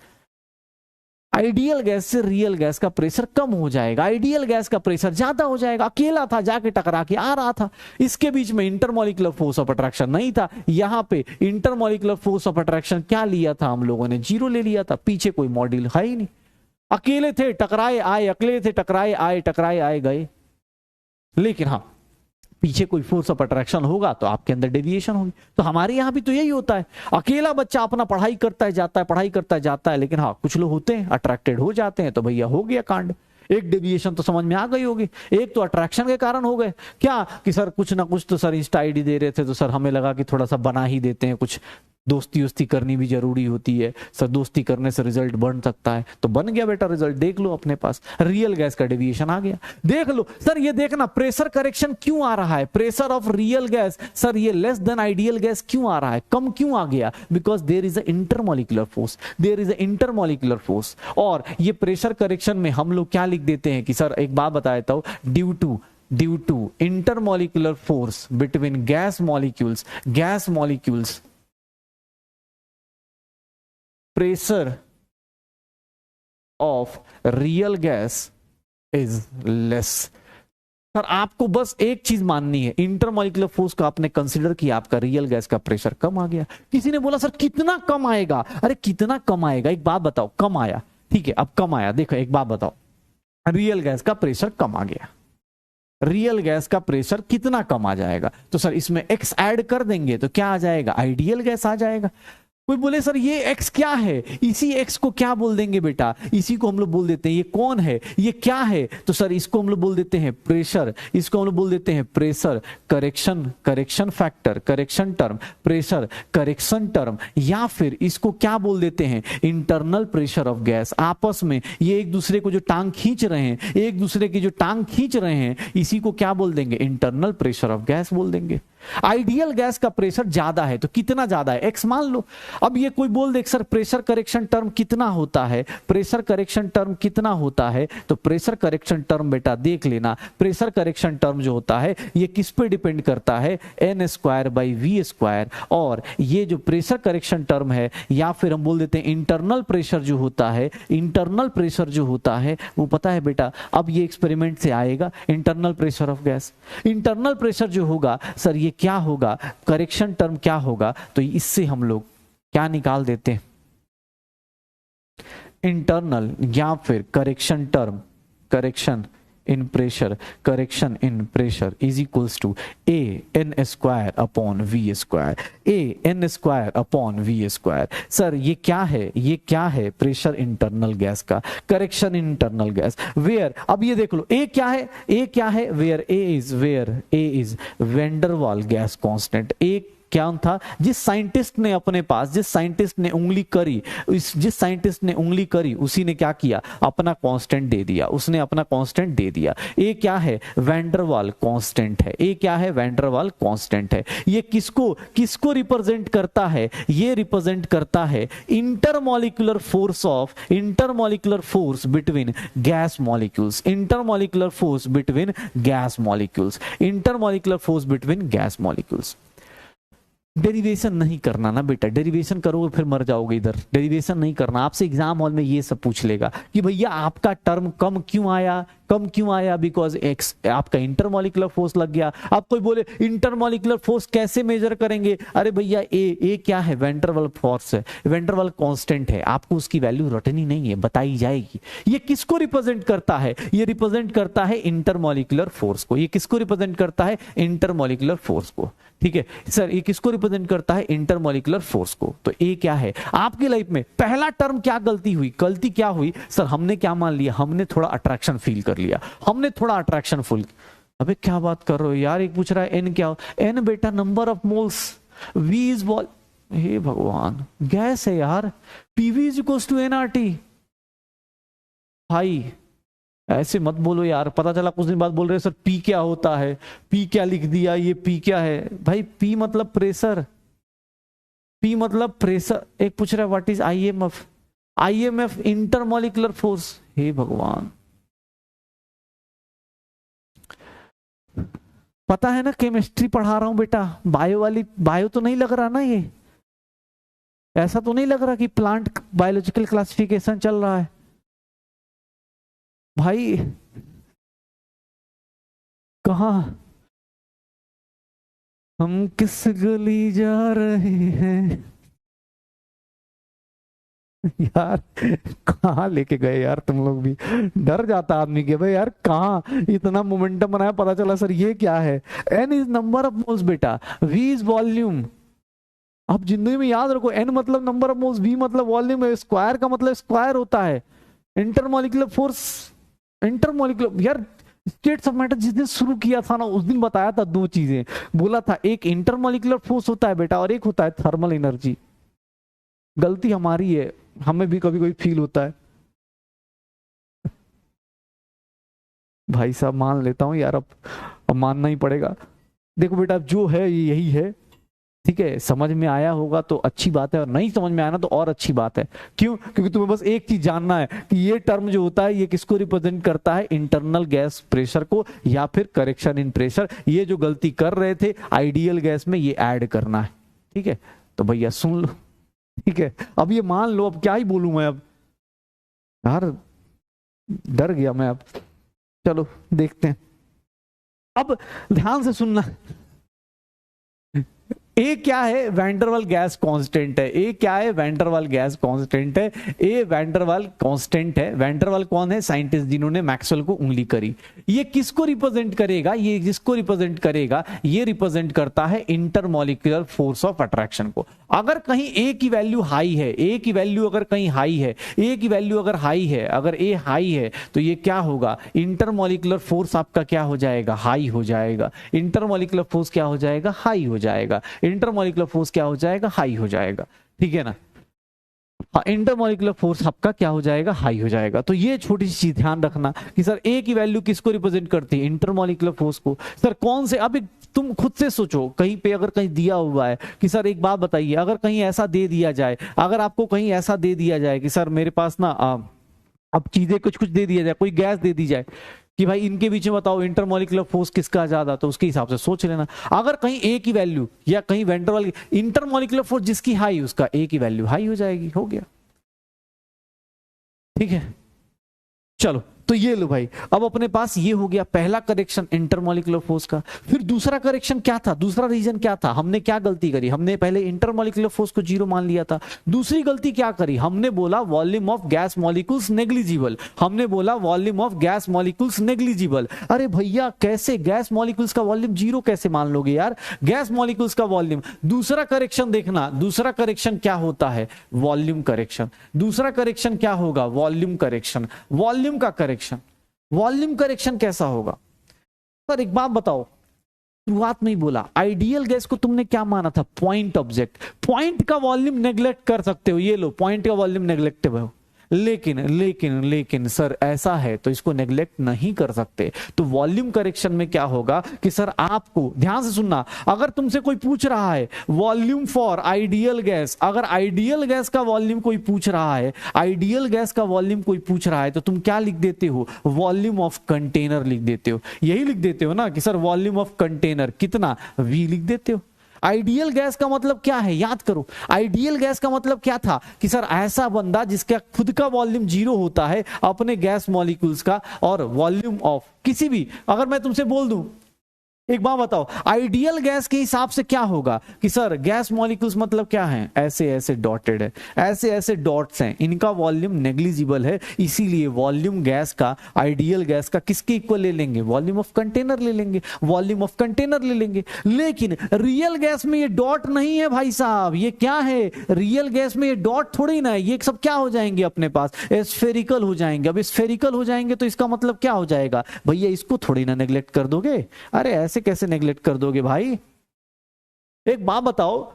Ideal gas से रियल गैस का प्रेशर कम हो जाएगा, आइडियल गैस का प्रेशर ज्यादा हो जाएगा। अकेला था, जाके टकरा के आ रहा था, इसके बीच में इंटरमॉलिक्यूलर फोर्स ऑफ अट्रैक्शन नहीं था। यहां पे इंटरमॉलिक्यूलर फोर्स ऑफ अट्रैक्शन क्या लिया था हम लोगों ने, जीरो ले लिया था, पीछे कोई मॉड्यूल है ही नहीं। अकेले थे, टकराए आए, अकेले थे, टकराए आए गए। लेकिन हाँ, पीछे कोई फोर्स ऑफ अट्रैक्शन होगा तो आपके अंदर डेविएशन होगी। तो हमारे यहां भी तो यही होता है, अकेला बच्चा अपना पढ़ाई करता है जाता है, लेकिन हाँ कुछ लोग होते हैं अट्रैक्टेड हो जाते हैं, तो भैया हो गया कांड। एक डेविएशन तो समझ में आ गई होगी, एक तो अट्रैक्शन के कारण हो गए, क्या कि सर कुछ ना कुछ तो सर इंस्टा आईडी दे रहे थे, तो सर हमें लगा कि थोड़ा सा बना ही देते हैं, कुछ दोस्ती करनी भी जरूरी होती है, सर दोस्ती करने से रिजल्ट बन सकता है, तो बन गया बेटा रिजल्ट, देख लो अपने पास रियल गैस का डेविएशन आ गया। देख लो सर, ये देखना प्रेशर करेक्शन क्यों आ रहा है, pressure of real gas sir ये लेस देन आइडियल गैस क्यों आ रहा है, कम क्यों आ गया, because there is a intermolecular force. और ये प्रेशर करेक्शन में हम लोग क्या लिख देते हैं कि सर एक बात बता देता हूं, due to intermolecular force between gas molecules pressure of real gas is less. Sir आपको बस एक चीज माननी है, इंटरमॉलिक्यूलर फोर्स को आपने कंसीडर किया, आपका रियल गैस का प्रेशर कम आ गया। किसी ने बोला सर कितना कम आएगा, अरे कितना कम आएगा, एक बात बताओ, कम आया, ठीक है अब कम आया, देखो एक बात बताओ, रियल गैस का प्रेशर कम आ गया, रियल गैस का प्रेशर कितना कम आ जाएगा, तो सर इसमें एक्स ऐड कर देंगे तो क्या आ जाएगा, आइडियल गैस आ जाएगा। कोई बोले सर ये एक्स क्या है, इसी एक्स को क्या बोल देंगे बेटा, इसी को हम लोग बोल देते हैं, ये कौन है, ये क्या है, तो सर इसको हम लोग बोल देते हैं प्रेशर, इसको हम लोग बोल देते हैं pressure correction factor, correction term, pressure correction term, या फिर इसको क्या बोल देते हैं, इंटरनल प्रेशर ऑफ गैस। आपस में ये एक दूसरे को जो टांग खींच रहे हैं, एक दूसरे की जो टांग खींच रहे हैं, इसी को क्या बोल देंगे, इंटरनल प्रेशर ऑफ गैस बोल देंगे। आइडियल गैस का प्रेशर ज्यादा है तो कितना ज्यादा है, एक्स मान लो। अब ये कोई बोल दे सर प्रेशर करेक्शन टर्म कितना होता है, प्रेशर करेक्शन टर्म कितना होता है, तो प्रेशर करेक्शन टर्म बेटा देख लेना, प्रेशर करेक्शन टर्म जो होता है ये किस पे डिपेंड करता है, N square by V square. और ये जो प्रेशर करेक्शन टर्म है, या फिर हम बोल देते हैं इंटरनल प्रेशर जो होता है, इंटरनल प्रेशर जो होता है वो पता है बेटा, अब ये एक्सपेरिमेंट से आएगा, internal pressure of gas, internal pressure जो होगा सर ये क्या होगा, करेक्शन टर्म क्या होगा, तो इससे हम लोग क्या निकाल देते हैं, इंटरनल या फिर correction term, correction in pressure is equals to A N square upon V square, A N square upon V square. Sir ये क्या है, ये क्या है, प्रेशर इंटरनल गैस का, करेक्शन इंटरनल गैस, वेयर, अब ये देख लो ए क्या है, ए क्या है, where A is Van der Waals gas constant. A क्या था, जिस साइंटिस्ट ने अपने पास, जिस साइंटिस्ट ने उंगली करी, जिस साइंटिस्ट ने उंगली करी उसी ने क्या किया, अपना कांस्टेंट दे दिया, उसने अपना कांस्टेंट दे दिया। ये क्या है, वैंडरवाल कांस्टेंट है, ये क्या है, वैंडरवाल कांस्टेंट है। ये किसको किसको रिप्रेजेंट करता है, ये रिप्रेजेंट करता है intermolecular force between gas molecules, intermolecular force between gas molecules, intermolecular force between gas molecules. Derivation नहीं करना ना बेटा, डेरिवेशन करोगे फिर मर जाओगे इधर, डेरिवेशन नहीं करना। आपसे एग्जाम हॉल में ये सब पूछ लेगा कि भैया आपका टर्म कम क्यों आया, कम क्यों आया, बिकॉज एक्स आपका इंटरमॉलिक्यूलर फोर्स लग गया। आप कोई बोले इंटरमॉलिक्यूलर फोर्स कैसे मेजर करेंगे, अरे भैया ए क्या है, वेंटरवल फोर्स है, वेंटरवल कांस्टेंट है, आपको उसकी वैल्यू रटनी नहीं है, बताई जाएगी। ये किसको रिप्रेजेंट करता है, ये रिप्रेजेंट करता है इंटरमॉलिक्यूलर फोर्स को। ये किसको रिप्रेजेंट करता है, इंटरमॉलिक्यूलर फोर्स को। ठीक है सर, ये किसको रिप्रेजेंट करता है, इंटरमॉलिक्यूलर फोर्स को। तो ए क्या है, आपकी लाइफ में पहला टर्म क्या गलती हुई, गलती क्या हुई सर, हमने क्या मान लिया, हमने थोड़ा अट्रैक्शन फील कर लिया, हमने थोड़ा अट्रैक्शन फील। अबे क्या बात कर रहे हो यार, एक पूछ रहा है एन क्या हो, एन बेटा number of moles, V is vol, हे भगवान गैस है यार, PV is equals to NRT. भाई ऐसे मत बोलो यार, पता चला कुछ दिन बाद बोल रहे सर पी क्या होता है, पी क्या लिख दिया, ये पी क्या है। भाई पी मतलब प्रेशर, पी मतलब प्रेशर। एक पूछ रहा है what is IMF, IMF intermolecular force. हे भगवान, पता है ना केमिस्ट्री पढ़ा रहा हूं बेटा, बायो वाली, बायो तो नहीं लग रहा ना, ये ऐसा तो नहीं लग रहा कि प्लांट बायोलॉजिकल क्लासिफिकेशन चल रहा है। भाई कहा, हम किस गली जा रहे हैं यार, कहाँ लेके गए यार तुम लोग भी, डर जाता आदमी के भाई यार, कहाँ इतना मोमेंटम बनाया, पता चला सर ये क्या है। N is number of moles बेटा, वी इज वॉल्यूम। आप जिंदगी में याद रखो, एन मतलब नंबर ऑफ मोल्स, वी मतलब वॉल्यूम है, स्क्वायर का मतलब स्क्वायर होता है। इंटरमॉलिक्यूलर फोर्स, इंटरमॉलिक्यूलर यार स्टेट्स ऑफ मैटर जिस दिन शुरू किया था ना, उस दिन बताया था दो चीजें, बोला था एक इंटरमॉलिक्यूलर फोर्स होता है बेटा, और एक होता है थर्मल एनर्जी। गलती हमारी है, हमें भी कभी कोई फील होता है। भाई साहब मान लेता हूं यार, अब मानना ही पड़ेगा। देखो बेटा जो है यही है, ठीक है, समझ में आया होगा तो अच्छी बात है, और नहीं समझ में आया ना तो और अच्छी बात है। क्यों, क्योंकि तुम्हें बस एक चीज जानना है कि ये टर्म जो होता है ये किसको रिप्रेजेंट करता है, इंटरनल गैस प्रेशर को, या फिर करेक्शन इन प्रेशर। ये जो गलती कर रहे थे आइडियल गैस में, ये ऐड करना है। ठीक है, तो भैया सुन लो। ठीक है, अब ये मान लो, अब क्या ही बोलूं मैं, अब यार डर गया मैं अब। चलो देखते हैं, अब ध्यान से सुनना। ए क्या है? वैंडरवाल गैस कांस्टेंट है। ए क्या है? वैंडरवाल गैस कांस्टेंट है। ए वैंडरवाल कांस्टेंट है। वैंडरवाल कौन है? साइंटिस्ट जिन्होंने मैक्सवेल को उंगली करी। ये किसको रिप्रेजेंट करेगा? ये जिसको रिप्रेजेंट करेगा, ये रिप्रेजेंट करता है इंटरमॉलिक्यूलर फोर्स ऑफ अट्रैक्शन को। अगर कहीं ए की वैल्यू हाई है, ए की वैल्यू अगर कहीं हाई है, ए की वैल्यू अगर हाई है, अगर ए हाई है, तो ये क्या होगा? इंटरमॉलिक्यूलर फोर्स आपका क्या हो जाएगा? हाई हो जाएगा। इंटरमॉलिक्यूलर फोर्स क्या हो जाएगा? हाई हो जाएगा। इंटरमॉलिक्यूलर फोर्स क्या हो जाएगा? हाई हो जाएगा। ठीक है ना? इंटरमॉलिक्यूलर फोर्स आपका क्या हो जाएगा? हाई हो जाएगा। तो ये छोटी सी चीज ध्यान रखना कि सर ए की वैल्यू किसको रिप्रेजेंट करती है? इंटरमॉलिक्यूलर फोर्स को। सर कौन से, अब तुम खुद से सोचो, कहीं पे अगर कहीं दिया हुआ है कि सर एक बात बताइए, अगर कहीं ऐसा दे दिया जाए, अगर आपको कहीं ऐसा दे दिया जाए कि सर मेरे पास ना अब चीजें कुछ कुछ दे दिया जाए, कोई गैस दे दी जाए कि भाई इनके बीच में बताओ इंटरमॉलिक्यूलर फोर्स किसका ज्यादा, तो उसके हिसाब से सोच लेना। अगर कहीं ए की वैल्यू या कहीं वैंडरवाल इंटरमॉलिक्यूलर फोर्स जिसकी हाई, उसका ए की वैल्यू हाई हो जाएगी। हो गया, ठीक है। चलो तो ये लो भाई, अब अपने पास ये हो गया पहला करेक्शन इंटरमॉलिक्यूलर फोर्स का। फिर दूसरा करेक्शन क्या था? दूसरा रीजन क्या था? हमने क्या गलती करी? हमने पहले इंटरमॉलिक्यूलर फोर्स को जीरो मान लिया था। दूसरी गलती क्या करी? हमने बोला volume of gas molecules negligible. हमने बोला volume of gas molecules negligible. अरे भैया कैसे गैस मॉलिक्यूल्स का वॉल्यूम जीरो कैसे मान लोगे यार? गैस मॉलिक्यूल्स का वॉल्यूम। दूसरा करेक्शन देखना, दूसरा करेक्शन क्या होता है? Volume correction. दूसरा करेक्शन क्या होगा? Volume correction. वॉल्यूम का करेक्शन, वॉल्यूम करेक्शन कैसा होगा? सर एक बात बताओ, शुरुआत में ही बोला आइडियल गैस को तुमने क्या माना था? Point object. पॉइंट का वॉल्यूम नेग्लेक्ट कर सकते हो, ये लो पॉइंट का वॉल्यूम नेग्लेक्टेबल हो, लेकिन लेकिन लेकिन सर ऐसा है तो इसको नेग्लेक्ट नहीं कर सकते। तो वॉल्यूम करेक्शन में क्या होगा कि सर आपको ध्यान से सुनना, अगर तुमसे कोई पूछ रहा है वॉल्यूम फॉर आइडियल गैस, अगर आइडियल गैस का वॉल्यूम कोई पूछ रहा है, आइडियल गैस का वॉल्यूम कोई पूछ रहा है, तो तुम क्या लिख देते हो? वॉल्यूम ऑफ कंटेनर लिख देते हो। यही लिख देते हो ना कि सर वॉल्यूम ऑफ कंटेनर कितना? V लिख देते हो। आइडियल गैस का मतलब क्या है? याद करो, आइडियल गैस का मतलब क्या था कि सर ऐसा बंदा जिसका खुद का वॉल्यूम जीरो होता है अपने गैस मॉलिक्यूल्स का, और वॉल्यूम ऑफ किसी भी, अगर मैं तुमसे बोल दूं एक बात बताओ, आइडियल गैस के हिसाब से क्या होगा कि सर गैस मॉलिक्यूल्स मतलब क्या है? ऐसे ऐसे डॉटेड है, ऐसे ऐसे डॉट्स हैं, इनका वॉल्यूम नेग्लिजिबल है, इसीलिए वॉल्यूम गैस का, आइडियल गैस का किसके इक्वल ले लेंगे? वॉल्यूम ऑफ कंटेनर ले लेंगे, वॉल्यूम ऑफ कंटेनर ले लेंगे। लेकिन रियल गैस में ये डॉट नहीं है भाई साहब, ये क्या है? रियल गैस में ये डॉट थोड़ी ना है, ये सब क्या हो जाएंगे अपने पास? स्फेरिकल हो जाएंगे। अब स्फेरिकल हो जाएंगे तो इसका मतलब क्या हो जाएगा? भैया इसको थोड़ी ना नेग्लेक्ट कर दोगे। अरे ऐसे कैसे नेग्लेक्ट कर दोगे भाई? एक बात बताओ,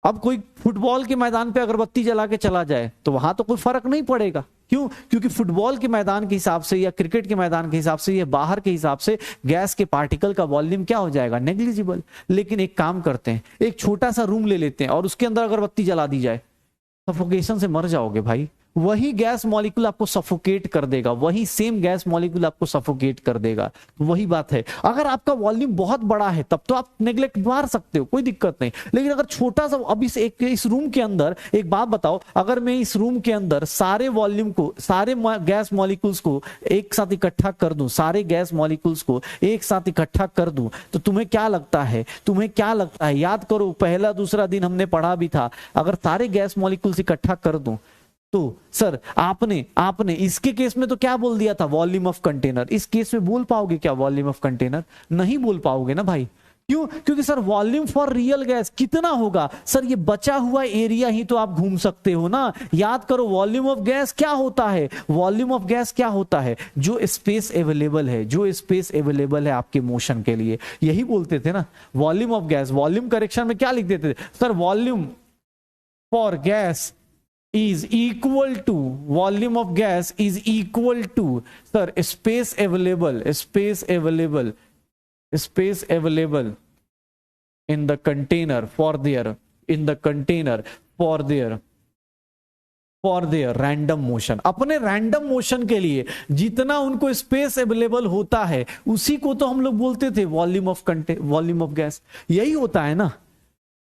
अब कोई फुटबॉल के मैदान पे अगरबत्ती जला के चला जाए तो वहां तो कोई फर्क नहीं पड़ेगा। क्यों? क्योंकि फुटबॉल के मैदान के हिसाब से या क्रिकेट के मैदान के हिसाब से या बाहर के हिसाब से गैस के पार्टिकल का वॉल्यूम क्या हो जाएगा? नेग्लिजिबल। लेकिन एक काम करते हैं, एक छोटा सा रूम ले लेते हैं और उसके अंदर अगरबत्ती जला दी जाए, सफोकेशन से मर जाओगे भाई। वही गैस मॉलिक्यूल आपको सफोकेट कर देगा, वही सेम गैस मॉलिक्यूल आपको सफोकेट कर देगा। वही बात है, अगर आपका वॉल्यूम बहुत बड़ा है तब तो आप नेग्लेक्ट मार सकते हो, कोई दिक्कत नहीं। लेकिन अगर छोटा सा, अब इस रूम के अंदर एक बात बताओ, अगर मैं इस रूम के अंदर सारे वॉल्यूम को, सारे गैस मॉलिक्यूल्स को एक साथ इकट्ठा कर दूं, सारे गैस मॉलिक्यूल्स को एक साथ इकट्ठा कर दूं, तो तुम्हें क्या लगता है? तुम्हें क्या लगता है? याद करो, पहला दूसरा दिन हमने पढ़ा भी था, अगर सारे गैस मॉलिक्यूल्स इकट्ठा कर दूं तो सर आपने इसके केस में तो क्या बोल दिया था? Volume of container. इस केस में बोल पाओगे क्या वॉल्यूम ऑफ कंटेनर? नहीं बोल पाओगे ना भाई। क्यों? क्योंकि sir volume for real gas कितना होगा? सर ये बचा हुआ एरिया ही तो आप घूम सकते हो ना। याद करो, वॉल्यूम ऑफ गैस क्या होता है? वॉल्यूम ऑफ गैस क्या होता है? जो स्पेस अवेलेबल है, जो स्पेस अवेलेबल है आपके मोशन के लिए, यही बोलते थे ना volume of gas. Volume correction में क्या लिख देते थे? Sir volume for gas is equal to, volume of gas is equal to, sir, space available in the container for their random motion। अपने रैंडम मोशन के लिए जितना उनको स्पेस अवेलेबल होता है उसी को तो हम लोग बोलते थे वॉल्यूम ऑफ गैस। यही होता है ना।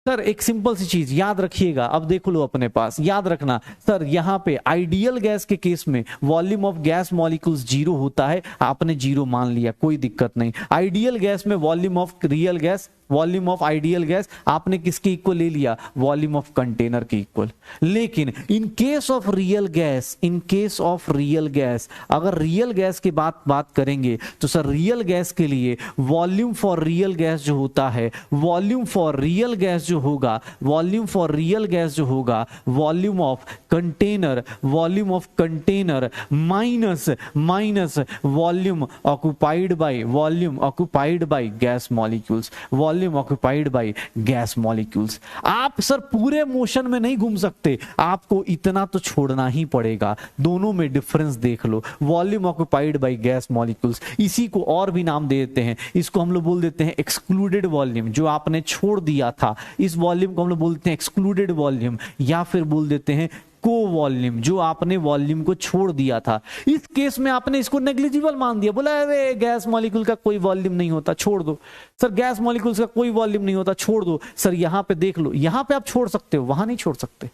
सर एक सिंपल सी चीज याद रखिएगा, अब देख लो अपने पास, याद रखना सर यहाँ पे आइडियल गैस के केस में volume of gas molecules zero होता है, आपने जीरो मान लिया, कोई दिक्कत नहीं। आइडियल गैस में volume of real gas, volume of ideal gas आपने किसके इक्वल ले लिया, वॉल्यूम ऑफ कंटेनर के इक्वल। लेकिन in case of real gas, in case of real gas, अगर रियल गैस की बात करेंगे तो सर रियल गैस के लिए वॉल्यूम फॉर रियल गैस जो होता है, वॉल्यूम फॉर रियल गैस जो होगा, वॉल्यूम फॉर रियल गैस जो होगा, volume of container, volume of container minus volume occupied bye, volume occupied by gas molecules, volume occupied by gas molecules. आप sir पूरे motion में नहीं घूम सकते, आपको इतना तो छोड़ना ही पड़ेगा, दोनों में डिफरेंस देख लो, volume occupied by gas molecules. इसी को और भी नाम दे देते हैं, इसको हम लोग बोल देते हैं एक्सक्लूडेड वॉल्यूम, जो आपने छोड़ दिया था, इस वॉल्यूम को हम लोग बोलते हैं एक्सक्लूडेड वॉल्यूम, या फिर बोल देते हैं को वॉल्यूम, जो आपने वॉल्यूम को छोड़ दिया था। इस केस में आपने इसको नेग्लिजिबल मान दिया, बोला अरे गैस मॉलिक्यूल का कोई वॉल्यूम नहीं होता, छोड़ दो सर, गैस मॉलिक्यूल्स का कोई वॉल्यूम नहीं होता, छोड़ दो सर। यहां पे देख लो, यहां पे आप छोड़ सकते हो, वहां नहीं छोड़ सकते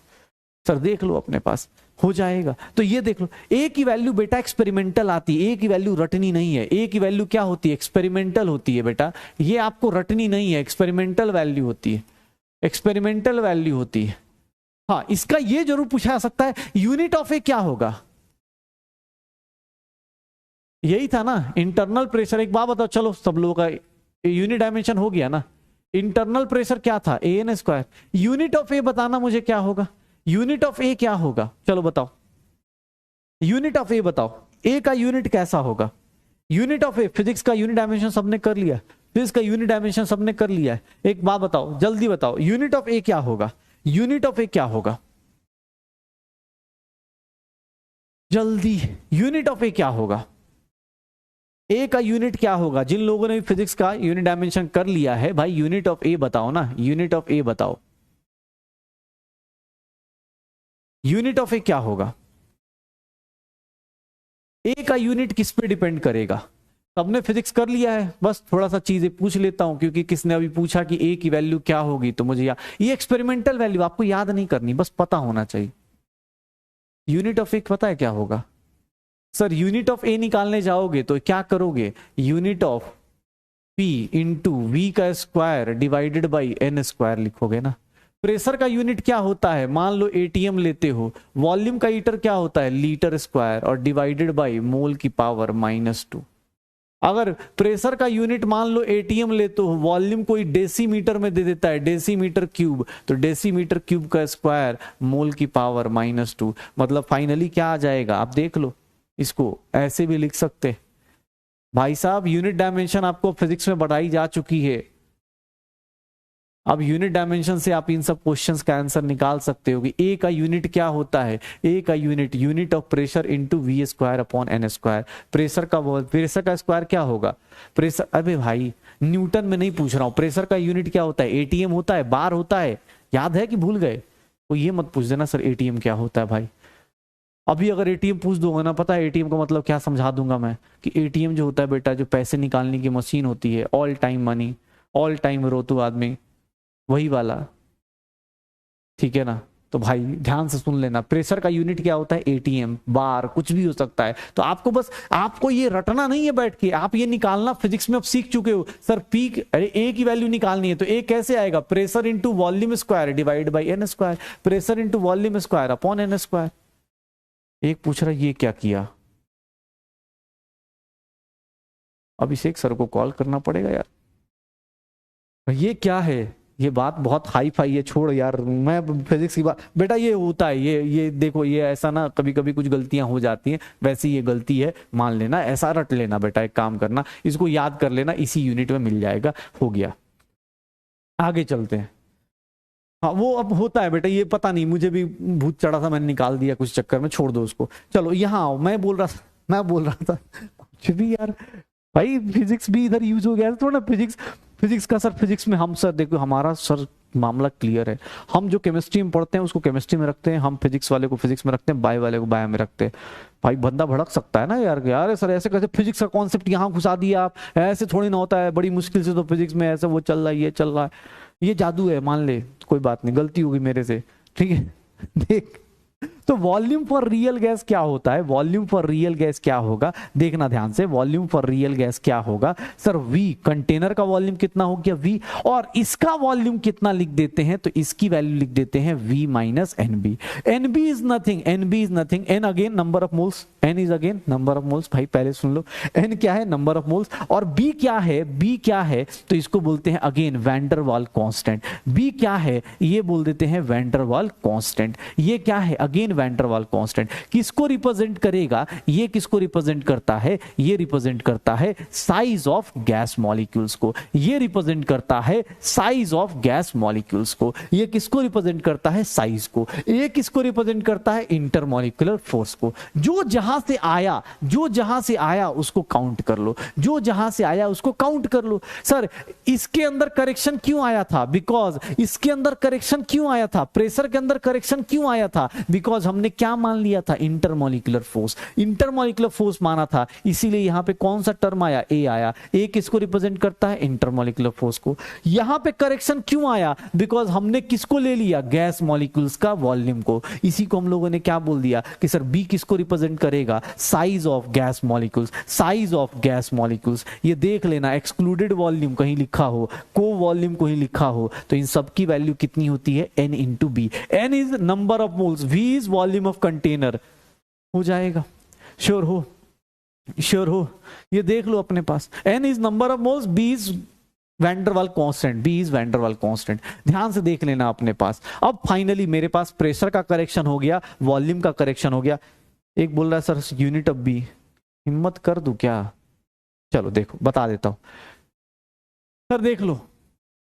सर, देख लो अपने पास हो जाएगा। तो ये देख लो, ए की वैल्यू बेटा एक्सपेरिमेंटल आती है, ए की वैल्यू रटनी नहीं है, ए की वैल्यू क्या होती है, एक्सपेरिमेंटल होती है बेटा, ये आपको रटनी नहीं है, एक्सपेरिमेंटल वैल्यू होती है, एक्सपेरिमेंटल वैल्यू होती है। हाँ, इसका ये जरूर पूछा जा सकता है, यूनिट ऑफ ए क्या होगा, यही था ना इंटरनल प्रेशर। एक बात बताओ, चलो सब लोगों का यूनिट डायमेंशन हो गया ना, इंटरनल प्रेशर क्या था, ए एन स्क्वायर। यूनिट ऑफ ए बताना मुझे क्या होगा, यूनिट ऑफ ए क्या होगा, चलो बताओ, यूनिट ऑफ ए बताओ, ए का यूनिट कैसा होगा, यूनिट ऑफ ए। फिजिक्स का यूनिट डायमेंशन सबने कर लिया, फिजिक्स का यूनिट डायमेंशन सबने कर लिया है, एक बात बताओ जल्दी बताओ, यूनिट ऑफ ए क्या होगा, यूनिट ऑफ ए क्या होगा, जल्दी, यूनिट ऑफ ए क्या होगा, ए का यूनिट क्या होगा। जिन लोगों ने फिजिक्स का यूनिट डायमेंशन कर लिया है भाई, यूनिट ऑफ ए बताओ ना, यूनिट ऑफ ए बताओ, यूनिट ऑफ ए क्या होगा। ए का यूनिट किस पे डिपेंड करेगा, सबने फिजिक्स कर लिया है, बस थोड़ा सा चीजें पूछ लेता हूं, क्योंकि किसने अभी पूछा कि ए की वैल्यू क्या होगी, तो मुझे ये एक्सपेरिमेंटल वैल्यू आपको याद नहीं करनी, बस पता होना चाहिए। यूनिट ऑफ ए पता है क्या होगा सर, यूनिट ऑफ ए निकालने जाओगे तो क्या करोगे, unit of P into V का square divided by N square लिखोगे ना। प्रेशर का यूनिट क्या होता है, मान लो एटीएम लेते हो, वॉल्यूम का लीटर क्या होता है, लीटर स्क्वायर, और डिवाइडेड बाई मोल की पावर -2। अगर प्रेशर का यूनिट मान लो एटीएम लेते हो, वॉल्यूम कोई डेसीमीटर में दे देता है, डेसीमीटर क्यूब, तो डेसीमीटर क्यूब का स्क्वायर मोल की पावर -2। मतलब फाइनली क्या आ जाएगा, आप देख लो, इसको ऐसे भी लिख सकते भाई साहब, यूनिट डायमेंशन आपको फिजिक्स में बढ़ाई जा चुकी है, अब यूनिट डायमेंशन से आप इन सब क्वेश्चंस का आंसर निकाल सकते हो कि ए का यूनिट क्या होता है, ए का unit unit of pressure into V square upon N square. Pressure का स्क्वायर क्या होगा, प्रेशर, अबे भाई न्यूटन में नहीं पूछ रहा हूं, प्रेशर का यूनिट क्या होता है, एटीएम होता है, बार होता है, याद है कि भूल गए, तो ये मत पूछ देना सर एटीएम क्या होता है भाई। अभी अगर एटीएम पूछ दूंगा ना, पता है एटीएम का मतलब क्या समझा दूंगा मैं, कि एटीएम जो होता है बेटा, जो पैसे निकालने की मशीन होती है, all time money, all time रोतू आदमी, वही वाला, ठीक है ना। तो भाई ध्यान से सुन लेना, प्रेशर का यूनिट क्या होता है, एटीएम, बार, कुछ भी हो सकता है। तो आपको बस, आपको ये रटना नहीं है बैठ के, आप ये निकालना फिजिक्स में अब सीख चुके हो सर, पी, अरे ए की वैल्यू निकालनी है, तो ए कैसे आएगा, pressure into volume square divide by N square, pressure into volume square upon N square. एक पूछ रहा ये क्या किया, अभिषेक सर को कॉल करना पड़ेगा यार, ये क्या है, ये बात बहुत हाई फाई है, छोड़ यार, मैं फिजिक्स की बात, बेटा ये होता है, ये देखो, ये ऐसा ना, कभी कभी कुछ गलतियां हो जाती हैं, वैसी ये गलती है, मान लेना, ऐसा रट लेना बेटा, एक काम करना, इसको याद कर लेना, इसी यूनिट में मिल जाएगा, हो गया। आगे चलते हैं। हाँ वो अब होता है बेटा, ये पता नहीं, मुझे भी भूत चढ़ा था, मैंने निकाल दिया कुछ चक्कर में, छोड़ दो उसको। चलो यहाँ आओ, मैं बोल रहा था कुछ भी यार, भाई फिजिक्स भी इधर यूज हो गया थोड़ा ना, फिजिक्स का सर, फिजिक्स में हम सर देखो, हमारा सर मामला क्लियर है, हम जो केमिस्ट्री में पढ़ते हैं उसको केमिस्ट्री में रखते हैं, हम फिजिक्स वाले को फिजिक्स में रखते हैं, बायो वाले को बायो में रखते हैं। भाई बंदा भड़क सकता है ना यार, यार सर ऐसे कैसे फिजिक्स का कॉन्सेप्ट यहाँ घुसा दिया आप, ऐसे थोड़ी ना होता है, बड़ी मुश्किल से तो फिजिक्स में ऐसे वो चल रहा है, ये चल रहा है, ये जादू है मान ले, कोई बात नहीं, गलती होगी मेरे से, ठीक है। देख, तो वॉल्यूम फॉर रियल गैस क्या होता है, वॉल्यूम फॉर रियल गैस क्या होगा, देखना ध्यान से, वॉल्यूम फॉर रियल गैस क्या होगा सर, V, कंटेनर का वॉल्यूम कितना हो गया V, और इसका वॉल्यूम कितना लिख देते हैं, तो इसकी वैल्यू लिख देते हैं V minus NB। NB is nothing, NB is nothing, N again number of moles, N is again number of moles, भाई पहले सुन लो, N क्या है, नंबर ऑफ मोल्स, और B क्या है, B क्या है, तो इसको बोलते हैं अगेन वैन वाल कांस्टेंट। B क्या है, ये बोल देते हैं वैन वाल कांस्टेंट। ये क्या है, अगेन वैन वाल कांस्टेंट। किसको रिप्रेजेंट करेगा, ये किसको रिप्रेजेंट करता है, ये रिप्रेजेंट करता है साइज ऑफ गैस मॉलिक्यूल्स को, ये रिप्रेजेंट करता है साइज ऑफ गैस मॉलिक्यूल्स को, ये किसको रिप्रेजेंट करता है, साइज को, ये किसको रिप्रेजेंट करता है, इंटरमॉलिक्यूलर फोर्स को। जो जहां से आया, जो जहां से आया उसको काउंट कर लो, जो जहां से आया उसको काउंट कर लो। सर इसके अंदर करेक्शन क्यों आया था, बिकॉज इसके अंदर करेक्शन क्यों आया था, प्रेशर के अंदर करेक्शन क्यों आया था, बिकॉज हमने क्या मान लिया था, इंटरमॉलिक्यूलर फोर्स, इंटरमॉलिक्यूलर फोर्स माना था, इसीलिए यहां पे कौन सा टर्म आया, ए आया। ए किसको रिप्रेजेंट करता है, इंटरमॉलिक्यूलर फोर्स को। यहां पे करेक्शन क्यों आया, बिकॉज हमने किसको ले लिया, गैस मॉलिक्यूल्स का वॉल्यूम को। इसी को हम लोगों ने क्या बोल दिया कि सर बी किसको रिप्रेजेंट करेगा, size of gas molecules, size of gas molecules. ये देख लेना, एक्सक्लूडेड वॉल्यूम कहीं लिखा हो, को वॉल्यूम कहीं लिखा हो, तो इन सब की वैल्यू कितनी होती है, n into B. n is number of moles, v is volume of container. हो जाएगा, श्योर हो, श्योर हो, ये देख लो अपने पास, n is number of moles, b is van der Waals constant, B is van der Waals constant. ध्यान से देख लेना अपने पास। अब फाइनली मेरे पास प्रेशर का करेक्शन हो गया, वॉल्यूम का करेक्शन हो गया। एक बोल रहा है सर यूनिट ऑफ बी, हिम्मत कर दूं क्या, चलो देखो बता देता हूं सर। देख लो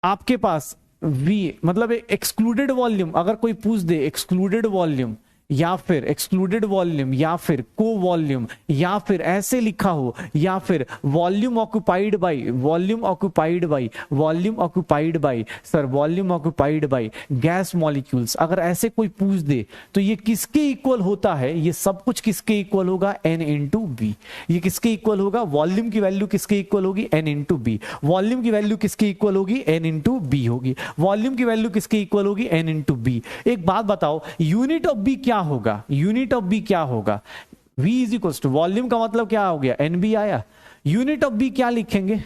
आपके पास V मतलब एक्सक्लूडेड वॉल्यूम, अगर कोई पूछ दे एक्सक्लूडेड वॉल्यूम या फिर एक्सक्लूडेड वॉल्यूम या फिर को वॉल्यूम या फिर ऐसे लिखा हो या फिर volume occupied bye, volume occupied bye, volume occupied bye, sir volume occupied by gas molecules, अगर ऐसे कोई पूछ दे तो ये किसके इक्वल होता है, ये सब कुछ किसके इक्वल होगा, n इंटू बी। ये किसके इक्वल होगा, वॉल्यूम की वैल्यू किसके इक्वल होगी, n इंटू बी। वॉल्यूम की वैल्यू किसके इक्वल होगी, n इंटू बी होगी। वॉल्यूम की वैल्यू किसके इक्वल होगी, n इंटू बी। एक बात बताओ, यूनिट ऑफ बी क्या होगा, यूनिट ऑफ बी क्या होगा, V is equal to volume का मतलब क्या हो गया, NB आया। यूनिट ऑफ बी क्या लिखेंगे,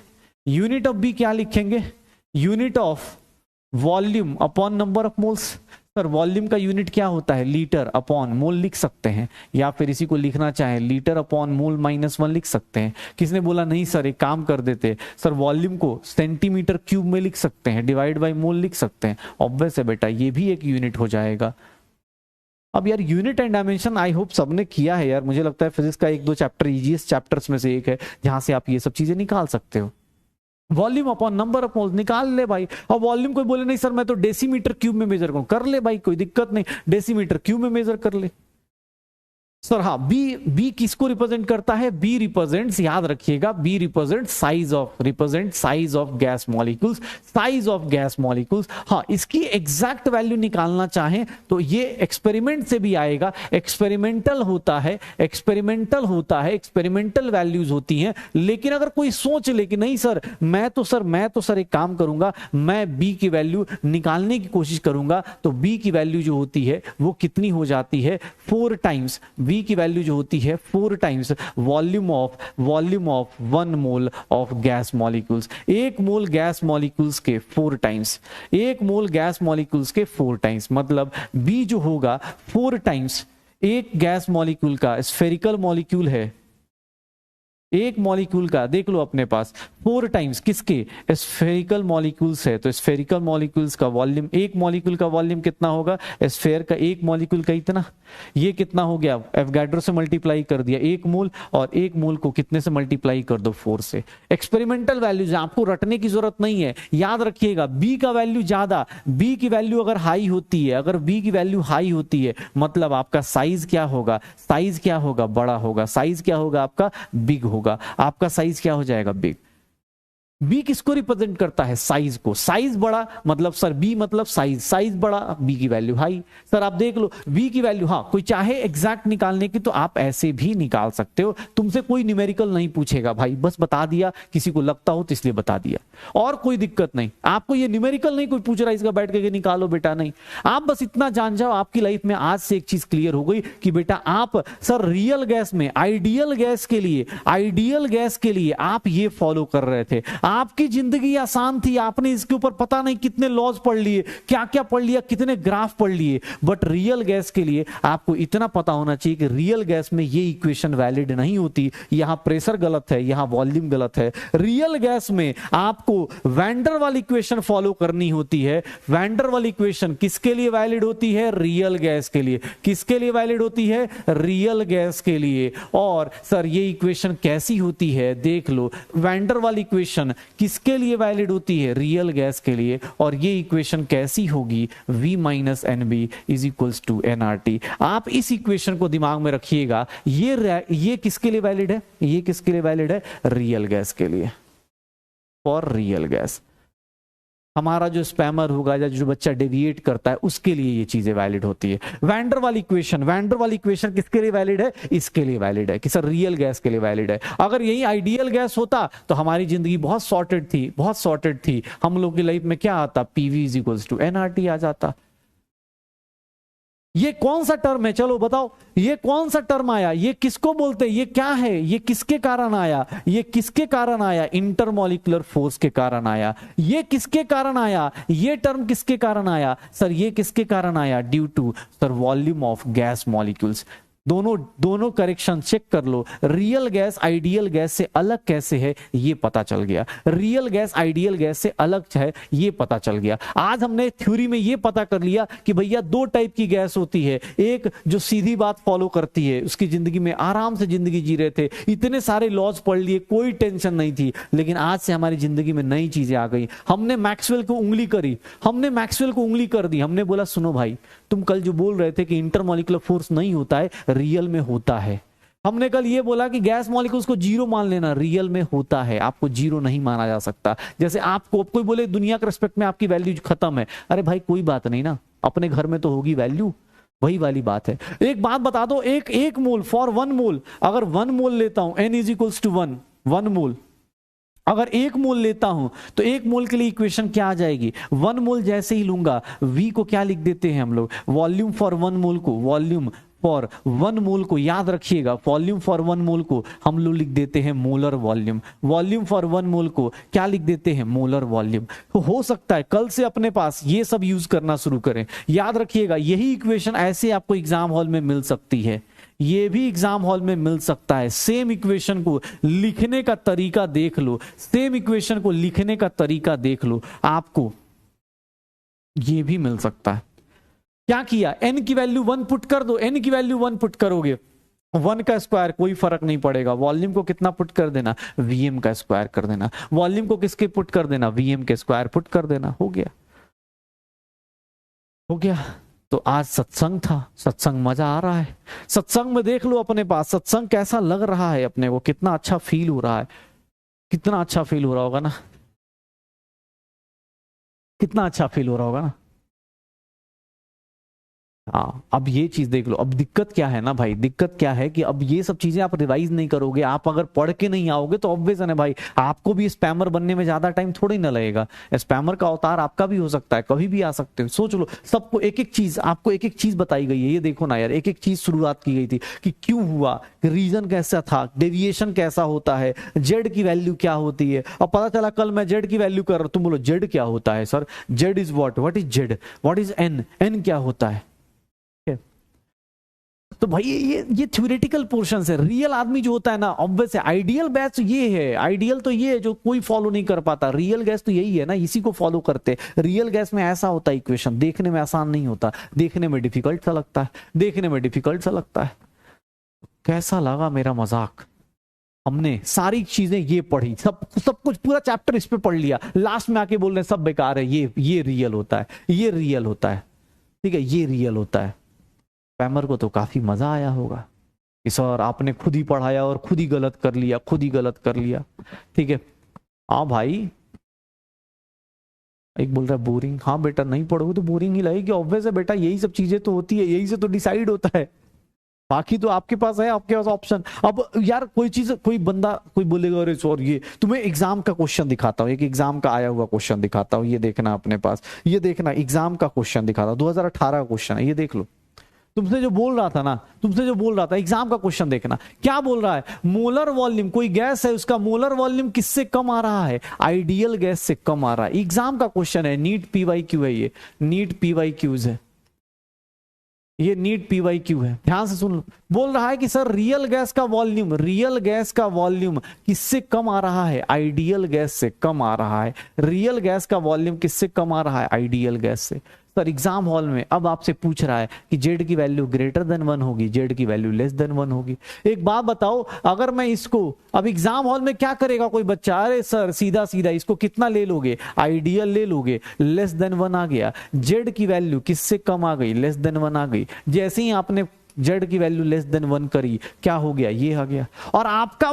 यूनिट ऑफ बी क्या लिखेंगे, unit of volume upon number of moles. Sir volume का यूनिट क्या होता है, लीटर अपॉन मोल लिख सकते हैं, या फिर इसी को लिखना चाहे लीटर अपॉन मोल -1 लिख सकते हैं। किसने बोला नहीं सर एक काम कर देते, सर वॉल्यूम को सेंटीमीटर क्यूब में लिख सकते हैं, डिवाइड बाय मोल लिख सकते हैं। ऑब्वियस है बेटा, ये भी एक यूनिट हो जाएगा। अब यार unit and dimension I hope सबने किया है यार, मुझे लगता है फिजिक्स का 1-2 चैप्टर इजीएस्ट चैप्टर्स में से एक है जहां से आप ये सब चीजें निकाल सकते हो। Volume upon number of moles निकाल ले भाई। और वॉल्यूम कोई बोले नहीं सर मैं तो डेसीमीटर क्यूब में मेजर करूं, कर ले भाई, कोई दिक्कत नहीं, डेसीमीटर क्यूब में मेजर कर ले। सर हाँ, बी किसको रिप्रेजेंट करता है, बी रिप्रेजेंट्स, याद रखिएगा, b represent size of, represent size of gas molecules, size of gas molecules. हाँ, इसकी एग्जैक्ट वैल्यू निकालना चाहें तो ये एक्सपेरिमेंट से भी आएगा, एक्सपेरिमेंटल होता है, एक्सपेरिमेंटल होता है, एक्सपेरिमेंटल वैल्यूज होती हैं। लेकिन अगर कोई सोच ले कि नहीं सर मैं तो सर एक काम करूंगा, मैं बी की वैल्यू निकालने की कोशिश करूंगा, तो बी की वैल्यू जो होती है वो कितनी हो जाती है, 4 टाइम्स। V की वैल्यू जो होती है 4 times volume of 1 mole of gas molecules. 1 mole gas molecules के 4 टाइम्स, 1 मोल गैस मॉलिक्यूल्स के 4 टाइम्स, मतलब B जो होगा 4 टाइम्स। एक गैस मॉलिक्यूल का स्फेरिकल मॉलिक्यूल है, एक मॉलिक्यूल का देख लो अपने पास 4 टाइम्स किसके, स्फेरिकल मॉलिक्यूल्स है, तो स्फेरिकल मॉलिक्यूल्स का वॉल्यूम, एक मॉलिक्यूल का वॉल्यूम कितना होगा, स्फेयर का एक मॉलिक्यूल का इतना, ये कितना हो गया, एवोगाड्रो से मल्टीप्लाई कर दिया 1 मोल, और 1 मोल को कितने से मल्टीप्लाई कर दो, 4 से। एक्सपेरिमेंटल वैल्यूज आपको रटने की जरूरत नहीं है, याद रखिएगा बी का वैल्यू ज्यादा, बी की वैल्यू अगर हाई होती है, अगर बी की वैल्यू हाई होती है मतलब आपका साइज क्या होगा, साइज क्या होगा, बड़ा होगा, साइज क्या होगा आपका, बिग होगा, आपका साइज क्या हो जाएगा, बिग। बी किसको रिप्रेजेंट करता है? साइज को। साइज बड़ा मतलब सर बी मतलब साइज, साइज बड़ा, बी की वैल्यू हाई। सर आप देख लो बी की वैल्यू, हाँ कोई चाहे एग्जैक्ट निकालने की तो आप ऐसे भी निकाल सकते हो, तुमसे कोई न्यूमेरिकल नहीं पूछेगा भाई, बस बता दिया, किसी को लगता हो तो इसलिए बता दिया, और कोई दिक्कत नहीं। आपको ये न्यूमेरिकल नहीं कोई पूछ रहा इसका बैठ के निकालो बेटा, नहीं, आप बस इतना जान जाओ, आपकी लाइफ में आज से एक चीज क्लियर हो गई कि बेटा आप सर रियल गैस में आइडियल गैस के लिए, आइडियल गैस के लिए आप ये फॉलो कर रहे थे, आपकी जिंदगी आसान थी, आपने इसके ऊपर पता नहीं कितने लॉज पढ़ लिए, क्या क्या पढ़ लिया, कितने ग्राफ पढ़ लिए, बट रियल गैस के लिए आपको इतना पता होना चाहिए कि रियल गैस में ये इक्वेशन वैलिड नहीं होती, यहां प्रेशर गलत है, यहां वॉल्यूम गलत है। रियल गैस में आपको वैंडर वाली इक्वेशन फॉलो करनी होती है। वैंडर वाली इक्वेशन किसके लिए वैलिड होती है? रियल गैस के लिए। किसके लिए वैलिड होती है? रियल गैस के लिए। और सर ये इक्वेशन कैसी होती है? देख लो, वैंडर वाली इक्वेशन किसके लिए वैलिड होती है? रियल गैस के लिए। और ये इक्वेशन कैसी होगी? V minus n b is equals to NRT। आप इस इक्वेशन को दिमाग में रखिएगा, ये किसके लिए वैलिड है? ये किसके लिए वैलिड है? रियल गैस के लिए। फॉर रियल गैस हमारा जो स्पैमर होगा या जो बच्चा डेविएट करता है उसके लिए ये चीजें वैलिड होती है। वैंडर वाली इक्वेशन, वैंडर वाली इक्वेशन किसके लिए वैलिड है? इसके लिए वैलिड है कि सर रियल गैस के लिए वैलिड है। अगर यही आइडियल गैस होता तो हमारी जिंदगी बहुत सॉर्टेड थी, बहुत सॉर्टेड थी, हम लोग की लाइफ में क्या आता? PV is equals to NRT आ जाता। ये कौन सा टर्म है? चलो बताओ, ये कौन सा टर्म आया? ये किसको बोलते हैं? ये क्या है? ये किसके कारण आया? ये किसके कारण आया? इंटरमॉलिक्यूलर फोर्स के कारण आया। ये किसके कारण आया? ये टर्म किसके कारण आया? सर ये किसके कारण आया? Due to sir volume of gas molecules. दोनों करेक्शन चेक कर लो। रियल गैस आइडियल गैस से अलग कैसे है ये पता चल गया, रियल गैस आइडियल गैस से अलग है ये पता चल गया। आज हमने थ्योरी में ये पता कर लिया कि भैया दो टाइप की गैस होती है, एक जो सीधी बात फॉलो करती है, उसकी जिंदगी में आराम से जिंदगी जी रहे थे, इतने सारे लॉज पढ़ लिए, कोई टेंशन नहीं थी, लेकिन आज से हमारी जिंदगी में नई चीजें आ गई। हमने मैक्सवेल को उंगली करी, हमने मैक्सवेल को उंगली कर दी, हमने बोला सुनो भाई तुम कल जो बोल रहे थे कि इंटरमॉलिक्यूलर फोर्स नहीं होता है, रियल में होता है। हमने कल ये बोला कि गैस मॉलिक्यूल्स को जीरो मान लेना, रियल में होता है, आपको जीरो नहीं माना जा सकता। जैसे आपको कोई बोले दुनिया के रिस्पेक्ट में आपकी वैल्यू खत्म है, अरे भाई कोई बात नहीं ना, अपने घर में तो होगी वैल्यू, वही वाली बात है। एक बात बता दो, एक मोल फॉर 1 मोल, अगर 1 मोल लेता हूं n इज इक्वल्स टू 1 मोल, अगर 1 मोल लेता हूं तो 1 मोल के लिए इक्वेशन क्या आ जाएगी? 1 मोल जैसे ही लूंगा, V को क्या लिख देते हैं हम लोग? वॉल्यूम फॉर 1 मोल को, वॉल्यूम फॉर 1 मोल को याद रखिएगा, वॉल्यूम फॉर 1 मोल को हम लोग लिख देते हैं मोलर वॉल्यूम। वॉल्यूम फॉर 1 मोल को क्या लिख देते हैं? Molar volume. तो हो सकता है कल से अपने पास ये सब यूज करना शुरू करें। याद रखिएगा यही इक्वेशन ऐसे आपको एग्जाम हॉल में मिल सकती है, ये भी एग्जाम हॉल में मिल सकता है। सेम इक्वेशन को लिखने का तरीका देख लो, सेम इक्वेशन को लिखने का तरीका देख लो, आपको ये भी मिल सकता है। क्या किया? n की वैल्यू 1 पुट कर दो, n की वैल्यू 1 पुट करोगे, 1 का स्क्वायर कोई फर्क नहीं पड़ेगा। वॉल्यूम को कितना पुट कर देना? Vm का स्क्वायर कर देना। वॉल्यूम को किसके पुट कर देना? Vm के स्क्वायर पुट कर देना। हो गया, हो गया। तो आज सत्संग था, सत्संग मजा आ रहा है। सत्संग में देख लो अपने पास सत्संग कैसा लग रहा है, अपने को कितना अच्छा फील हो रहा है, कितना अच्छा फील हो रहा होगा ना, कितना अच्छा फील हो रहा होगा ना। हाँ, अब ये चीज देख लो। अब दिक्कत क्या है ना भाई, दिक्कत क्या है कि अब ये सब चीजें आप रिवाइज नहीं करोगे, आप अगर पढ़ के नहीं आओगे तो ऑब्वियस है भाई, आपको भी स्पैमर बनने में ज्यादा टाइम थोड़ी ना लगेगा। स्पैमर का अवतार आपका भी हो सकता है, कभी भी आ सकते हो। सोच लो, सबको एक एक चीज, आपको एक एक चीज बताई गई है। ये देखो ना यार, एक एक चीज शुरुआत की गई थी कि क्यों हुआ, रीजन कैसा था, डेविएशन कैसा होता है, जेड की वैल्यू क्या होती है। अब पता चला कल मैं जेड की वैल्यू कर रहा हूं, तुम बोलो जेड क्या होता है sir? Z is what is z, what is n, n क्या होता है? तो भाई ये थ्योरेटिकल पोर्शन है। रियल आदमी जो होता है ना, ऑब्वियस है, आइडियल गैस ये है, आइडियल तो ये है जो कोई फॉलो नहीं कर पाता। रियल गैस तो यही है ना, इसी को फॉलो करते। रियल गैस में ऐसा होता है, इक्वेशन देखने में आसान नहीं होता, देखने में डिफिकल्ट सा लगता है, देखने में डिफिकल्ट सा लगता है। कैसा लगा मेरा मजाक? हमने सारी चीजें ये पढ़ी, सब कुछ पूरा चैप्टर इस पे पढ़ लिया, लास्ट में आके बोल रहे सब बेकार है, ये रियल होता है, ये रियल होता है, ठीक है, ये रियल होता है। स्पैमर को तो काफी मजा आया होगा कि सर आपने खुद ही पढ़ाया और खुद ही गलत कर लिया, खुद ही गलत कर लिया। ठीक है, हाँ भाई, एक बोल रहा है बोरिंग। हाँ बेटा, नहीं पढ़ोगे तो बोरिंग ही लगेगी, ऑब्वियस है बेटा, यही सब चीजें तो होती है, यही से तो डिसाइड होता है। बाकी तो आपके पास है, आपके पास ऑप्शन। अब यार कोई चीज, कोई बंदा कोई बोलेगा अरे सॉरी, ये तुम्हें एग्जाम का क्वेश्चन दिखाता हूँ, एक एग्जाम का आया हुआ क्वेश्चन दिखाता हूँ, ये देखना अपने पास, ये देखना एग्जाम का क्वेश्चन दिखाता हूँ, 2018 का क्वेश्चन है, ये देख लो। तुमसे जो बोल रहा था ना, तुमसे जो बोल रहा था, एग्जाम का क्वेश्चन देखना क्या बोल रहा है। मोलर वॉल्यूम, कोई गैस है, उसका मोलर वॉल्यूम किससे कम आ रहा है, आइडियल गैस से कम आ रहा है। एग्जाम का क्वेश्चन है, नीट पीवाईक्यू है, ये नीट पीवाईक्यूज है, ये नीट पीवाईक्यू है, ध्यान से सुन लो। बोल रहा है कि सर रियल गैस का वॉल्यूम, रियल गैस का वॉल्यूम किससे कम आ रहा है, आइडियल गैस से कम आ रहा है। रियल गैस का वॉल्यूम किससे कम आ रहा है, आइडियल गैस से। सर एग्जाम हॉल में अब आपसे पूछ रहा है कि जेड की वैल्यू ग्रेटर देन 1 होगी, जेड की वैल्यू लेस देन 1 होगी। एक बात बताओ, अगर मैं इसको अब एग्जाम हॉल में क्या करेगा कोई बच्चा, अरे सर सीधा सीधा इसको कितना ले लोगे, आइडियल ले लोगे, लेस देन 1 आ गया, जेड की वैल्यू किससे कम आ गई, लेस देन 1 आ गई। जैसे ही आपने जेड की वैल्यू लेस देन 1 करी, क्या हो गया, ये आ गया। और आपका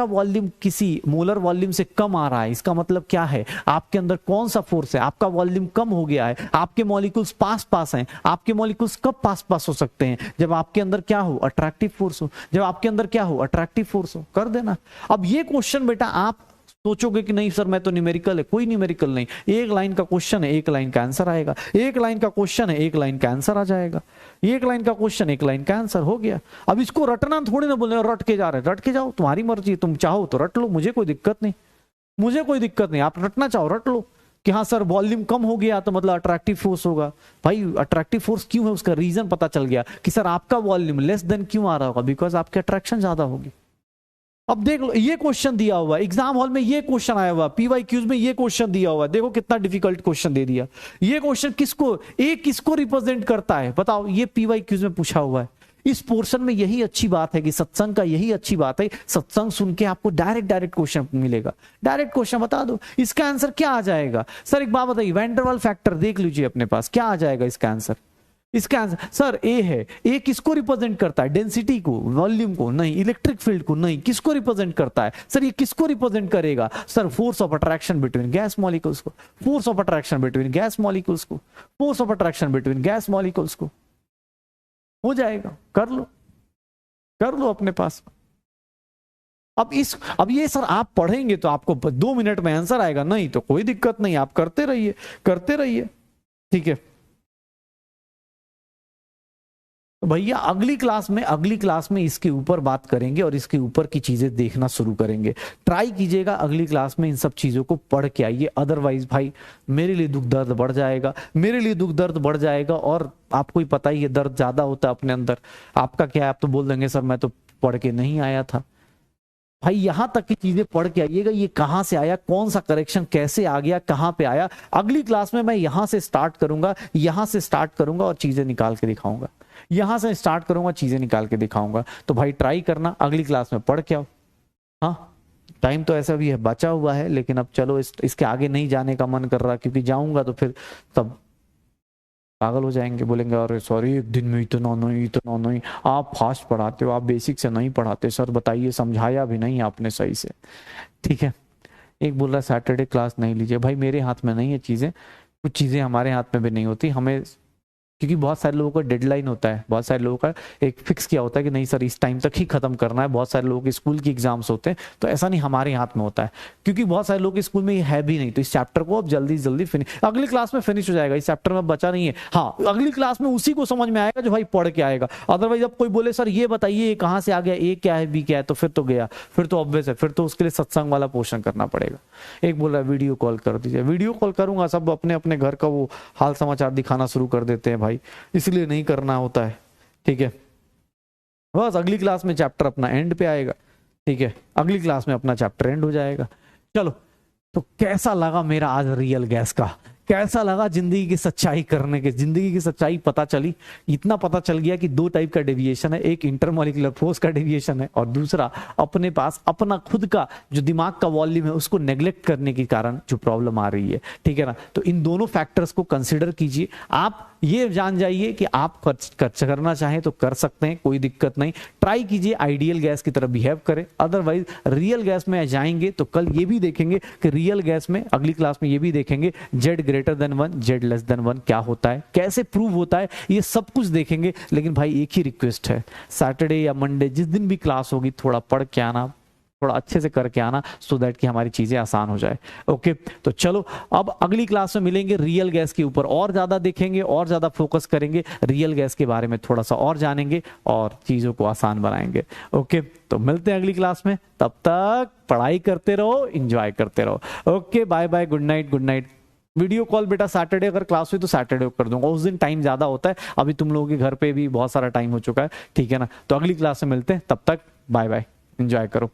वॉल्यूम किसी मोलर वॉल्यूम से कम आ रहा है, इसका मतलब क्या है, आपके अंदर कौन सा फोर्स है, आपका वॉल्यूम कम हो गया है, आपके मॉलिक्यूल्स पास पास हैं। आपके मॉलिक्यूल्स कब पास पास हो सकते हैं, जब आपके अंदर क्या हो, अट्रैक्टिव फोर्स हो, जब आपके अंदर क्या हो, अट्रैक्टिव फोर्स हो। कर देना। अब ये क्वेश्चन बेटा आप सोचोगे कि नहीं सर मैं तो न्यूमेरिकल है, कोई न्यूमेरिकल नहीं, एक लाइन का क्वेश्चन है, एक लाइन का आंसर आएगा, एक लाइन का क्वेश्चन है, एक लाइन का आंसर आ जाएगा, एक लाइन का क्वेश्चन, एक लाइन का आंसर हो गया। अब इसको रटना थोड़ी ना बोले रट के जा रहे, रट के जाओ, तुम्हारी मर्जी, तुम चाहो तो रट लो, मुझे कोई दिक्कत नहीं, मुझे कोई दिक्कत नहीं, आप रटना चाहो रट लो कि हाँ सर वॉल्यूम कम हो गया तो मतलब अट्रैक्टिव फोर्स होगा। भाई अट्रैक्टिव फोर्स क्यों है, उसका रीजन पता चल गया कि सर आपका वॉल्यूम लेस देन क्यों आ रहा होगा, बिकॉज आपकी अट्रैक्शन ज्यादा होगी। अब देख लो, ये क्वेश्चन दिया हुआ एग्जाम हॉल में, ये क्वेश्चन आया हुआ पीवाईक्यूज में, ये क्वेश्चन दिया हुआ, देखो कितना डिफिकल्ट क्वेश्चन दे दिया। ये क्वेश्चन किसको रिप्रेजेंट करता है बताओ, ये पीवाईक्यूज में पूछा हुआ है। इस पोर्शन में यही अच्छी बात है कि सत्संग का यही अच्छी बात है, सत्संग सुन के आपको डायरेक्ट क्वेश्चन मिलेगा, डायरेक्ट क्वेश्चन बता दो इसका आंसर क्या आ जाएगा। सर एक बात बताइए, वैन डर वाल फैक्टर देख लीजिए अपने पास, क्या आ जाएगा इसका आंसर। इसका आंसर सर ए है। ए किसको रिप्रेजेंट करता है, डेंसिटी को, वॉल्यूम को नहीं, इलेक्ट्रिक फील्ड को नहीं, किसको रिप्रेजेंट करता है सर, ये किसको रिप्रेजेंट करेगा sir, force of attraction between gas molecules को, force of attraction between gas molecules को, force of attraction between gas molecules को। हो जाएगा, कर लो अपने पास। अब ये सर आप पढ़ेंगे तो आपको 2 मिनट में आंसर आएगा, नहीं तो कोई दिक्कत नहीं, आप करते रहिए, ठीक है। भैया अगली क्लास में इसके ऊपर बात करेंगे और इसके ऊपर की चीजें देखना शुरू करेंगे। ट्राई कीजिएगा अगली क्लास में इन सब चीजों को पढ़ के आइए, अदरवाइज भाई मेरे लिए दुख दर्द बढ़ जाएगा, और आपको ही पता ही है दर्द ज्यादा होता है अपने अंदर। आपका क्या है, आप तो बोल देंगे सर मैं तो पढ़ के नहीं आया था। भाई यहां तक की चीजें पढ़ के आइएगा, ये कहां से आया, कौन सा करेक्शन कैसे आ गया, कहां पे आया। अगली क्लास में मैं यहां से स्टार्ट करूंगा और चीजें निकाल के दिखाऊंगा, यहां से स्टार्ट करूंगा, चीजें निकाल के दिखाऊंगा। तो भाई ट्राई करना, अगली क्लास में पढ़ के आओ। हाँ टाइम तो ऐसा भी है बचा हुआ है, लेकिन अब चलो इसके आगे नहीं जाने का मन कर रहा, क्योंकि जाऊंगा तो फिर तब पागल हो जाएंगे, बोलेंगे अरे सॉरी एक दिन में इतना नहीं, आप फास्ट पढ़ाते हो, आप बेसिक से नहीं पढ़ाते सर, बताइए समझाया भी नहीं आपने सही से, ठीक है। एक बोल रहा सैटरडे क्लास नहीं लीजिए, भाई मेरे हाथ में नहीं है चीजें, कुछ चीजें हमारे हाथ में भी नहीं होती, हमें क्योंकि बहुत सारे लोगों का डेडलाइन होता है, बहुत सारे लोगों का एक फिक्स किया होता है कि नहीं सर इस टाइम तक ही खत्म करना है। बहुत सारे लोगों के स्कूल की एग्जाम्स होते हैं, तो ऐसा नहीं हमारे हाथ में होता है, क्योंकि बहुत सारे लोगों के स्कूल में ये है भी नहीं। तो इस चैप्टर को अब जल्दी फिनिश, अगली क्लास में फिनिश हो जाएगा, इस चैप्टर में बचा नहीं है। हाँ अगली क्लास में उसी को समझ में आएगा जो भाई पढ़ के आएगा। अदरवाइज अब कोई बोले सर ये बताइए कहाँ से आ गया, ए क्या है बी क्या है, तो फिर तो गया, फिर तो ऑब्वियस है, फिर तो उसके लिए सत्संग वाला पोर्शन करना पड़ेगा। एक बोल रहा है वीडियो कॉल कर दीजिए, वीडियो कॉल करूंगा, सब अपने अपने घर का वो हाल समाचार दिखाना शुरू कर देते हैं भाई, इसलिए नहीं करना होता है, ठीक है। बस अगली क्लास में चैप्टर अपना एंड पे आएगा, ठीक है, अगली क्लास में अपना चैप्टर एंड हो जाएगा। चलो तो कैसा लगा मेरा आज रियल गैस का, कैसा लगा जिंदगी की सच्चाई करने के, जिंदगी की सच्चाई पता चली, इतना पता चल गया कि दो टाइप का डेविएशन है, एक इंटरमॉलिक्यूलर फोर्स का डेविएशन है और दूसरा अपने पास अपना खुद का जो दिमाग का वॉल्यूम है उसको नेग्लेक्ट करने के कारण जो प्रॉब्लम आ रही है, ठीक है ना। तो इन दोनों फैक्टर्स को कंसिडर कीजिए। आप ये जान जाइए कि आप खर्च करना चाहें तो कर सकते हैं, कोई दिक्कत नहीं। ट्राई कीजिए आइडियल गैस की तरह बिहेव करें, अदरवाइज रियल गैस में जाएंगे तो कल ये भी देखेंगे कि रियल गैस में, अगली क्लास में ये भी देखेंगे Z greater than 1, Z less than 1 क्या होता है, कैसे प्रूव होता है, ये सब कुछ देखेंगे। लेकिन भाई एक ही रिक्वेस्ट है, सैटरडे या मंडे जिस दिन भी क्लास होगी थोड़ा पढ़ के आना, थोड़ा अच्छे से करके आना, सो दैट कि हमारी चीजें आसान हो जाए। ओके, तो चलो अब अगली क्लास में मिलेंगे, रियल गैस के ऊपर और ज्यादा देखेंगे और ज्यादा फोकस करेंगे, रियल गैस के बारे में थोड़ा सा और जानेंगे और चीजों को आसान बनाएंगे। ओके, तो मिलते हैं अगली क्लास में, तब तक पढ़ाई करते रहो, एंजॉय करते रहो। Okay, bye bye, good night, good night. Video call बेटा सैटरडे अगर क्लास हुई तो सैटरडे कर दूंगा, उस दिन टाइम ज्यादा होता है, अभी तुम लोगों के घर पे भी बहुत सारा टाइम हो चुका है, ठीक है ना। तो अगली क्लास में मिलते हैं, तब तक बाय बाय, एंजॉय करो।